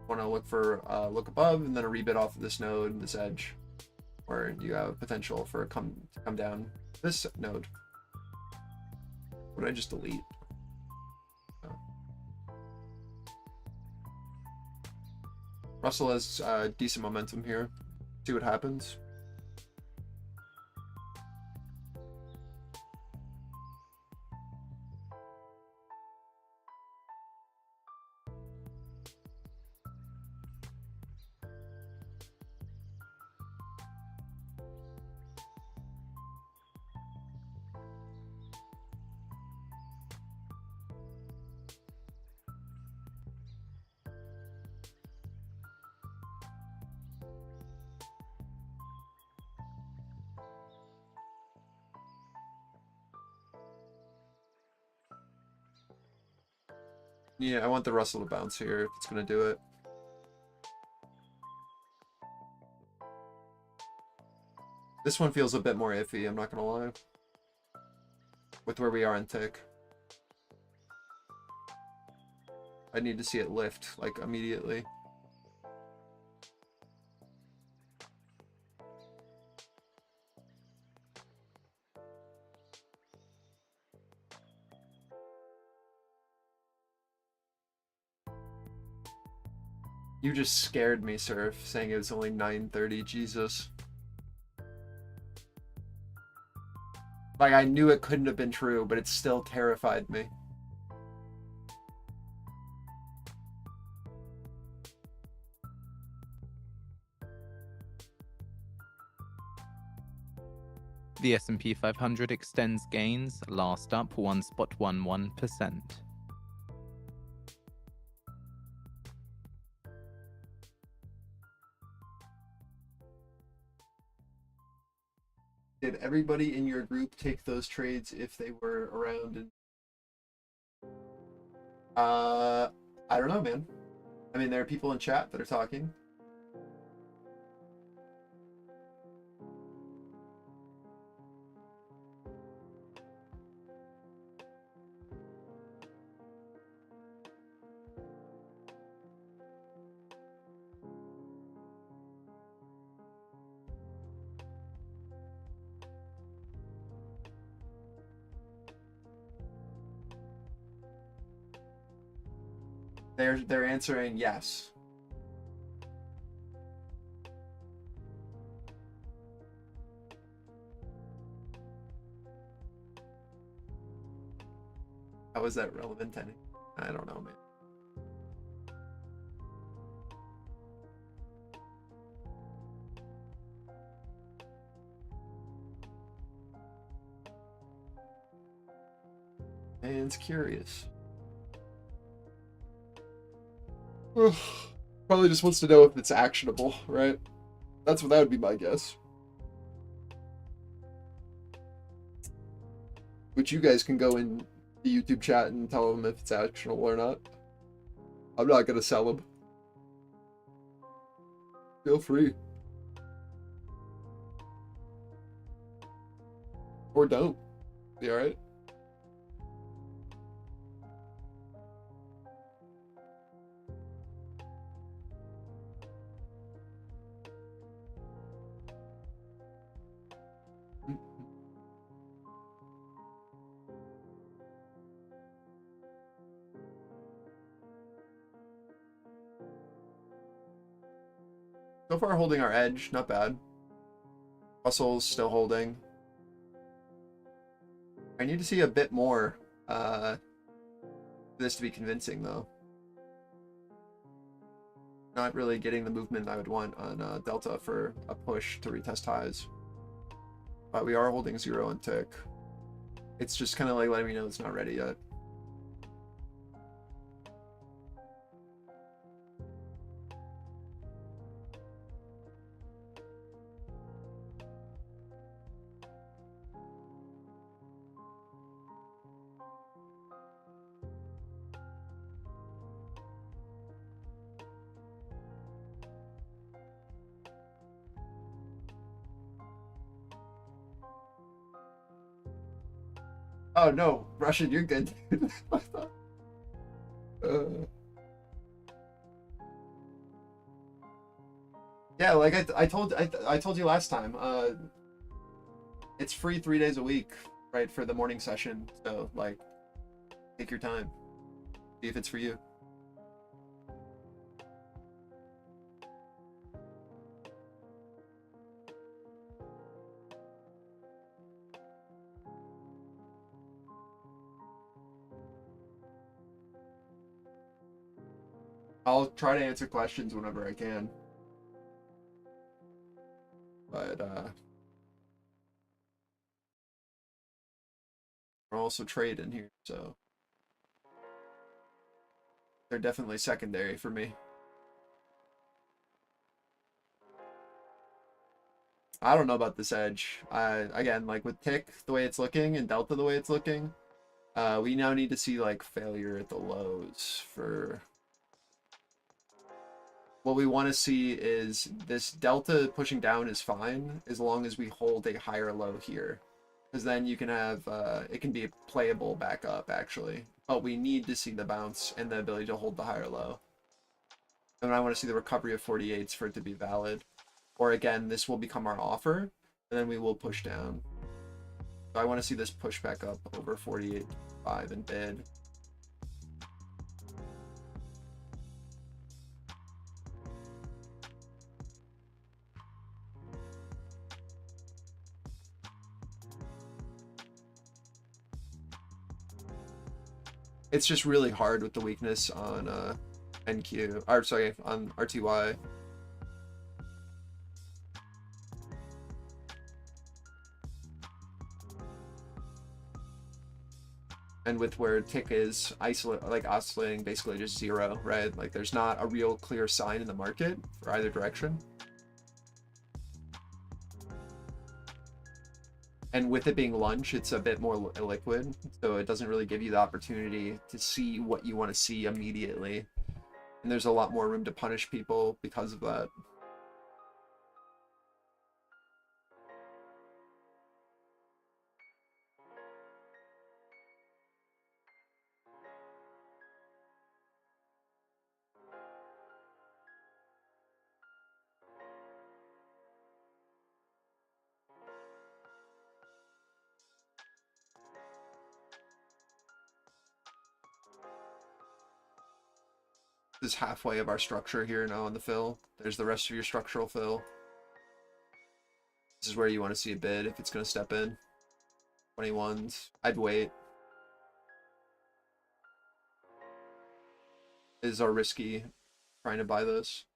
[SPEAKER 1] Want to look for look above and then a rebid off of this node, this edge, where you have potential for to come down this node. What did I just delete? Russell has decent momentum here. See what happens. Yeah, I want the Russell to bounce here if it's going to do it. This one feels a bit more iffy, I'm not going to lie. With where we are in tick. I need to see it lift, like, immediately. You just scared me, Surf, saying it was only 9:30. Jesus. Like, I knew it couldn't have been true, but it still terrified me.
[SPEAKER 2] The S&P 500 extends gains, last up 1.11%.
[SPEAKER 1] Did everybody in your group take those trades if they were around? And I don't know, man. I mean, there are people in chat that are talking. They're answering yes. How is that relevant, Tenny? I don't know, man. Man's curious. Probably just wants to know if it's actionable, right? That would be my guess. Which you guys can go in the YouTube chat and tell them if it's actionable or not. I'm not gonna sell them. Feel free. Or don't. Be alright? So far holding our edge, not bad. Russell's still holding. I need to see a bit more for this to be convincing, though. Not really getting the movement I would want on Delta for a push to retest highs. But we are holding 0 and tick. It's just kind of like letting me know it's not ready yet. Oh no, Russian, you're good, dude. uh, yeah, like I told you last time. It's free 3 days a week, right, for the morning session. So like, take your time. See if it's for you. I'll try to answer questions whenever I can. But I also trade in here, so they're definitely secondary for me. I don't know about this edge. Again, like with tick the way it's looking and delta the way it's looking, we now need to see like failure at the lows for. What we want to see is this delta pushing down is fine as long as we hold a higher low here, because then you can have it can be playable back up actually. But we need to see the bounce and the ability to hold the higher low. And I want to see the recovery of 48s for it to be valid. Or again, this will become our offer, and then we will push down. So I want to see this push back up over 48.5 and bid. It's just really hard with the weakness on NQ, or sorry, on RTY. And with where tick is oscillating basically just zero, right? Like there's not a real clear sign in the market for either direction. And with it being lunch, it's a bit more illiquid, so it doesn't really give you the opportunity to see what you want to see immediately. And there's a lot more room to punish people because of that. This is halfway of our structure here now on the fill. There's the rest of your structural fill. This is where you want to see a bid if it's going to step in. 21s. I'd wait. Is our risky trying to buy this?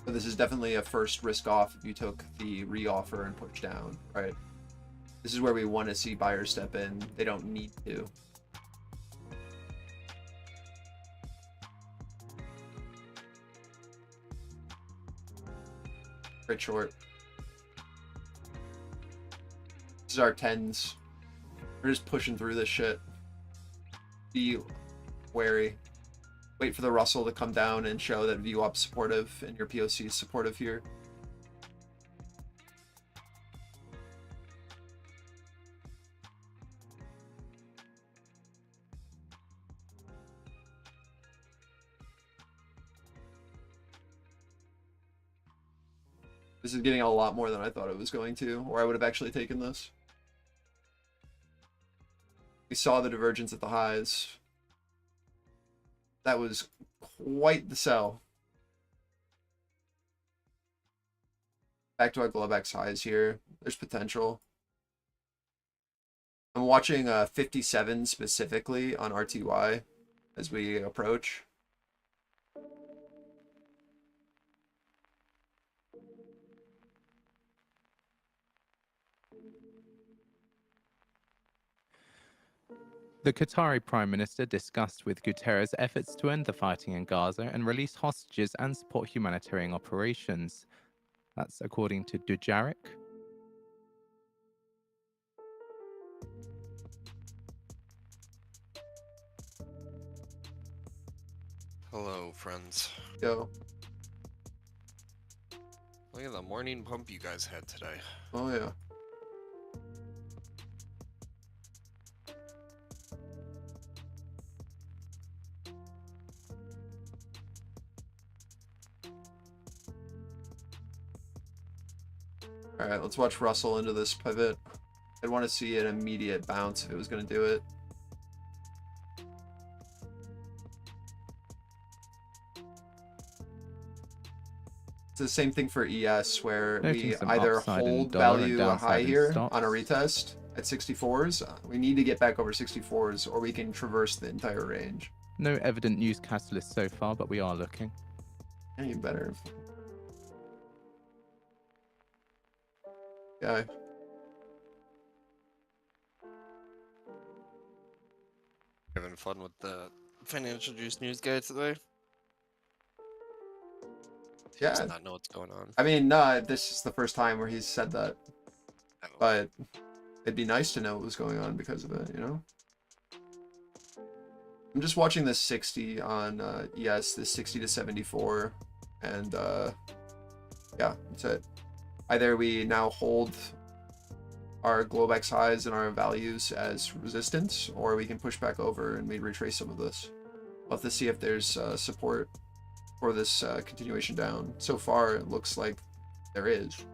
[SPEAKER 1] But this is definitely a first risk off if you took the re-offer and push down, right? This is where we want to see buyers step in. They don't need to. Straight short. This is our 10s. We're just pushing through this shit. Be wary. Wait for the Russell to come down and show that VWAP's supportive and your POC is supportive here. This is getting a lot more than I thought it was going to, or I would have actually taken this. We saw the divergence at the highs. That was quite the sell. Back to our Globex highs here. There's potential. I'm watching 57 specifically on RTY as we approach.
[SPEAKER 2] The Qatari Prime Minister discussed with Guterres efforts to end the fighting in Gaza and release hostages and support humanitarian operations. That's according to Dujarric.
[SPEAKER 5] Hello, friends.
[SPEAKER 1] Yo.
[SPEAKER 5] Look at the morning pump you guys had today.
[SPEAKER 1] Oh, yeah. All right, let's watch Russell into this pivot. I'd want to see an immediate bounce if it was going to do it. It's the same thing for ES, where
[SPEAKER 2] Noting
[SPEAKER 1] we
[SPEAKER 2] some
[SPEAKER 1] either
[SPEAKER 2] upside in
[SPEAKER 1] hold
[SPEAKER 2] dollar and
[SPEAKER 1] value
[SPEAKER 2] downside
[SPEAKER 1] high
[SPEAKER 2] in
[SPEAKER 1] here
[SPEAKER 2] stocks.
[SPEAKER 1] on a retest at 64s. We need to get back over 64s, or we can traverse the entire range.
[SPEAKER 2] No evident news catalyst so far, but we are looking.
[SPEAKER 1] Any better? Yeah.
[SPEAKER 5] Having fun with the financial juice news guy today.
[SPEAKER 1] Yeah.
[SPEAKER 5] Does not know what's going on.
[SPEAKER 1] I mean, no, this is the first time where he's said that,
[SPEAKER 5] I don't know.
[SPEAKER 1] but it'd be nice to know what was going on because of it, you know? I'm just watching this 60 on ES, this 60 to 74, and yeah, that's it. Either we now hold our Globex highs and our values as resistance, or we can push back over and we retrace some of this. We'll have to see if there's support for this continuation down. So far, it looks like there is.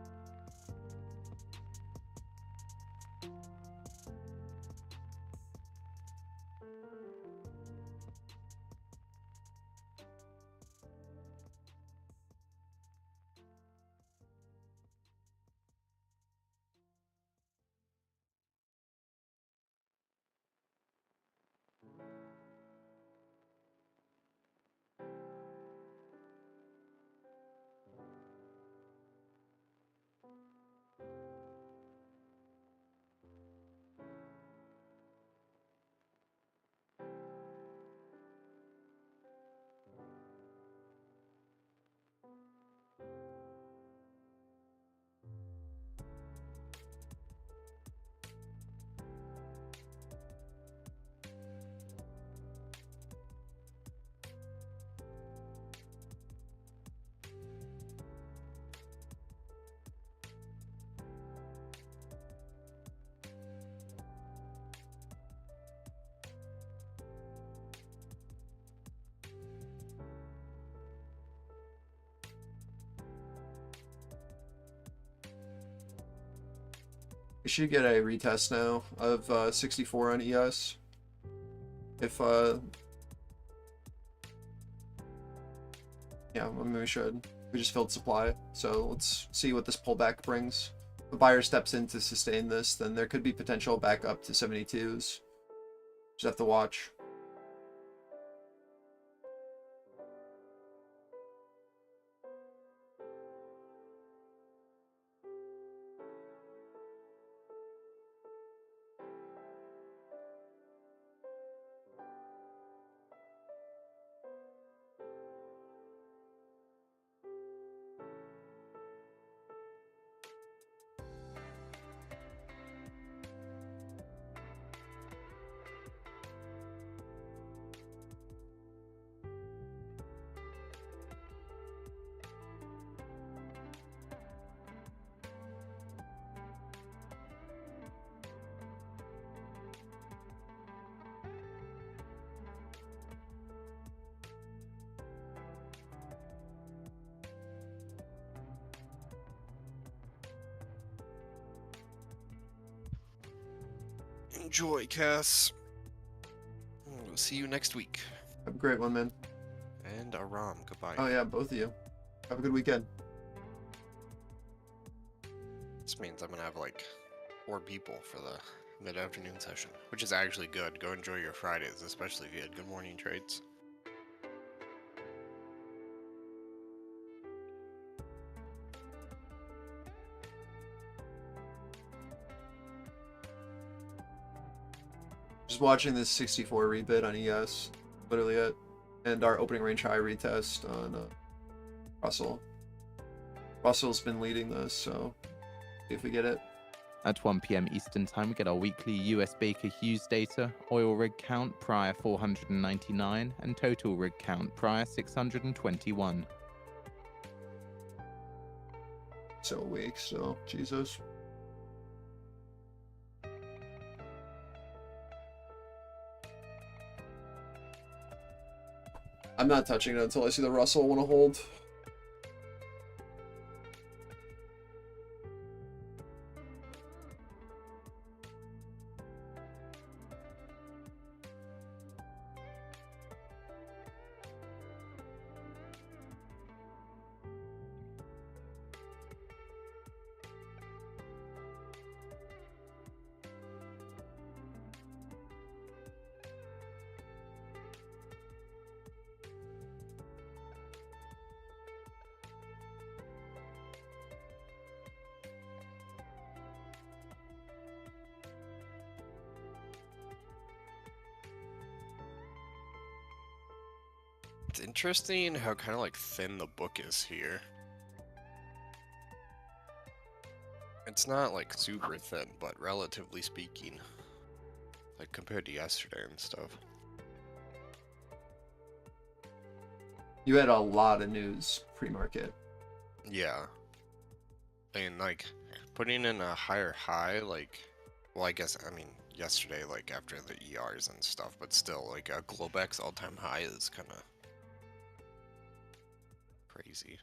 [SPEAKER 1] We should get a retest now of 64 on ES. If yeah, I mean, we should. We just filled supply, so let's see what this pullback brings. If the buyer steps in to sustain this, then there could be potential back up to 72s. Just have to watch.
[SPEAKER 5] Enjoy, Cass. We'll see you next week.
[SPEAKER 1] Have a great one, man.
[SPEAKER 5] And Aram, goodbye.
[SPEAKER 1] Oh yeah, both of you. Have a good weekend.
[SPEAKER 5] This means I'm gonna have like 4 people for the mid-afternoon session, which is actually good. Go enjoy your Fridays, especially if you had good morning trades.
[SPEAKER 1] Just watching this 64 rebid on ES, literally it, and our opening range high retest on Russell. Russell's been leading this, so see if we get it.
[SPEAKER 2] At 1 p.m. Eastern Time, we get our weekly US Baker Hughes data, oil rig count prior 499, and total rig count prior 621.
[SPEAKER 1] So weak, so Jesus. I'm not touching it until I see the Russell want to hold.
[SPEAKER 5] It's interesting how kind of like thin the book is here. It's not like super thin, but relatively speaking, like compared to yesterday and stuff.
[SPEAKER 1] You had a lot of news pre-market.
[SPEAKER 5] Yeah. And like putting in a higher high, like, well, I guess, I mean, yesterday, like after the ERs and stuff, but still, like a Globex all-time high is kind of crazy.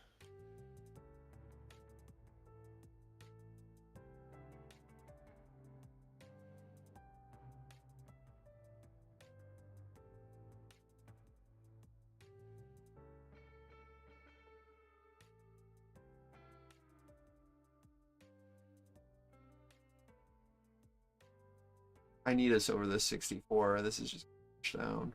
[SPEAKER 1] I need us over this 64. This is just down.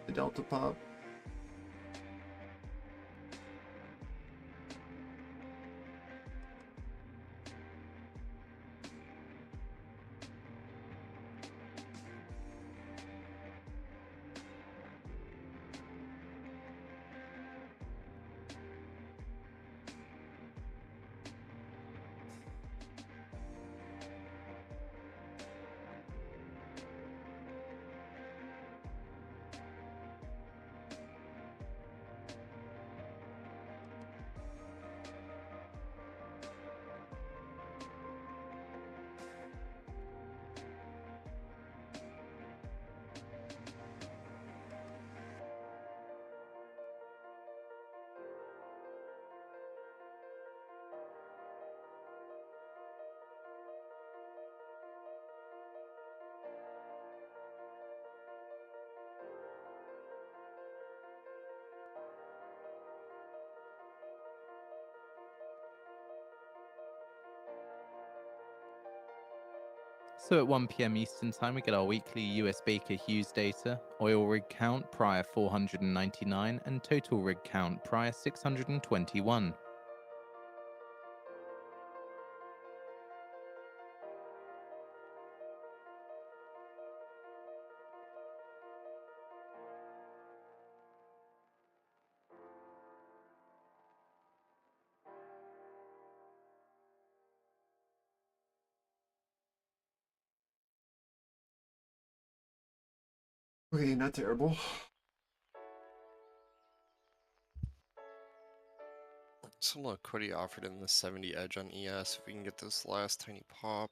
[SPEAKER 1] The Delta pop.
[SPEAKER 2] So at 1 p.m. Eastern Time, we get our weekly US Baker Hughes data, oil rig count prior 499, and total rig count prior 621.
[SPEAKER 1] Okay, not terrible.
[SPEAKER 5] Some liquidity offered in the 70 edge on ES if we can get this last tiny pop.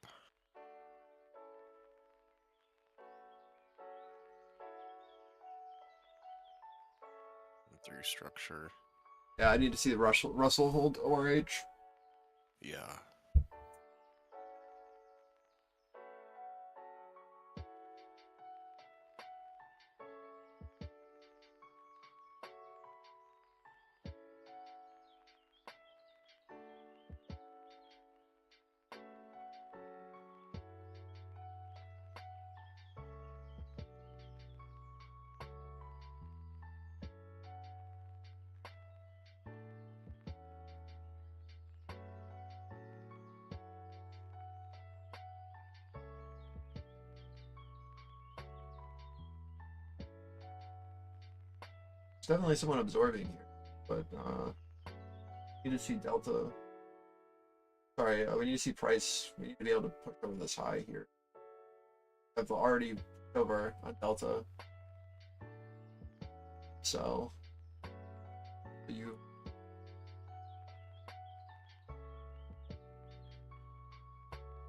[SPEAKER 5] Through structure.
[SPEAKER 1] Yeah, I need to see the Russell hold ORH.
[SPEAKER 5] Yeah.
[SPEAKER 1] There's definitely someone absorbing here, but need to see delta. Sorry, we need to see price. We need to be able to push over this high here. I've already pushed over on delta. So you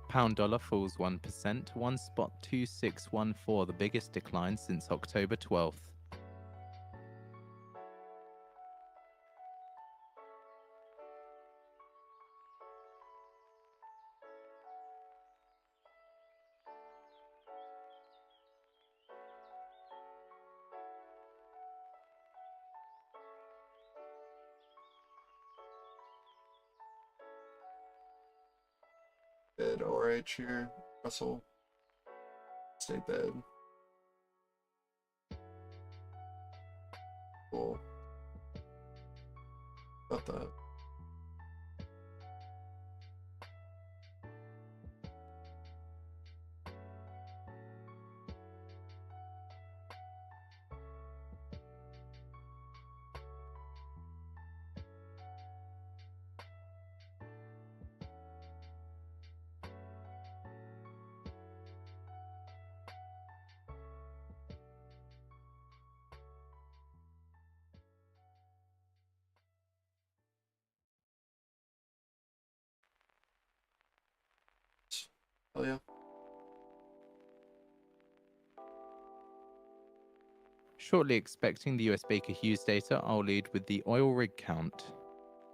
[SPEAKER 2] Pound dollar falls 1%, 1.2614, the biggest decline since October 12th.
[SPEAKER 1] bid ORH here. Russell. Stay bid. Cool. About that. Oh yeah.
[SPEAKER 2] Shortly expecting the US Baker Hughes data, I'll lead with the oil rig count.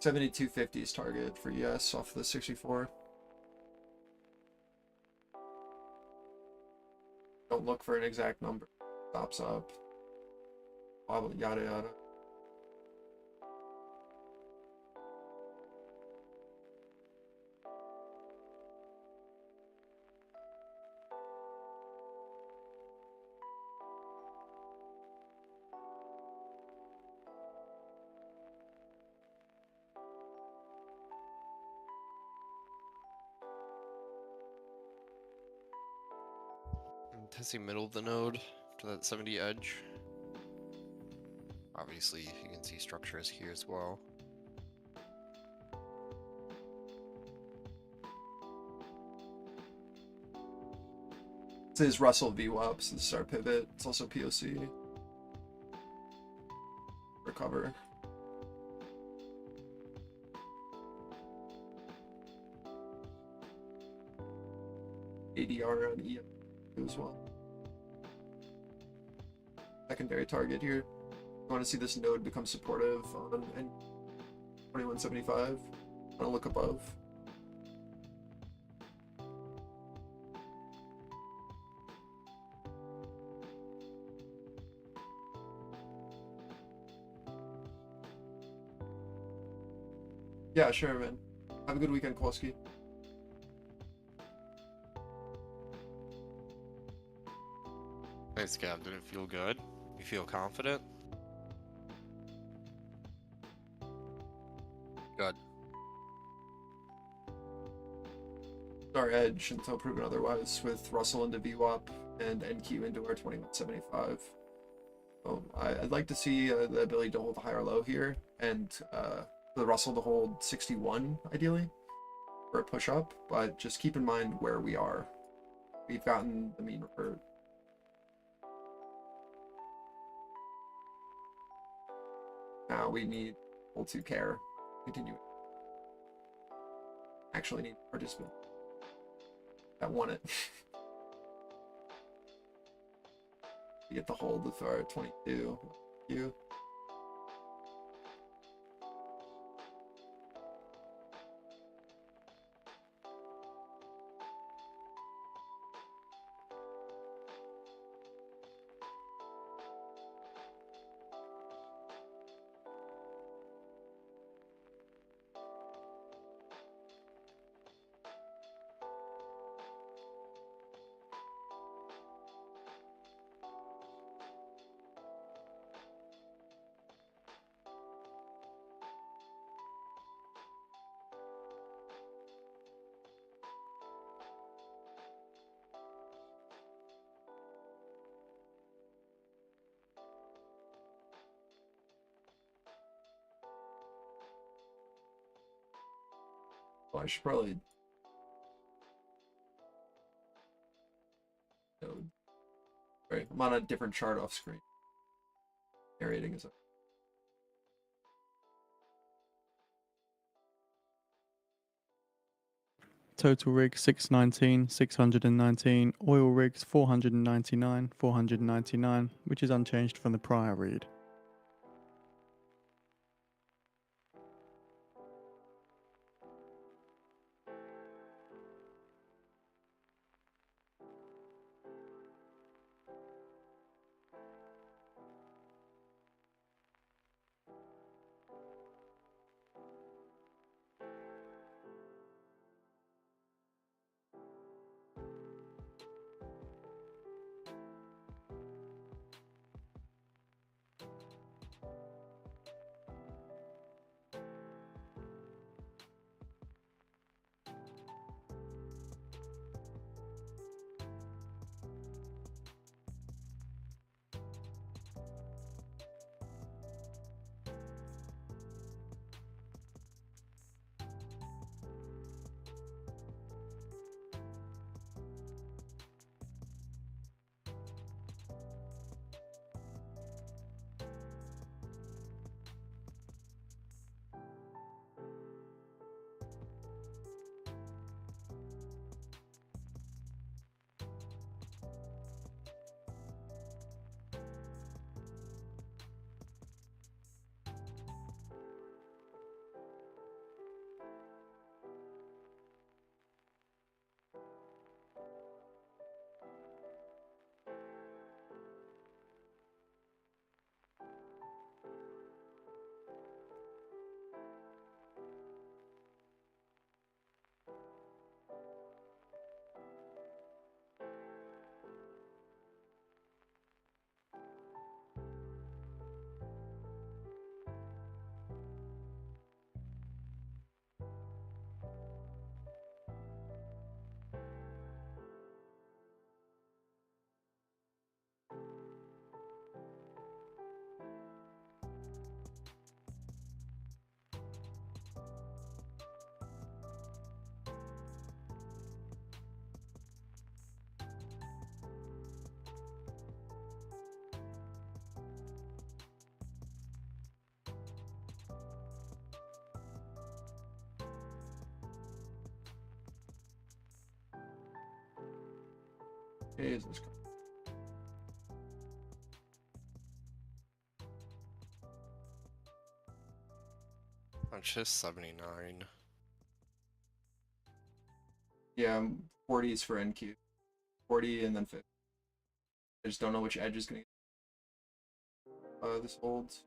[SPEAKER 1] 7250 target for US off the 64. Don't look for an exact number. Stops up. Blah, blah, yada yada.
[SPEAKER 5] I'm testing middle of the node to that 70 edge. Obviously, you can see structures here as well.
[SPEAKER 1] This is Russell VWAP, so this is our pivot. It's also POC. Recover. ADR on EF as well. Secondary target here. I want to see this node become supportive on 2175. I want to look above. Yeah, sure, man. Have a good weekend, Kowalski.
[SPEAKER 5] Nice, Gav. Did it feel good? You feel confident? Good.
[SPEAKER 1] Our edge until proven otherwise with Russell into VWAP and NQ into our 2175. So I'd like to see the ability to hold a higher low here and the Russell to hold 61 ideally for a push up, but just keep in mind where we are. We've gotten the mean revert. Now we need people to care. Continue. Actually need participant that won it. We get the hold with our 22. You. Oh, I should probably. No. Right, I'm on a different chart off screen. Narrating is.
[SPEAKER 3] Total rigs 619, 619. Oil rigs 499, 499, which is unchanged from the prior read.
[SPEAKER 1] Jesus.
[SPEAKER 5] I'm just 79.
[SPEAKER 1] Yeah, 40 is for NQ. 40 and then 50. I just don't know which edge is gonna get this holds.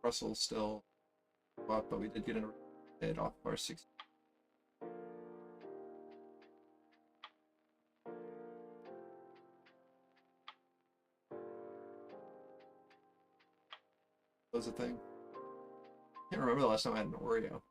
[SPEAKER 1] Russell's still up, but we did get a hit off our 6. Was a thing. Can't remember the last time I had an Oreo.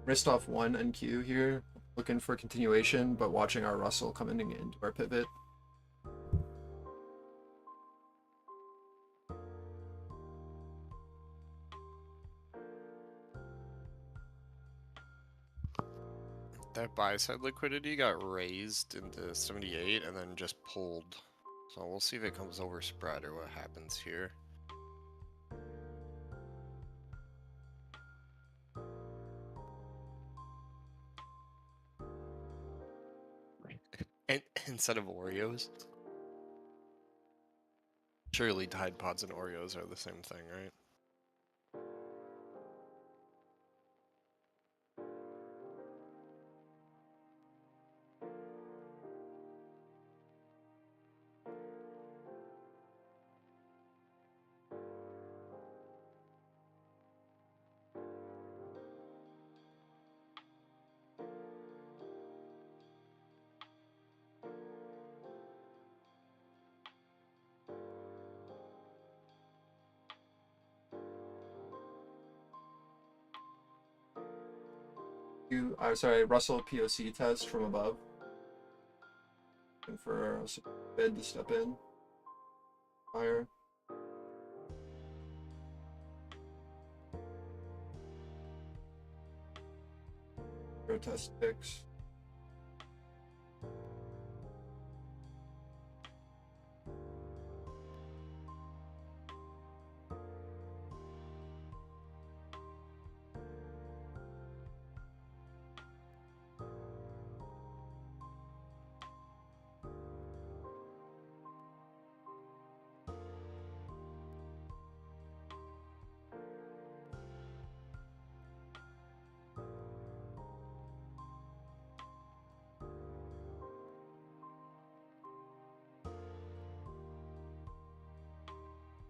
[SPEAKER 1] Wrist off 1 NQ here, looking for continuation, but watching our Russell coming into our pivot.
[SPEAKER 5] That buy side liquidity got raised into 78 and then just pulled. So we'll see if it comes over spread or what happens here. And instead of Oreos. Surely Tide Pods and Oreos are the same thing, right?
[SPEAKER 1] Sorry, Russell POC test from above. Looking for a bid to step in. Fire. Test ticks.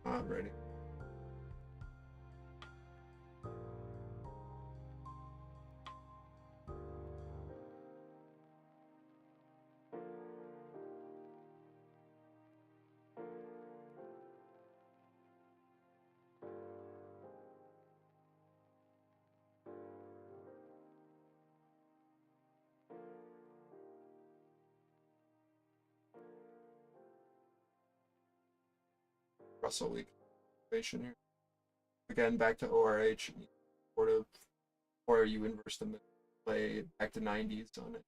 [SPEAKER 1] Not ready. Russell week situation here. Again, back to ORH, sort of, or you inverse the play back to 90s on it.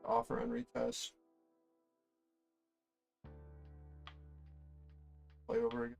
[SPEAKER 1] Offer on retest. Play over again.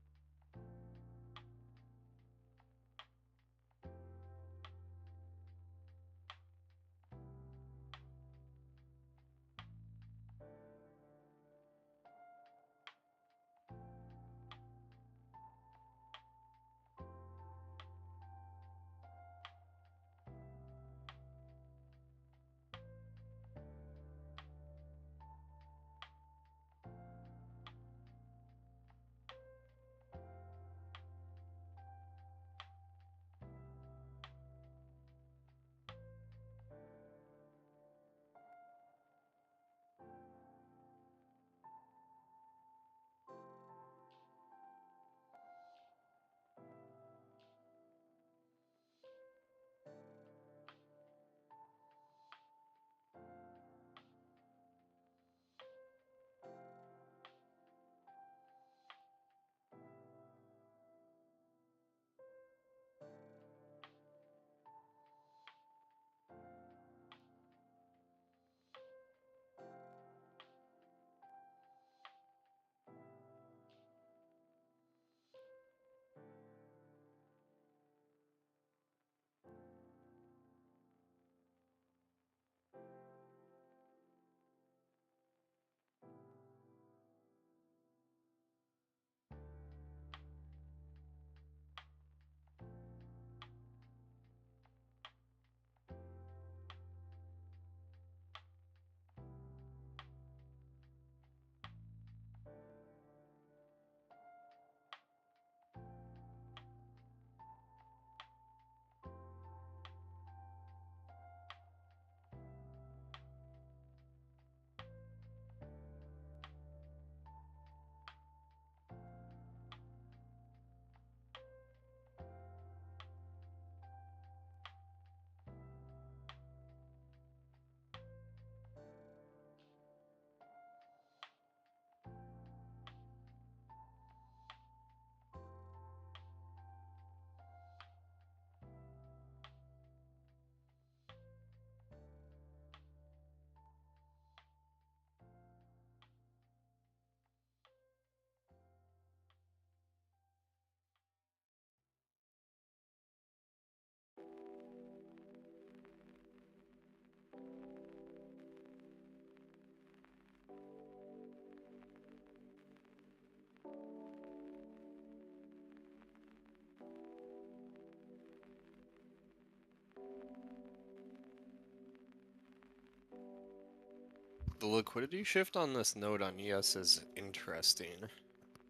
[SPEAKER 5] The liquidity shift on this node on ES is interesting.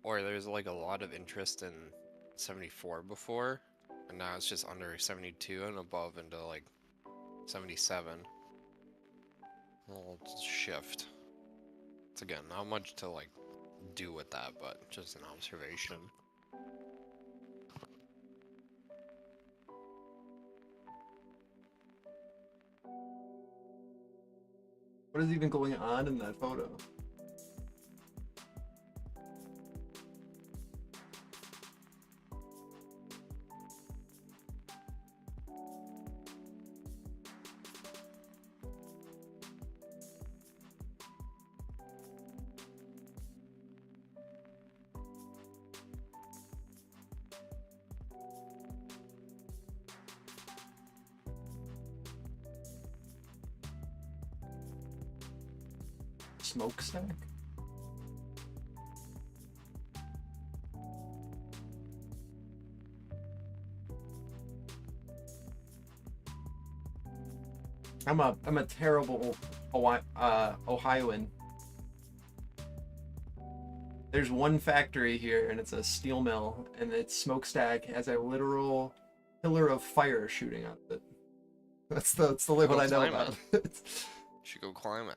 [SPEAKER 5] Or there's like a lot of interest in 74 before, and now it's just under 72 and above into like 77. A little shift. It's again not much to like do with that, but just an observation.
[SPEAKER 1] What is even going on in that photo? Smokestack? I'm a terrible Ohioan. There's one factory here, and it's a steel mill, and its smokestack has a literal pillar of fire shooting out of it. That's the only one I know
[SPEAKER 5] climb
[SPEAKER 1] about.
[SPEAKER 5] Should go climb it.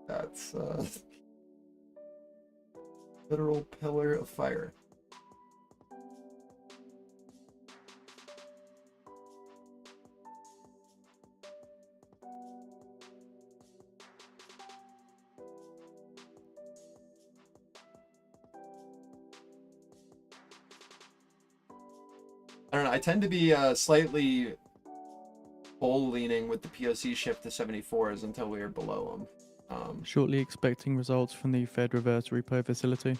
[SPEAKER 1] That's literal pillar of fire. I don't know. I tend to be slightly bull leaning with the POC shift to 74s until we are below them.
[SPEAKER 3] Shortly expecting results from the Fed reverse repo facility.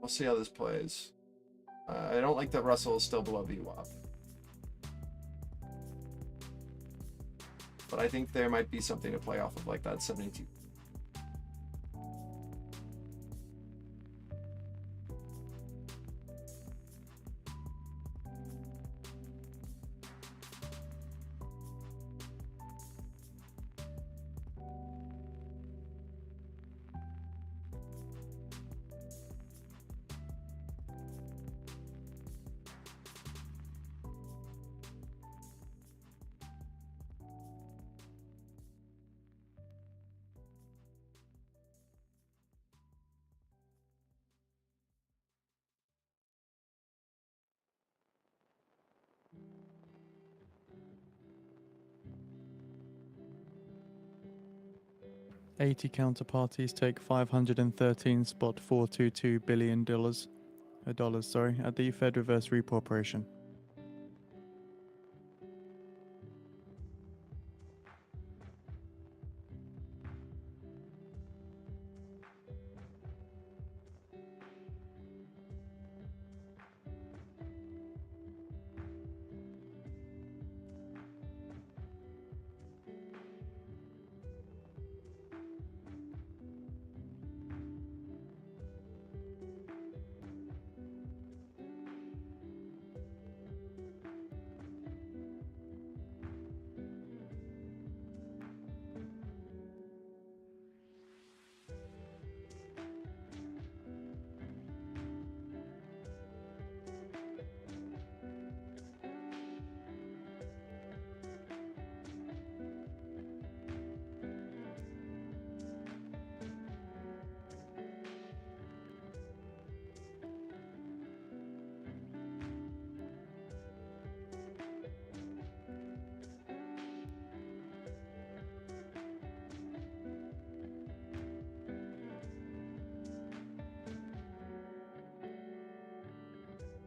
[SPEAKER 1] We'll see how this plays. I don't like that Russell is still below VWAP. But I think there might be something to play off of, like that 72.
[SPEAKER 3] $80 counterparties take $513.422 billion dollars at the Fed reverse repo operation.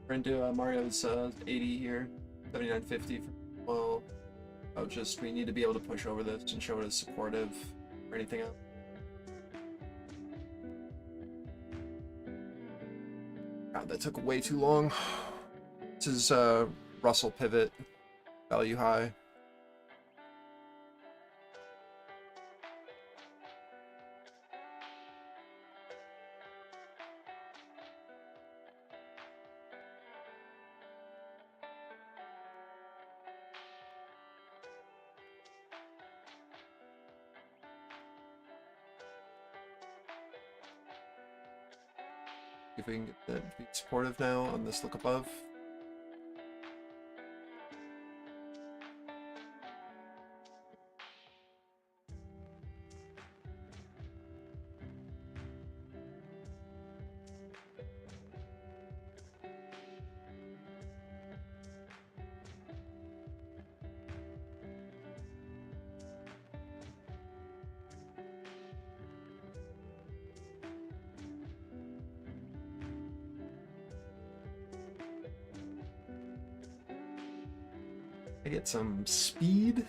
[SPEAKER 3] We're into Mario's 80 here, 79.50 for well. Just we need to be able to push over this and show it as supportive or anything else. God, that took way too long. This is Russell pivot, value high. If we can get that to be supportive now on this look above. I get some speed.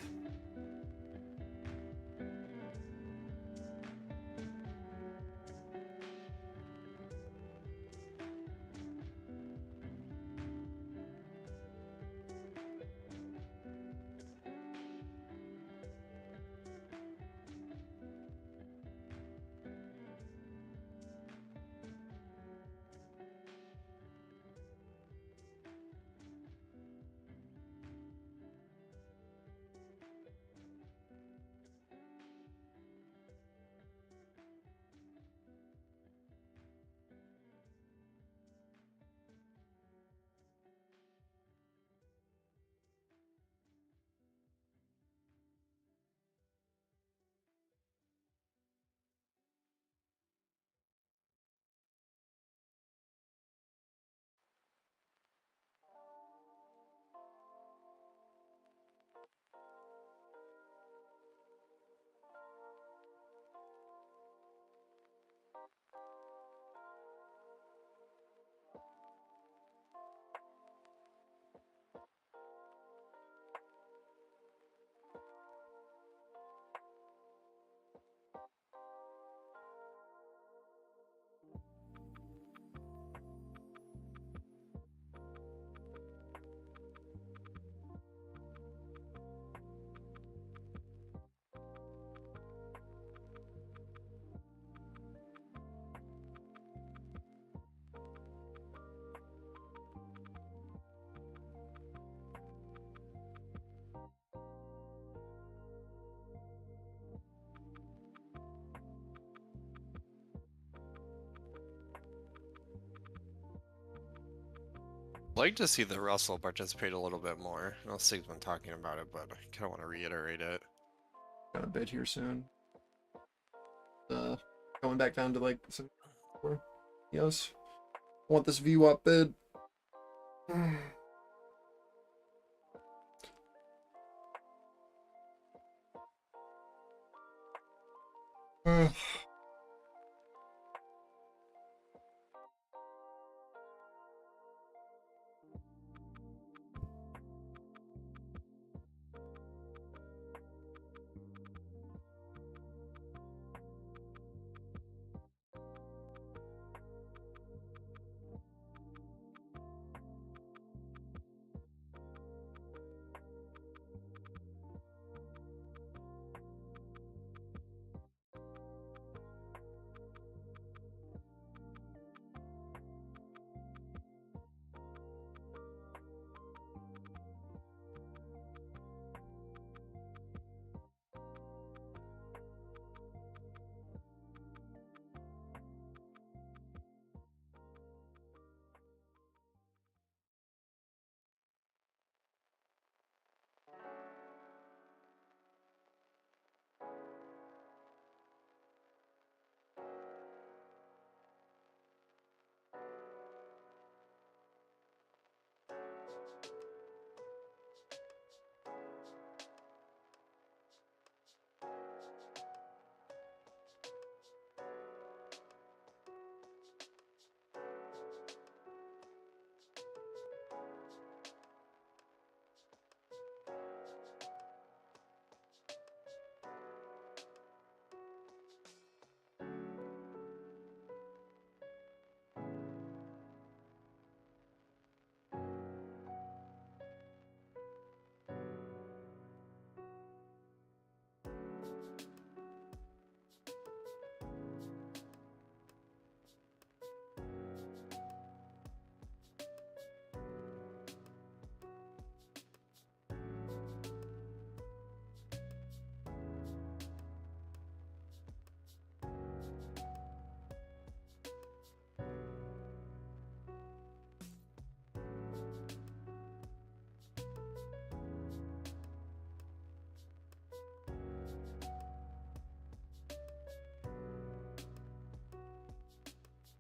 [SPEAKER 5] I'd like to see the Russell participate a little bit more. I know Sig's been talking about it, but I kind of want to reiterate it.
[SPEAKER 3] Got a bid here soon. Going back down to like some. Yes. Want this VWAP bid.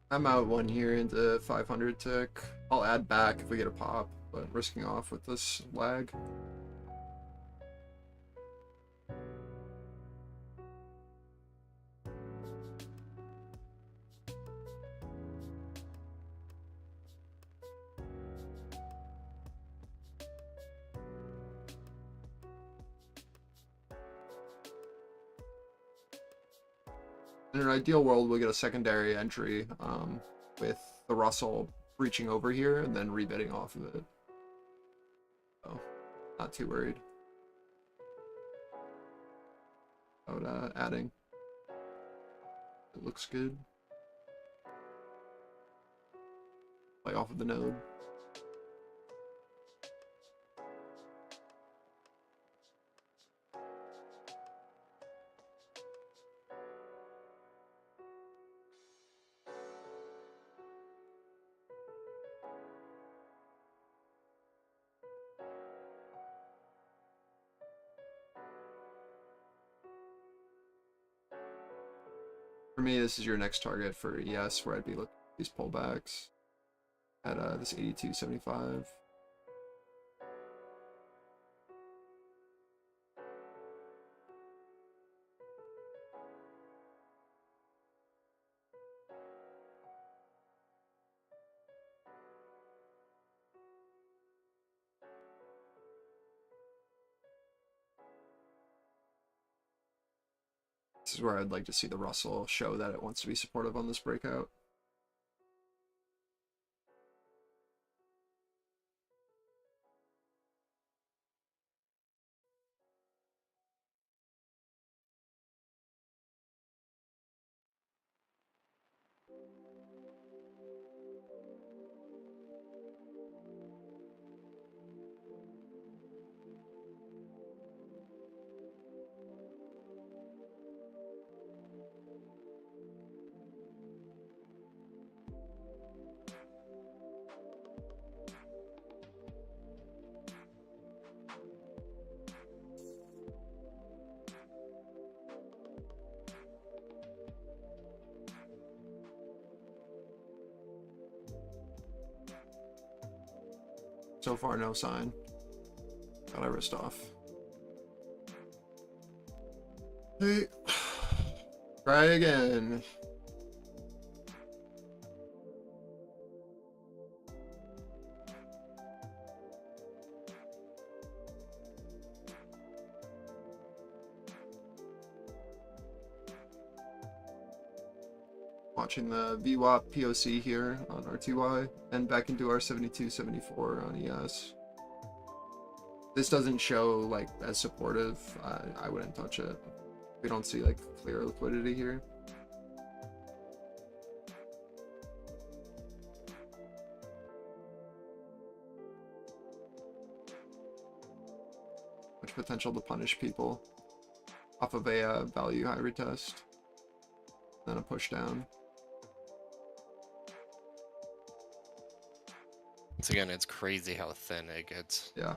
[SPEAKER 1] I'm out one here into 500 tick. I'll add back if we get a pop, but risking off with this lag. In an ideal world, we'll get a secondary entry with the Russell reaching over here and then rebidding off of it. So, not too worried about adding. It looks good. Play off of the node. For me, this is your next target for ES, where I'd be looking at these pullbacks at this 82.75. This is where I'd like to see the Russell show that it wants to be supportive on this breakout. So far, no sign. Got I wrist off. Hey, try again. Watching the VWAP POC here on RTY and back into our 72.74 on ES. This doesn't show like as supportive. I wouldn't touch it. We don't see like clear liquidity here. Much potential to punish people off of a value high retest, then a push down.
[SPEAKER 5] Once again, it's crazy how thin it gets.
[SPEAKER 1] Yeah.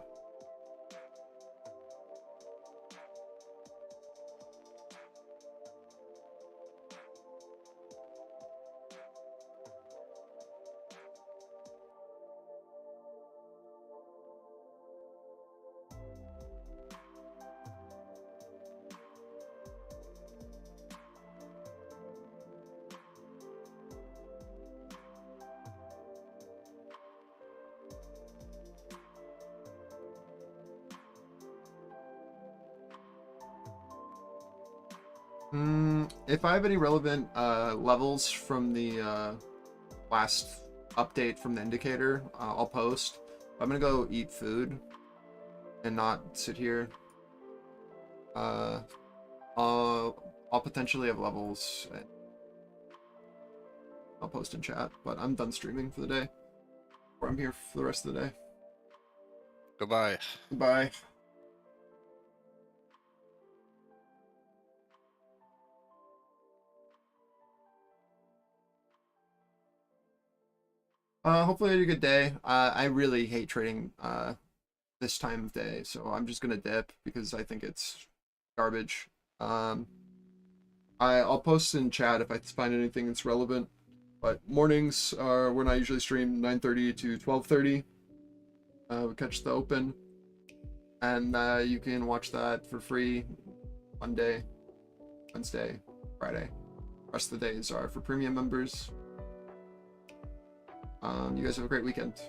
[SPEAKER 1] If I have any relevant levels from the last update from the indicator, I'll post. I'm gonna go eat food and not sit here. I'll potentially have levels. I'll post in chat, but I'm done streaming for the day. Or I'm here for the rest of the day.
[SPEAKER 5] Goodbye.
[SPEAKER 1] Goodbye. Hopefully you had a good day. I really hate trading this time of day, so I'm just gonna dip because I think it's garbage. I'll post in chat if I find anything that's relevant. But mornings are when I usually stream 9:30 to 12:30. We catch the open, and you can watch that for free Monday, Wednesday, Friday. Rest of the days are for premium members. You guys have a great weekend.